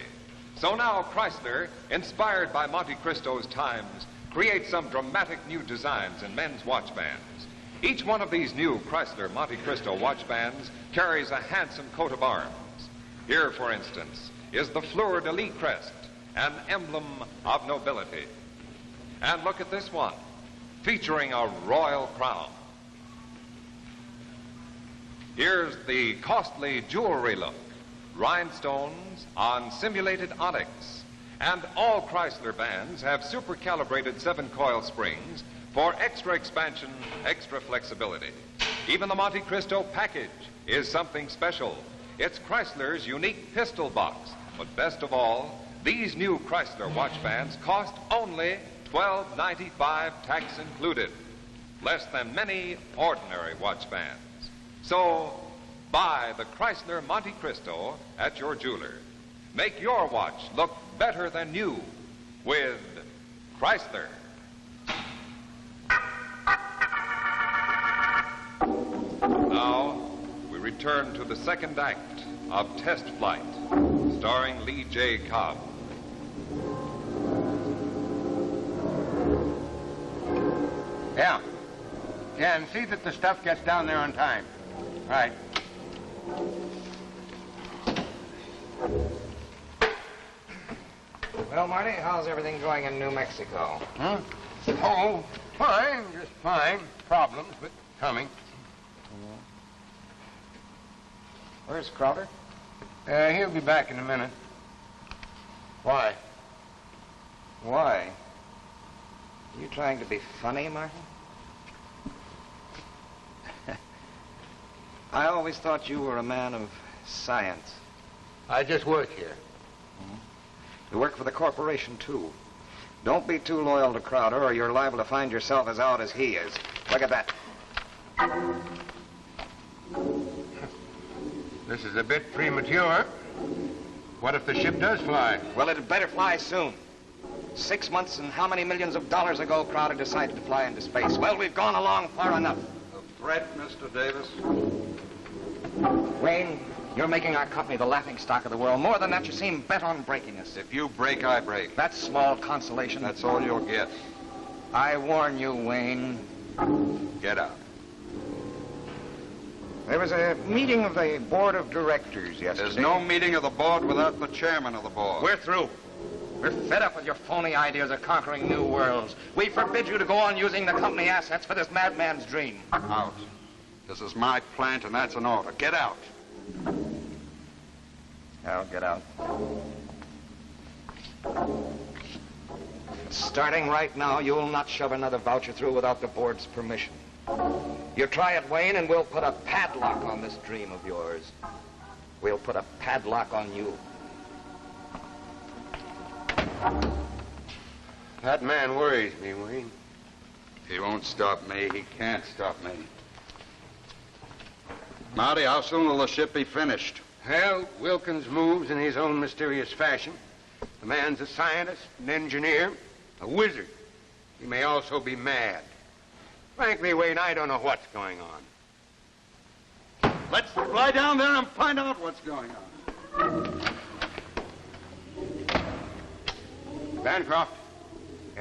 So now Chrysler, inspired by Monte Cristo's times, creates some dramatic new designs in men's watch bands. Each one of these new Chrysler Monte Cristo watch bands carries a handsome coat of arms. Here, for instance, is the fleur-de-lis crest, an emblem of nobility. And look at this one, featuring a royal crown. Here's the costly jewelry look, rhinestones on simulated onyx. And all Chrysler bands have super-calibrated 7-coil springs for extra expansion, extra flexibility. Even the Monte Cristo package is something special. It's Chrysler's unique pistol box. But best of all, these new Chrysler watch bands cost only $12.95, tax included. Less than many ordinary watch bands. So, buy the Chrysler Monte Cristo at your jeweler. Make your watch look better than new with Chrysler. Now, we return to the second act of Test Flight, starring Lee J. Cobb. Yeah, and see that the stuff gets down there on time. Right. Well, Marty, how's everything going in New Mexico? Huh? Oh, fine, just fine. Problems, but coming. Where's Crowder? He'll be back in a minute. Why? Why? Are you trying to be funny, Martin? I always thought you were a man of science. I just work here. You work for the corporation, too. Don't be too loyal to Crowder, or you're liable to find yourself as out as he is. Look at that. This is a bit premature. What if the ship does fly? Well, it'd better fly soon. 6 months and how many millions of dollars ago Crowder decided to fly into space? Well, we've gone along far enough. A threat, Mr. Davis? Wayne, you're making our company the laughingstock of the world. More than that, you seem bent on breaking us. If you break, I break. That's small consolation. That's all you'll get. I warn you, Wayne. Get out. There was a meeting of the board of directors yesterday. There's no meeting of the board without the chairman of the board. We're through. We're fed up with your phony ideas of conquering new worlds. We forbid you to go on using the company assets for this madman's dream. Out. This is my plant, and that's an order. Get out. I'll get out. Starting right now, you'll not shove another voucher through without the board's permission. You try it, Wayne, and we'll put a padlock on this dream of yours. We'll put a padlock on you. That man worries me, Wayne. He won't stop me. He can't stop me. Marty, how soon will the ship be finished? Well, Wilkins moves in his own mysterious fashion. The man's a scientist, an engineer, a wizard. He may also be mad. Frankly, Wayne, I don't know what's going on. Let's fly down there and find out what's going on. Bancroft,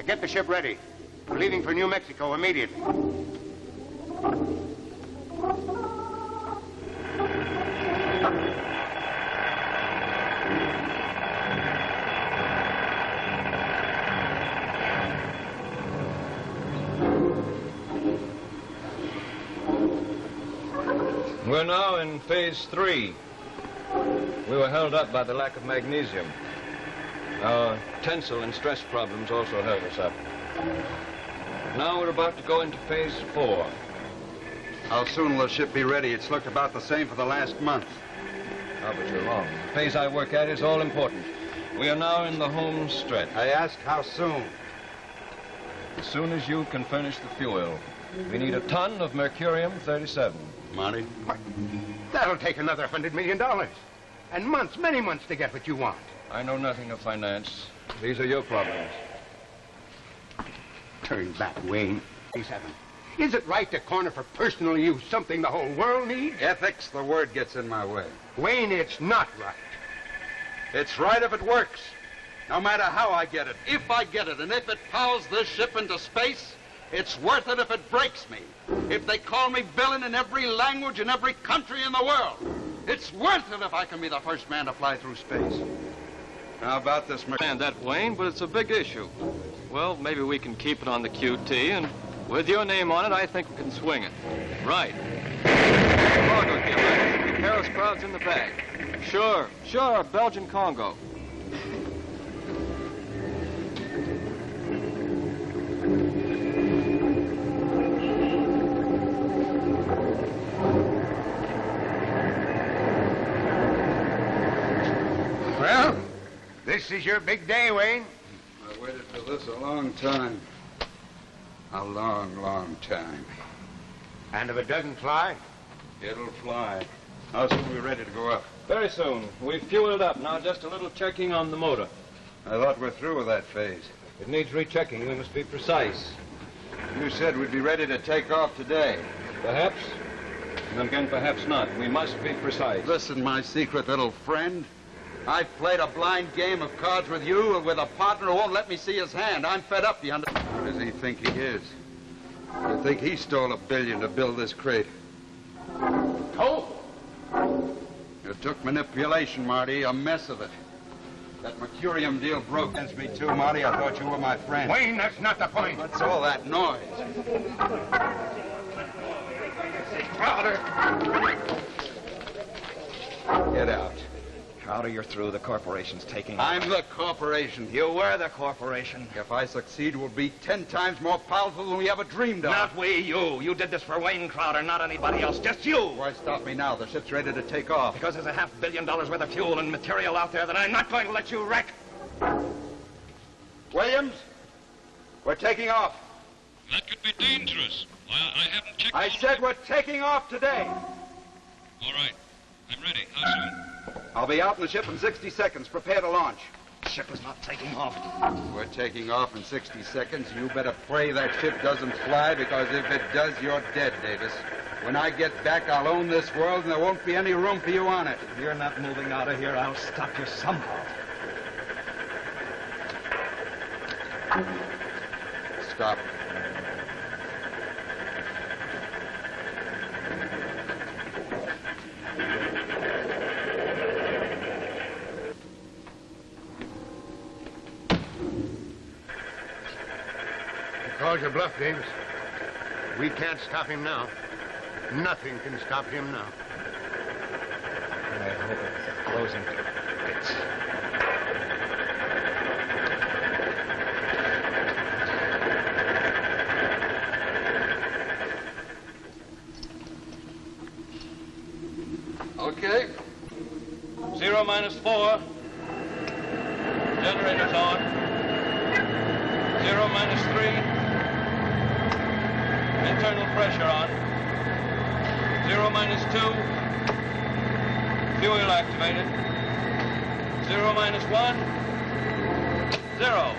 get the ship ready. We're leaving for New Mexico immediately. We're now in phase 3. We were held up by the lack of magnesium. Our tensile and stress problems also held us up. Now we're about to go into phase 4. How soon will the ship be ready? It's looked about the same for the last month. Ah, but you're wrong. The phase I work at is all important. We are now in the home stretch. I ask how soon? As soon as you can furnish the fuel. We need a ton of mercurium-37. Money? That'll take another $100 million. And months, many months to get what you want. I know nothing of finance. These are your problems. Turn back, Wayne. Is it right to corner for personal use something the whole world needs? Ethics, the word gets in my way. Wayne, it's not right. It's right if it works. No matter how I get it. If I get it, and if it powers this ship into space, it's worth it if it breaks me. If they call me villain in every language in every country in the world, it's worth it if I can be the first man to fly through space. How about this, And that, Wayne, but it's a big issue. Well, maybe we can keep it on the QT, and with your name on it, I think we can swing it. Right. Congo, Gilbert. The Paris crowd's in the bag. Sure, Belgian Congo. Well, this is your big day, Wayne. I waited for this a long time. A long, long time. And if it doesn't fly? It'll fly. How soon are we ready to go up? Very soon. We've fueled up. Now just a little checking on the motor. I thought we're through with that phase. It needs rechecking. We must be precise. You said we'd be ready to take off today. Perhaps. And again, perhaps not. We must be precise. Listen, my secret little friend. I've played a blind game of cards with you and with a partner who won't let me see his hand. I'm fed up, you understand? Who does he think he is? You think he stole $1 billion to build this crate? Oh! It took manipulation, Marty, a mess of it. That mercurium deal broke against me, too, Marty. I thought you were my friend. Wayne, that's not the point. What's all that noise? Crowder! Get out. Crowder, you're through. The corporation's taking I'm the corporation. You were the corporation. If I succeed, we'll be 10 times more powerful than we ever dreamed of. Not we, you. You did this for Wayne Crowder, not anybody else. Just you. Why stop me now? The ship's ready to take off. Because there's a $500 million worth of fuel and material out there that I'm not going to let you wreck. Williams, we're taking off. That could be dangerous. I haven't checked. I said we're taking off today. All right. I'm ready. How soon? I'll be out in the ship in 60 seconds. Prepare to launch. The ship is not taking off. We're taking off in 60 seconds. You better pray that ship doesn't fly, because if it does, you're dead, Davis. When I get back, I'll own this world, and there won't be any room for you on it. If you're not moving out of here, I'll stop you somehow. Stop. Called your bluff, Davis. We can't stop him now. Nothing can stop him now. I hope it's closing bits. Okay. 0 - 4. Generator's on. 0 - 3. Internal pressure on. 0 - 2. Fuel activated. 0 - 1. 0.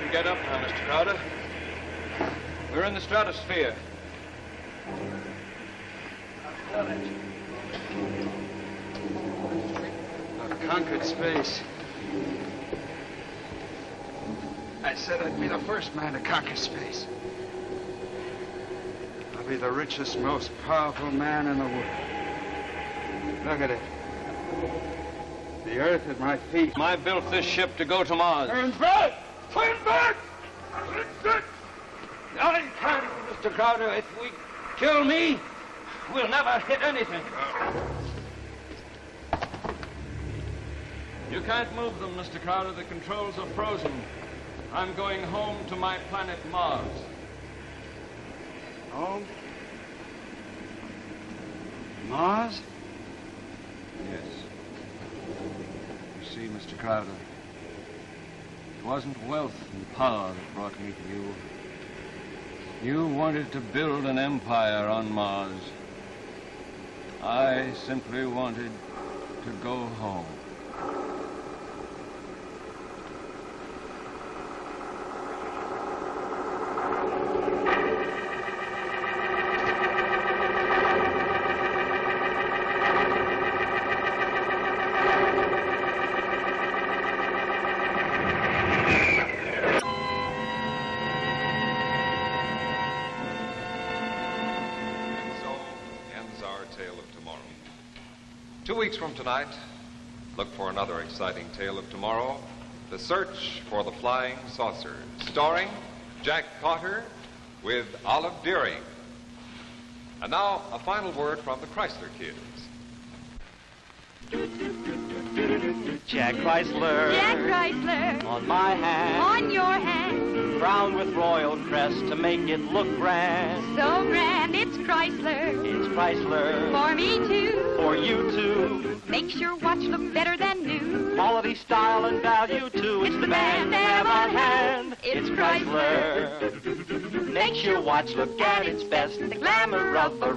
Get up now, Mr. Crowder. We're in the stratosphere. I've conquered space. I said I'd be the first man to conquer space. I'll be the richest, most powerful man in the world. Look at it. The earth at my feet. I built this ship to go to Mars. Turn back! Turn back! I can't, Mr. Crowder. If we kill me, we'll never hit anything. You can't move them, Mr. Crowder. The controls are frozen. I'm going home to my planet Mars. Home? Mars? Yes. You see, Mr. Crowder, it wasn't wealth and power that brought me to you. You wanted to build an empire on Mars. I simply wanted to go home. From tonight, look for another exciting tale of tomorrow, The Search for the Flying Saucer, starring Jack Potter with Olive Dearing. And now, a final word from the Chrysler Kids. Jack Chrysler. Jack Chrysler. On my hand. On your hand. Crowned with royal crest to make it look grand. So grand, it's Chrysler. It's Chrysler. For me too. For you too. Makes your watch look better than new. Quality, style, and value too. It's the band to have on hand. It's Chrysler. Makes your watch look at its best. The glamour of the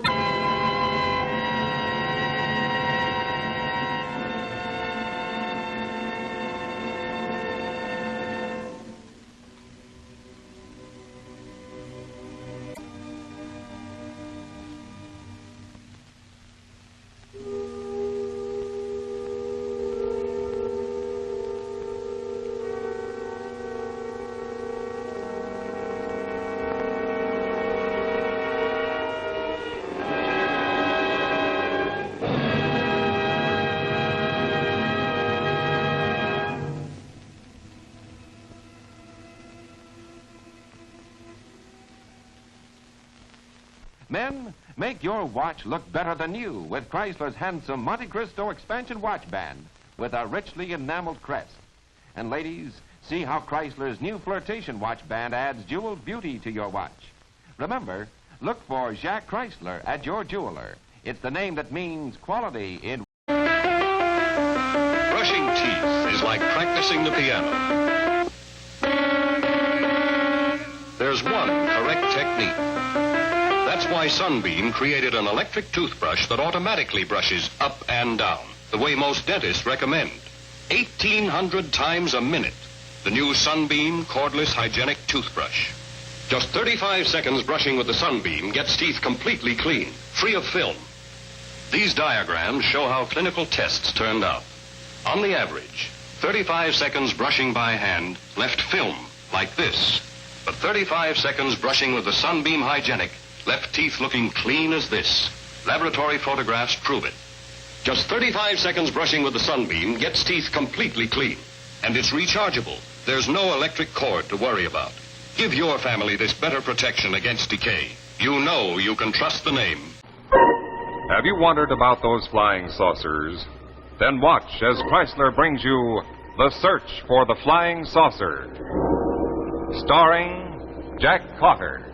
Men, make your watch look better than new with Chrysler's handsome Monte Cristo expansion watch band with a richly enameled crest. And ladies, see how Chrysler's new flirtation watch band adds jeweled beauty to your watch. Remember, look for Jacques Chrysler at your jeweler. It's the name that means quality in... Brushing teeth is like practicing the piano. There's one correct technique. That That's why Sunbeam created an electric toothbrush that automatically brushes up and down, the way most dentists recommend. 1,800 times a minute. The new Sunbeam cordless hygienic toothbrush. Just 35 seconds brushing with the Sunbeam gets teeth completely clean, free of film. These diagrams show how clinical tests turned out. On the average, 35 seconds brushing by hand left film like this. But 35 seconds brushing with the Sunbeam Hygienic left teeth looking clean as this. Laboratory photographs prove it. Just 35 seconds brushing with the Sunbeam gets teeth completely clean. And it's rechargeable. There's no electric cord to worry about. Give your family this better protection against decay. You know you can trust the name. Have you wondered about those flying saucers? Then watch as Chrysler brings you The Search for the Flying Saucer, starring Jack Cotter.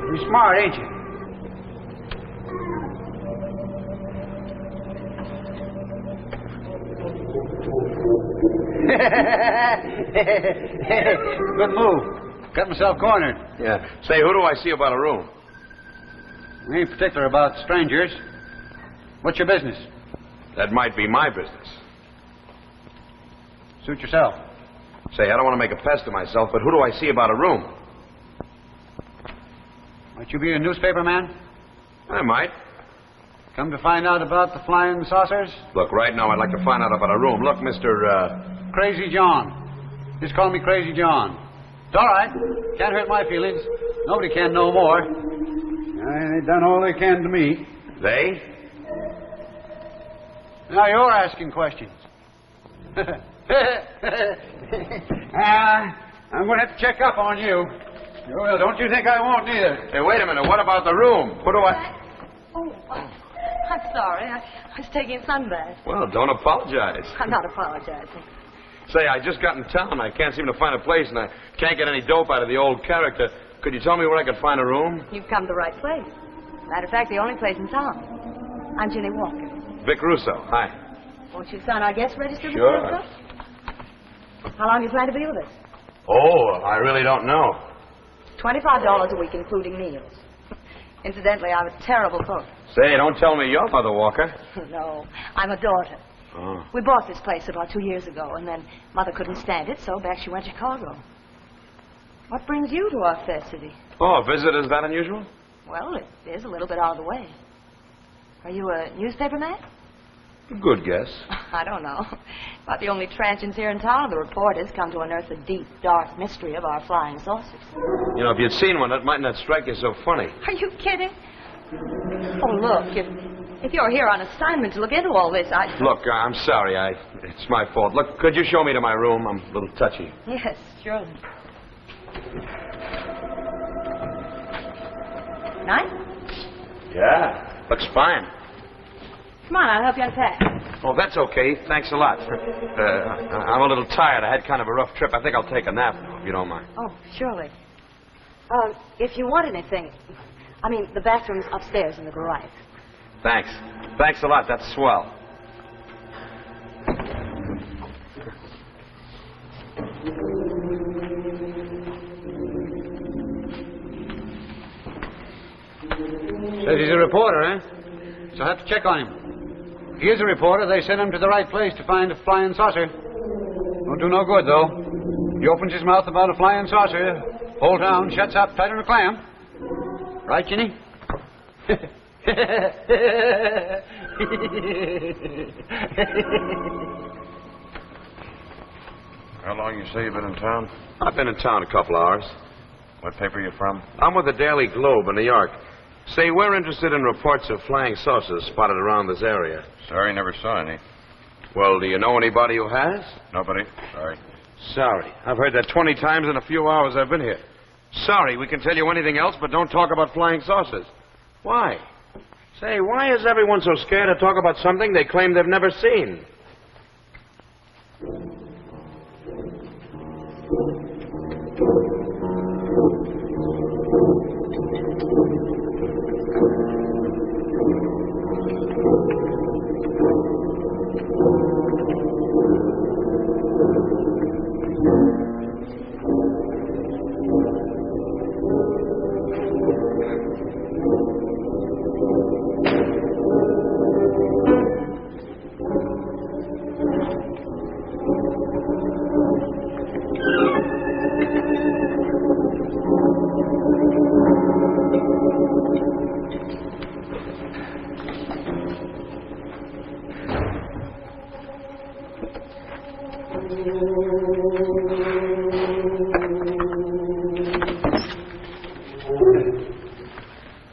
You're smart, ain't you? Good move. Got myself cornered. Yeah. Say, who do I see about a room? We ain't particular about strangers. What's your business? That might be my business. Suit yourself. Say, I don't want to make a pest of myself, but who do I see about a room? Might you be a newspaper man? I might. Come to find out about the flying saucers? Look, right now I'd like to find out about a room. Look, Mr. Crazy John. Just call me Crazy John. It's all right. Can't hurt my feelings. Nobody can no more. They done all they can to me. They? Now you're asking questions. I'm going to have to check up on you. Well, don't you think I won't either. Hey, wait a minute. What about the room? Who do I... Oh, I'm sorry. I was taking a sunbath. Well, don't apologize. I'm not apologizing. Say, I just got in town. I can't seem to find a place, and I can't get any dope out of the old character. Could you tell me where I could find a room? You've come to the right place. Matter of fact, the only place in town. I'm Jenny Walker. Vic Russo. Hi. Won't you sign our guest register? Sure. Mr. Russo? How long do you plan to be with us? Oh, I really don't know. $25 a week, including meals. Incidentally, I'm a terrible cook. Say, don't tell me you're Mother Walker. No, I'm a daughter. Oh. We bought this place about 2 years ago, and then Mother couldn't stand it, so back she went to Chicago. What brings you to our fair city? Oh, a visit, is that unusual? Well, it is a little bit out of the way. Are you a newspaper man? Good guess. I don't know. About the only transients here in town are the reporters come to unearth the deep, dark mystery of our flying saucers. You know, if you'd seen one, that might not strike you so funny. Are you kidding? Oh, look, if you're here on assignment to look into all this, Look, I'm sorry. It's my fault. Look, could you show me to my room? I'm a little touchy. Yes, surely. Nice? Yeah, looks fine. Come on, I'll help you unpack. Oh, that's okay. Thanks a lot. I'm a little tired. I had kind of a rough trip. I think I'll take a nap now, if you don't mind. Oh, surely. If you want anything, the bathroom's upstairs in the garage. Thanks. Thanks a lot. That's swell. Says he's a reporter, eh? So I'll have to check on him. If he is a reporter, they send him to the right place to find a flying saucer. Won't do no good, though. He opens his mouth about a flying saucer, whole town shuts up tighter than a clam. Right, Ginny? How long you say you've been in town? I've been in town a couple hours. What paper you from? I'm with the Daily Globe in New York. Say, we're interested in reports of flying saucers spotted around this area. Sorry, never saw any. Well, do you know anybody who has? Nobody. Sorry. Sorry. I've heard that 20 times in a few hours I've been here. Sorry, we can tell you anything else, but don't talk about flying saucers. Why? Say, why is everyone so scared to talk about something they claim they've never seen?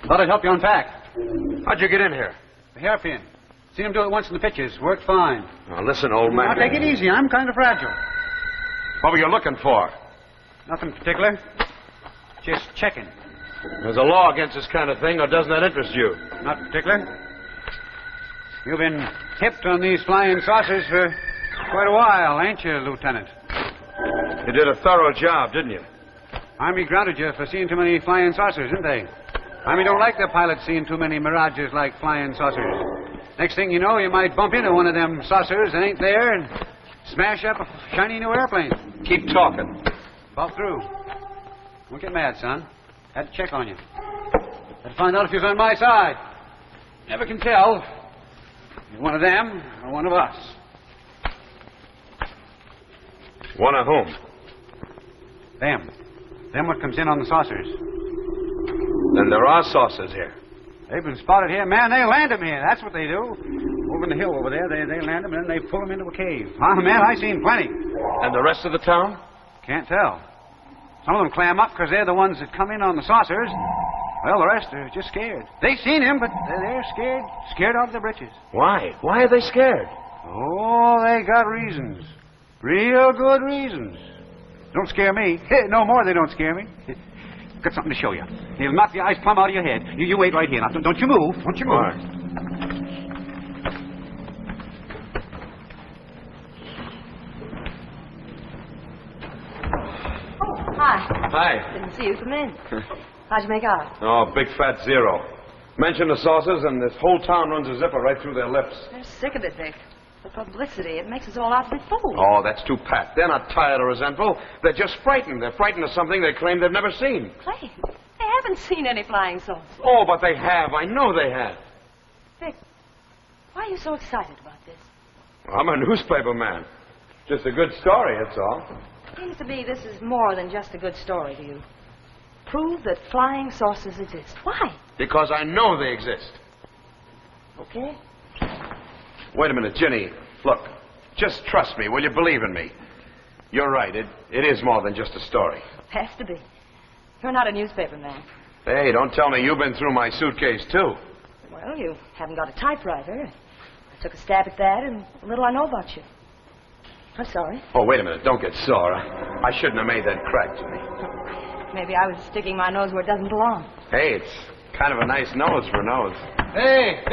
Thought I'd help you unpack. How'd you get in here? The hairpin. Seen him do it once in the pictures. Worked fine. Now, listen, old man. Now, take it easy. I'm kind of fragile. What were you looking for? Nothing particular. Just checking. There's a law against this kind of thing, or doesn't that interest you? Not particular. You've been hipped on these flying saucers for quite a while, ain't you, Lieutenant? You did a thorough job, didn't you? Army grounded you for seeing too many flying saucers, didn't they? Army don't like their pilots seeing too many mirages like flying saucers. Next thing you know, you might bump into one of them saucers that ain't there and smash up a shiny new airplane. Keep talking. About through. Don't get mad, son. Had to check on you. Had to find out if you was on my side. Never can tell. You're one of them or one of us. One of whom? Them. Them what comes in on the saucers. Then there are saucers here. They've been spotted here. Man, they land them here. That's what they do. Over in the hill over there, they land them and then they pull them into a cave. Ah, man, I seen plenty. And the rest of the town? Can't tell. Some of them clam up because they're the ones that come in on the saucers. Well, the rest are just scared. They seen him, but they're scared. Scared out of their britches. Why? Why are they scared? Oh, they got reasons. Real good reasons. Don't scare me. No more they don't scare me. Got something to show you. He'll knock the eyes plumb out of your head. You wait right here. Now, don't you move. Don't you move. All right. Oh, hi. Hi. Didn't see you come in. How'd you make out? Oh, big fat zero. Mention the saucers, and this whole town runs a zipper right through their lips. They're sick of it, Vic. The publicity, it makes us all out to be fools. Oh, that's too pat. They're not tired or resentful. They're just frightened. They're frightened of something they claim they've never seen. Claim? They haven't seen any flying saucers. Oh, but they have. I know they have. Vic, why are you so excited about this? I'm a newspaper man. Just a good story, that's all. Seems to me this is more than just a good story to you. Prove that flying saucers exist. Why? Because I know they exist. Okay. Wait a minute, Ginny. Look, just trust me. Will you believe in me? You're right. It is more than just a story. Has to be. You're not a newspaper man. Hey, don't tell me you've been through my suitcase, too. Well, you haven't got a typewriter. I took a stab at that, and little I know about you. I'm sorry. Oh, wait a minute. Don't get sore. I shouldn't have made that crack, Ginny. Maybe I was sticking my nose where it doesn't belong. Hey, it's kind of a nice nose for a nose. Hey!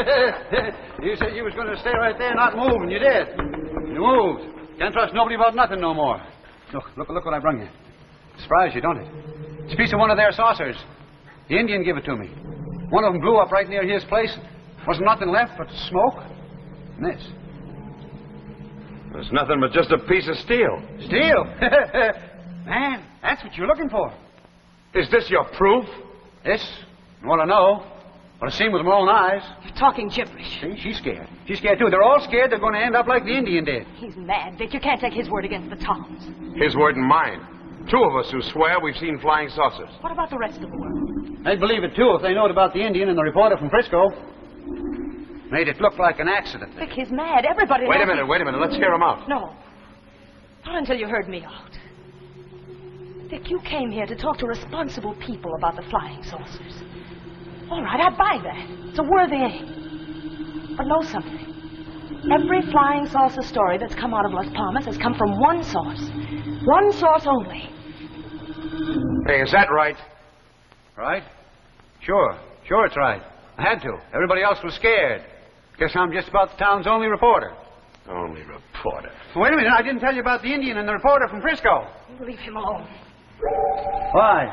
You said you was going to stay right there, not move, and you did. You moved. Can't trust nobody about nothing no more. Look what I brung you. Surprised you, don't it? It's a piece of one of their saucers. The Indian gave it to me. One of them blew up right near his place. Wasn't nothing left but smoke. And this. There's nothing but just a piece of steel. Steel? Man, that's what you're looking for. Is this your proof? This? What I know. What I've seen with my own eyes. You're talking gibberish. See, she's scared. She's scared, too. They're all scared they're going to end up like the Indian did. He's mad, Vic. You can't take his word against the Toms. His word and mine. Two of us who swear we've seen flying saucers. What about the rest of the world? They'd believe it, too, if they knowed about the Indian and the reporter from Frisco. Made it look like an accident. Vic, he's mad. Everybody Wait a knows minute. Let's hear him out. No. Not until you heard me out. Vic, you came here to talk to responsible people about the flying saucers. All right, I buy that. It's a worthy aim. But know something. Every flying saucer story that's come out of Las Palmas has come from one source. One source only. Hey, is that right? Right? Sure it's right. I had to. Everybody else was scared. Guess I'm just about the town's only reporter. Only reporter. Wait a minute, I didn't tell you about the Indian and the reporter from Frisco. You leave him alone. Why?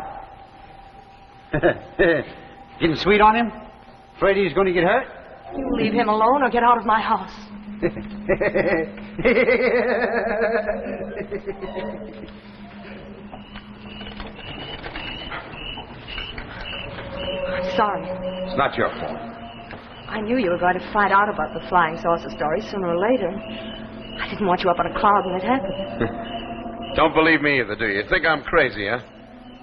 Getting sweet on him? Afraid he's going to get hurt? You leave him alone or get out of my house. I'm sorry. It's not your fault. I knew you were going to find out about the flying saucer story sooner or later. I didn't want you up on a cloud when it happened. Don't believe me either, do you? Think I'm crazy, huh?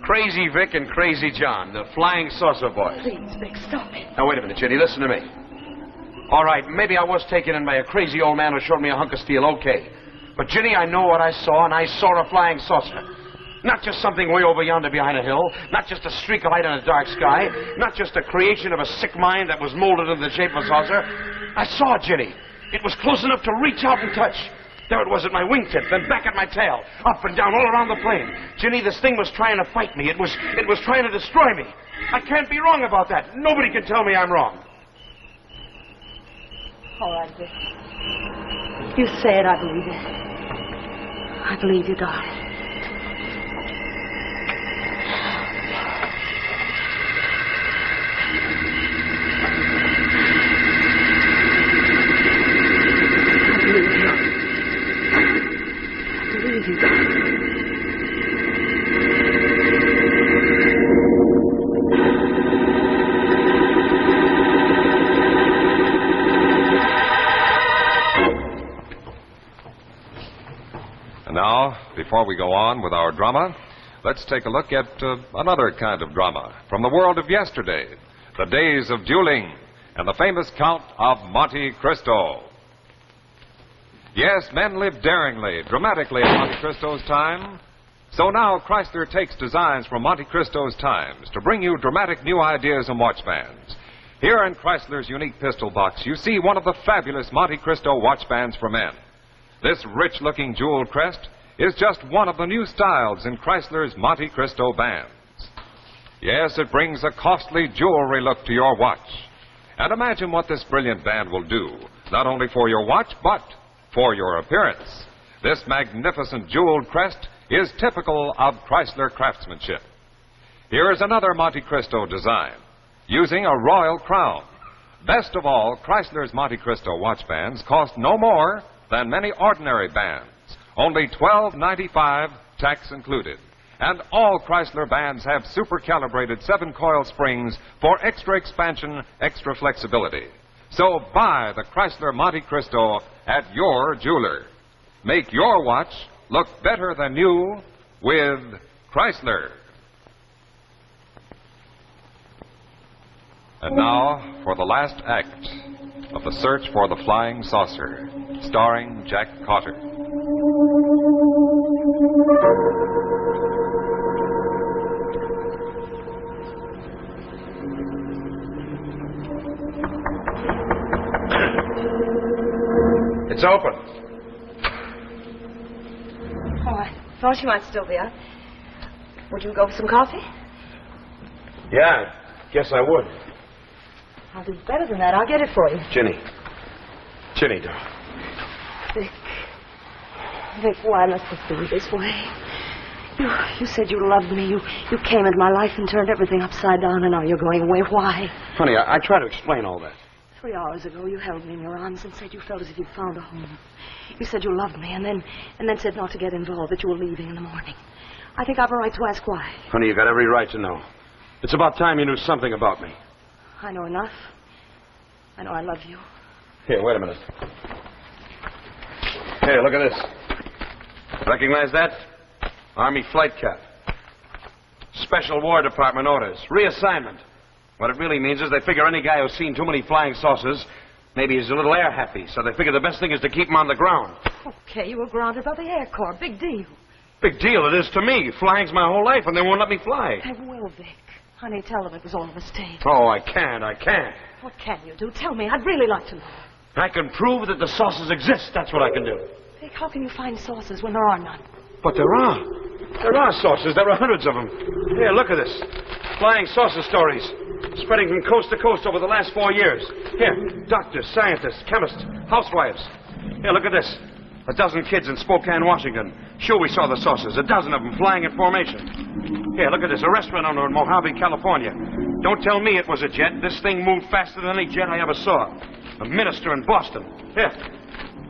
Crazy Vic and Crazy John, the flying saucer boys. Please, Vic, stop it. Now, wait a minute, Jenny. Listen to me. All right, maybe I was taken in by a crazy old man who showed me a hunk of steel, okay. But, Jenny, I know what I saw, and I saw a flying saucer. Not just something way over yonder behind a hill. Not just a streak of light in a dark sky. Not just a creation of a sick mind that was molded into the shape of a saucer. I saw it, Jenny. It was close enough to reach out and touch. There it was at my wingtip, then back at my tail, up and down all around the plane. Jenny, this thing was trying to fight me. It was trying to destroy me. I can't be wrong about that. Nobody can tell me I'm wrong. All right, Vic. If you say it, I believe it. I believe you, darling. And now, before we go on with our drama, let's take a look at another kind of drama from the world of yesterday, the days of dueling and the famous Count of Monte Cristo. Yes, men lived daringly, dramatically in Monte Cristo's time. So now Chrysler takes designs from Monte Cristo's times to bring you dramatic new ideas and watch bands. Here in Chrysler's unique pistol box, you see one of the fabulous Monte Cristo watch bands for men. This rich-looking jeweled crest is just one of the new styles in Chrysler's Monte Cristo bands. Yes, it brings a costly jewelry look to your watch. And imagine what this brilliant band will do, not only for your watch, but for your appearance. This magnificent jeweled crest is typical of Chrysler craftsmanship. Here is another Monte Cristo design, using a royal crown. Best of all, Chrysler's Monte Cristo watch bands cost no more than many ordinary bands, only $12.95, tax included. And all Chrysler bands have super-calibrated 7-coil springs for extra expansion, extra flexibility. So buy the Chrysler Monte Cristo at your jeweler. Make your watch look better than new with Chrysler. And now for the last act of The Search for the Flying Saucer, starring Jack Cotter. It's open. Oh, I thought you might still be up. Would you go for some coffee? Yeah, guess I would. I'll do better than that. I'll get it for you. Jenny, darling. Vic, why must this be this way? You said you loved me. You came into my life and turned everything upside down, and now you're going away. Why? Honey, I try to explain all that. 3 hours ago, you held me in your arms and said you felt as if you'd found a home. You said you loved me, and then said not to get involved, that you were leaving in the morning. I think I've a right to ask why. Honey, you got every right to know. It's about time you knew something about me. I know enough. I know I love you. Here, wait a minute. Here, look at this. Recognize that? Army flight cap. Special War Department orders. Reassignment. What it really means is they figure any guy who's seen too many flying saucers, maybe he's a little air happy, so they figure the best thing is to keep him on the ground. Okay, you were grounded by the Air Corps. Big deal. Big deal it is to me. Flying's my whole life, and they won't let me fly. I will, Vic. Honey, tell them it was all a mistake. Oh, I can't. What can you do? Tell me. I'd really like to know. I can prove that the saucers exist. That's what I can do. Vic, how can you find saucers when there are none? But there are. There are saucers. There are hundreds of them. Here, look at this. Flying saucer stories. Spreading from coast to coast over the last 4 years. Here, doctors, scientists, chemists, housewives. Here, look at this. 12 kids in Spokane, Washington. Sure, we saw the saucers. 12 of them flying in formation. Here, look at this. A restaurant owner in Mojave, California. Don't tell me it was a jet. This thing moved faster than any jet I ever saw. A minister in Boston. Here.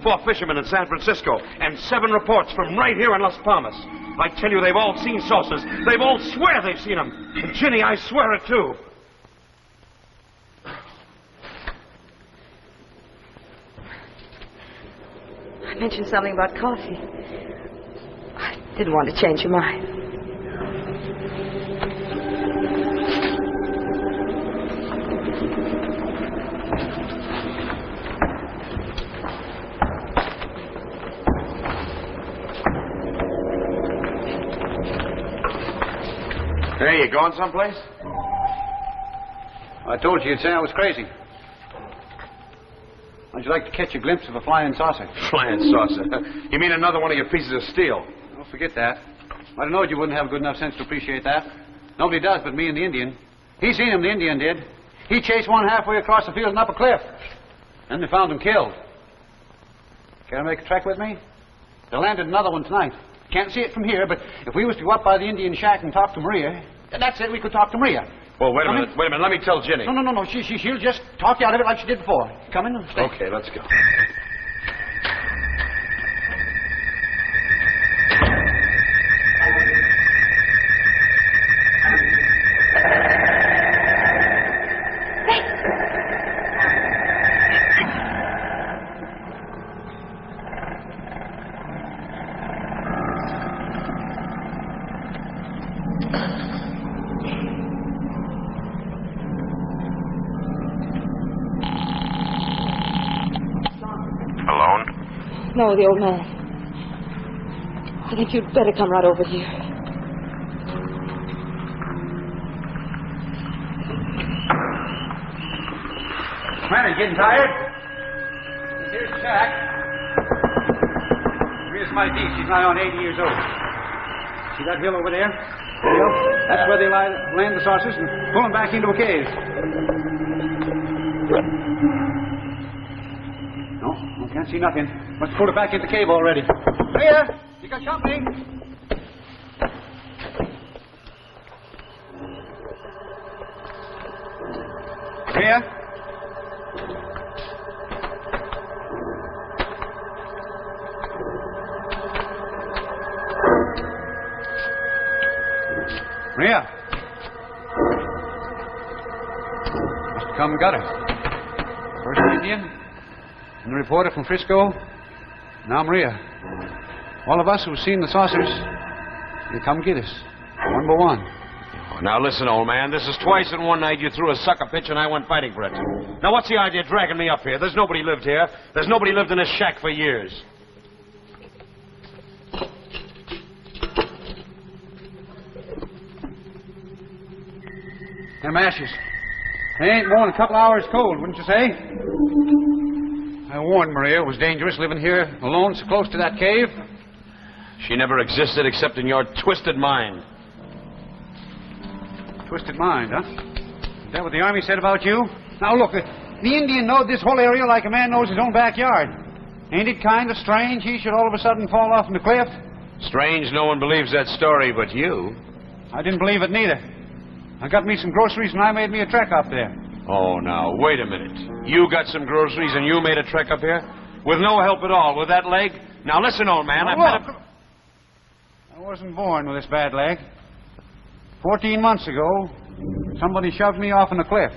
4 fishermen in San Francisco. And 7 reports from right here in Las Palmas. I tell you, they've all seen saucers. They've all swear they've seen them. And Ginny, I swear it too. I mentioned something about coffee. I didn't want to change your mind. Hey, you going someplace? I told you you'd say I was crazy. How'd you like to catch a glimpse of a flying saucer? Flying saucer? You mean another one of your pieces of steel? Don't forget that. I'd have known you wouldn't have good enough sense to appreciate that. Nobody does but me and the Indian. He seen him, the Indian did. He chased one halfway across the field and up a cliff. Then they found him killed. Care to make a trek with me? They landed another one tonight. Can't see it from here, but if we was to go up by the Indian shack and talk to Maria, that's it, we could talk to Maria. Well, wait a minute. Let me tell Ginny. No. She'll just talk you out of it like she did before. Come in and stay. Okay, let's go. No, the old man. I think you'd better come right over here. Man, are you getting tired? Here's the shack. Maria's my D. She's nigh on 80 years old. See that hill over there? That's where they land the saucers and pull them back into a cave. No, can't see nothing. Must pull it back into the cave already. Maria, you got company? Maria? Maria? Must have come and got her. First the Indian, and the reporter from Frisco. Now Maria. All of us who've seen the saucers, they come get us, one by one. Oh, now listen, old man. This is twice in one night you threw a sucker pitch and I went fighting for it. Now what's the idea of dragging me up here? There's nobody lived here. There's nobody lived in this shack for years. Them ashes. They ain't more than a couple hours cold, wouldn't you say? I warned Maria it was dangerous living here alone so close to that cave. She never existed except in your twisted mind. Twisted mind, huh? Is that what the Army said about you? Now look, the Indian knowed this whole area like a man knows his own backyard. Ain't it kind of strange he should all of a sudden fall off from the cliff? Strange no one believes that story but you. I didn't believe it neither. I got me some groceries and I made me a trek up there. Oh, now, wait a minute. You got some groceries and you made a trek up here? With no help at all, with that leg? Now listen, old man, I wasn't born with this bad leg. 14 months ago, somebody shoved me off in a cliff.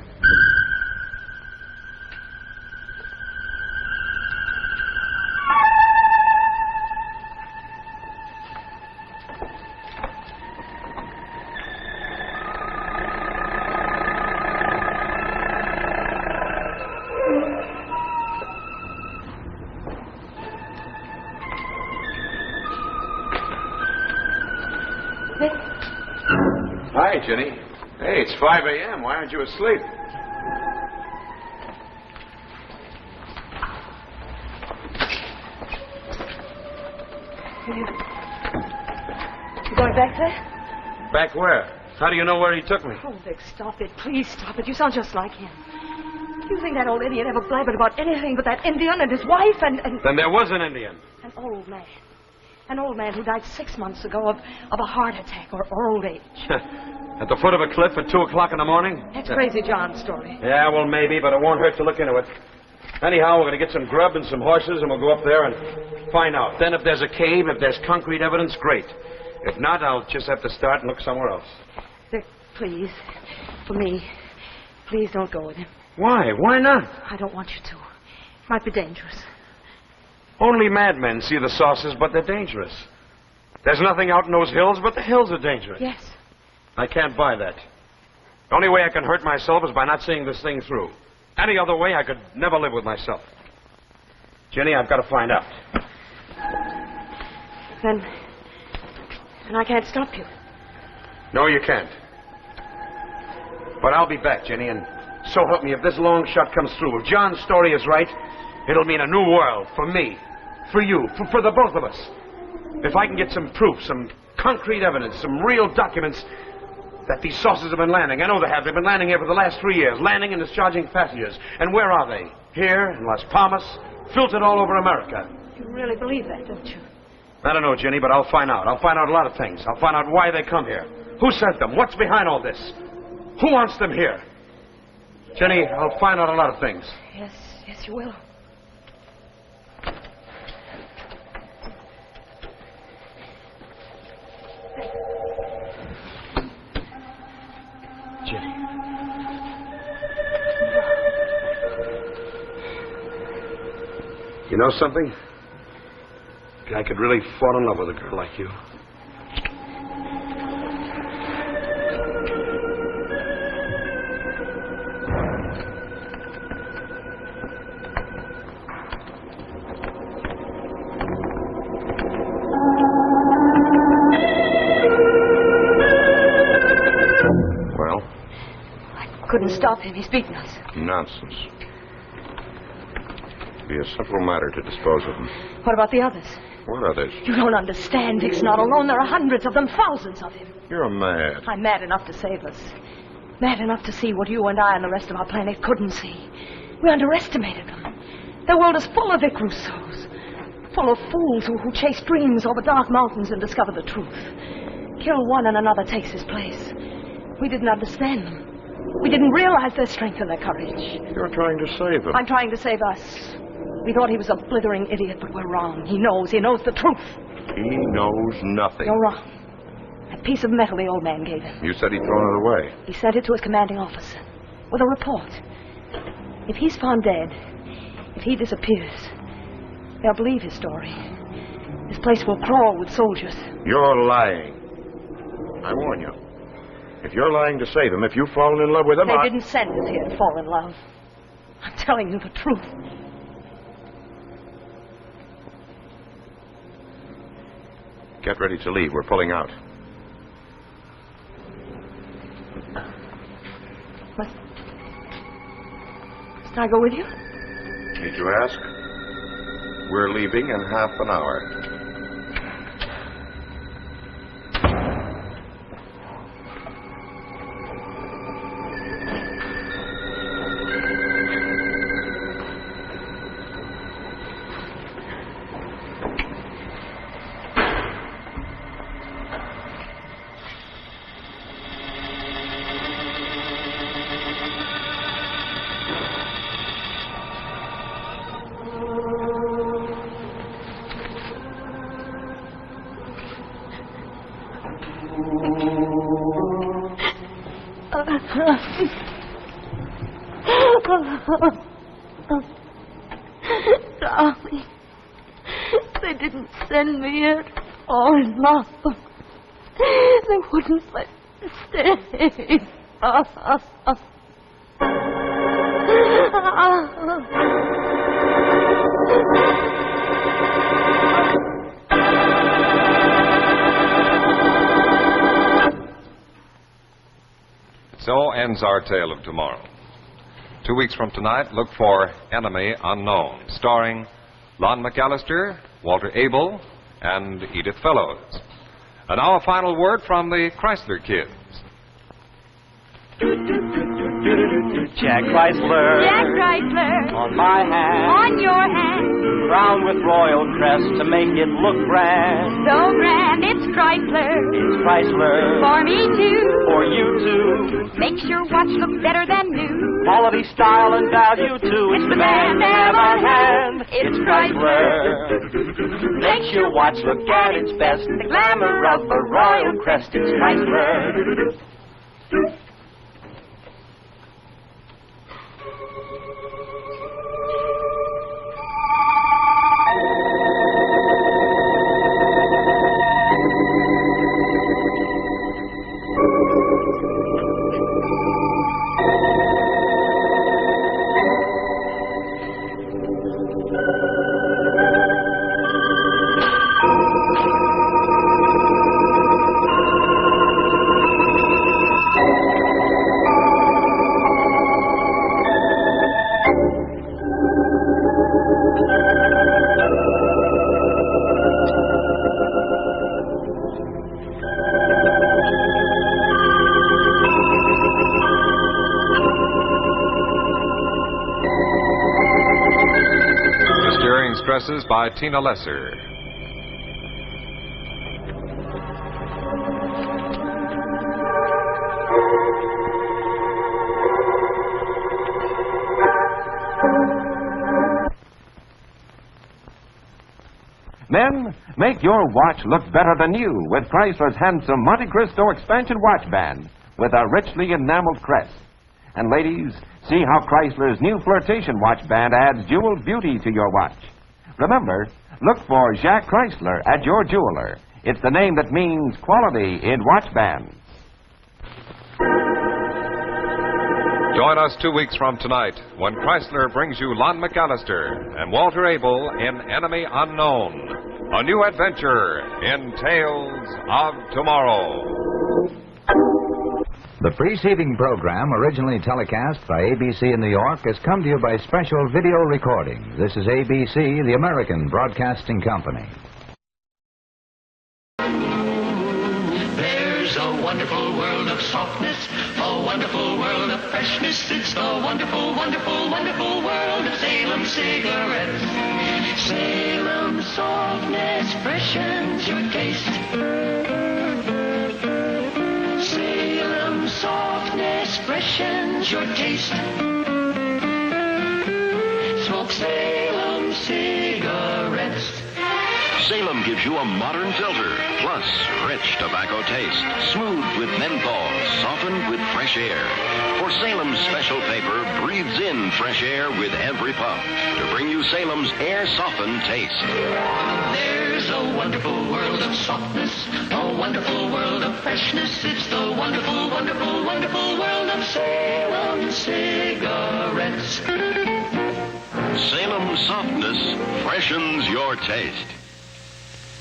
Jenny. Hey, it's 5 a.m. Why aren't you asleep? You going back there? Back where? How do you know where he took me? Oh, Vic, stop it. Please stop it. You sound just like him. Do you think that old Indian ever blabbered about anything but that Indian and his wife and... Then there was an Indian. An old man. An old man who died 6 months ago of a heart attack or old age. At the foot of a cliff at 2 o'clock in the morning? That's Crazy John's story. Yeah, well, maybe, but it won't hurt to look into it. Anyhow, we're going to get some grub and some horses, and we'll go up there and find out. Then if there's a cave, if there's concrete evidence, great. If not, I'll just have to start and look somewhere else. Vic, please. For me. Please don't go with him. Why? Why not? I don't want you to. It might be dangerous. Only madmen see the saucers, but they're dangerous. There's nothing out in those hills, but the hills are dangerous. Yes. I can't buy that. The only way I can hurt myself is by not seeing this thing through. Any other way, I could never live with myself. Jenny, I've got to find out. Then I can't stop you. No, you can't. But I'll be back, Jenny, and so help me, if this long shot comes through, if John's story is right, it'll mean a new world for me, for you, for the both of us. If I can get some proof, some concrete evidence, some real documents that these saucers have been landing. I know they have. They've been landing here for the last 3 years, landing and discharging passengers. And where are they? Here, in Las Palmas, filtered all over America. You really believe that, don't you? I don't know, Jenny, but I'll find out. I'll find out a lot of things. I'll find out why they come here. Who sent them? What's behind all this? Who wants them here? Jenny, I'll find out a lot of things. Yes, you will. Jenny. You know something? I could really fall in love with a girl like you. Well? I couldn't stop him. He's beaten us. Nonsense. It'd be a simple matter to dispose of them. What about the others? What others? You don't understand. Dick's not alone. There are hundreds of them, thousands of him. You're mad. I'm mad enough to save us. Mad enough to see what you and I and the rest of our planet couldn't see. We underestimated them. Their world is full of Icarusos. Full of fools who chase dreams over dark mountains and discover the truth. Kill one and another takes his place. We didn't understand them. We didn't realize their strength and their courage. You're trying to save them. I'm trying to save us. We thought he was a blithering idiot, but we're wrong. He knows the truth. He knows nothing. You're wrong. That piece of metal the old man gave him. You said he'd thrown it away. He sent it to his commanding officer with a report. If he's found dead, if he disappears, they'll believe his story. This place will crawl with soldiers. You're lying. I warn you. If you're lying to save him, if you've fallen in love with him, They didn't send us here to fall in love. I'm telling you the truth. Get ready to leave. We're pulling out. Must I go with you? Need you ask? We're leaving in half an hour. Darling, they didn't send me here to fall in love. They wouldn't let me stay. So ends our tale of tomorrow. 2 weeks from tonight, look for Enemy Unknown, starring Lon McAllister, Walter Abel, and Edith Fellows. And now a final word from the Chrysler Kids. Jack Chrysler. Jack Chrysler. On my hand. On your hand. Crowned with royal crest to make it look grand. So grand, it's Chrysler. It's Chrysler. For me too. For you too. Makes your watch look better than new. Quality, style, and value too. It's the man to have on hand. It's Chrysler. Makes your watch look at its best. The glamour of a royal crest. It's Chrysler. Stresses by Tina Lesser. Men, make your watch look better than you with Chrysler's handsome Monte Cristo expansion watch band with a richly enameled crest. And ladies, see how Chrysler's new flirtation watch band adds jeweled beauty to your watch. Remember, look for Jacques Chrysler at your jeweler. It's the name that means quality in watch bands. Join us 2 weeks from tonight when Chrysler brings you Lon McAllister and Walter Abel in Enemy Unknown, a new adventure in Tales of Tomorrow. The preceding program, originally telecast by ABC in New York, has come to you by special video recording. This is ABC, the American Broadcasting Company. There's a wonderful world of softness, a wonderful world of freshness. It's the wonderful, wonderful, wonderful world of Salem cigarettes. Salem softness freshens your taste. Salem softness freshens your taste. Smoke Salem cigarettes. Salem gives you a modern filter, plus rich tobacco taste, smooth with menthol, softened with fresh air. For Salem's special paper breathes in fresh air with every puff to bring you Salem's air-softened taste. There's a wonderful world of softness, a wonderful world of freshness. It's the wonderful, wonderful, wonderful world of Salem cigarettes. Salem softness freshens your taste.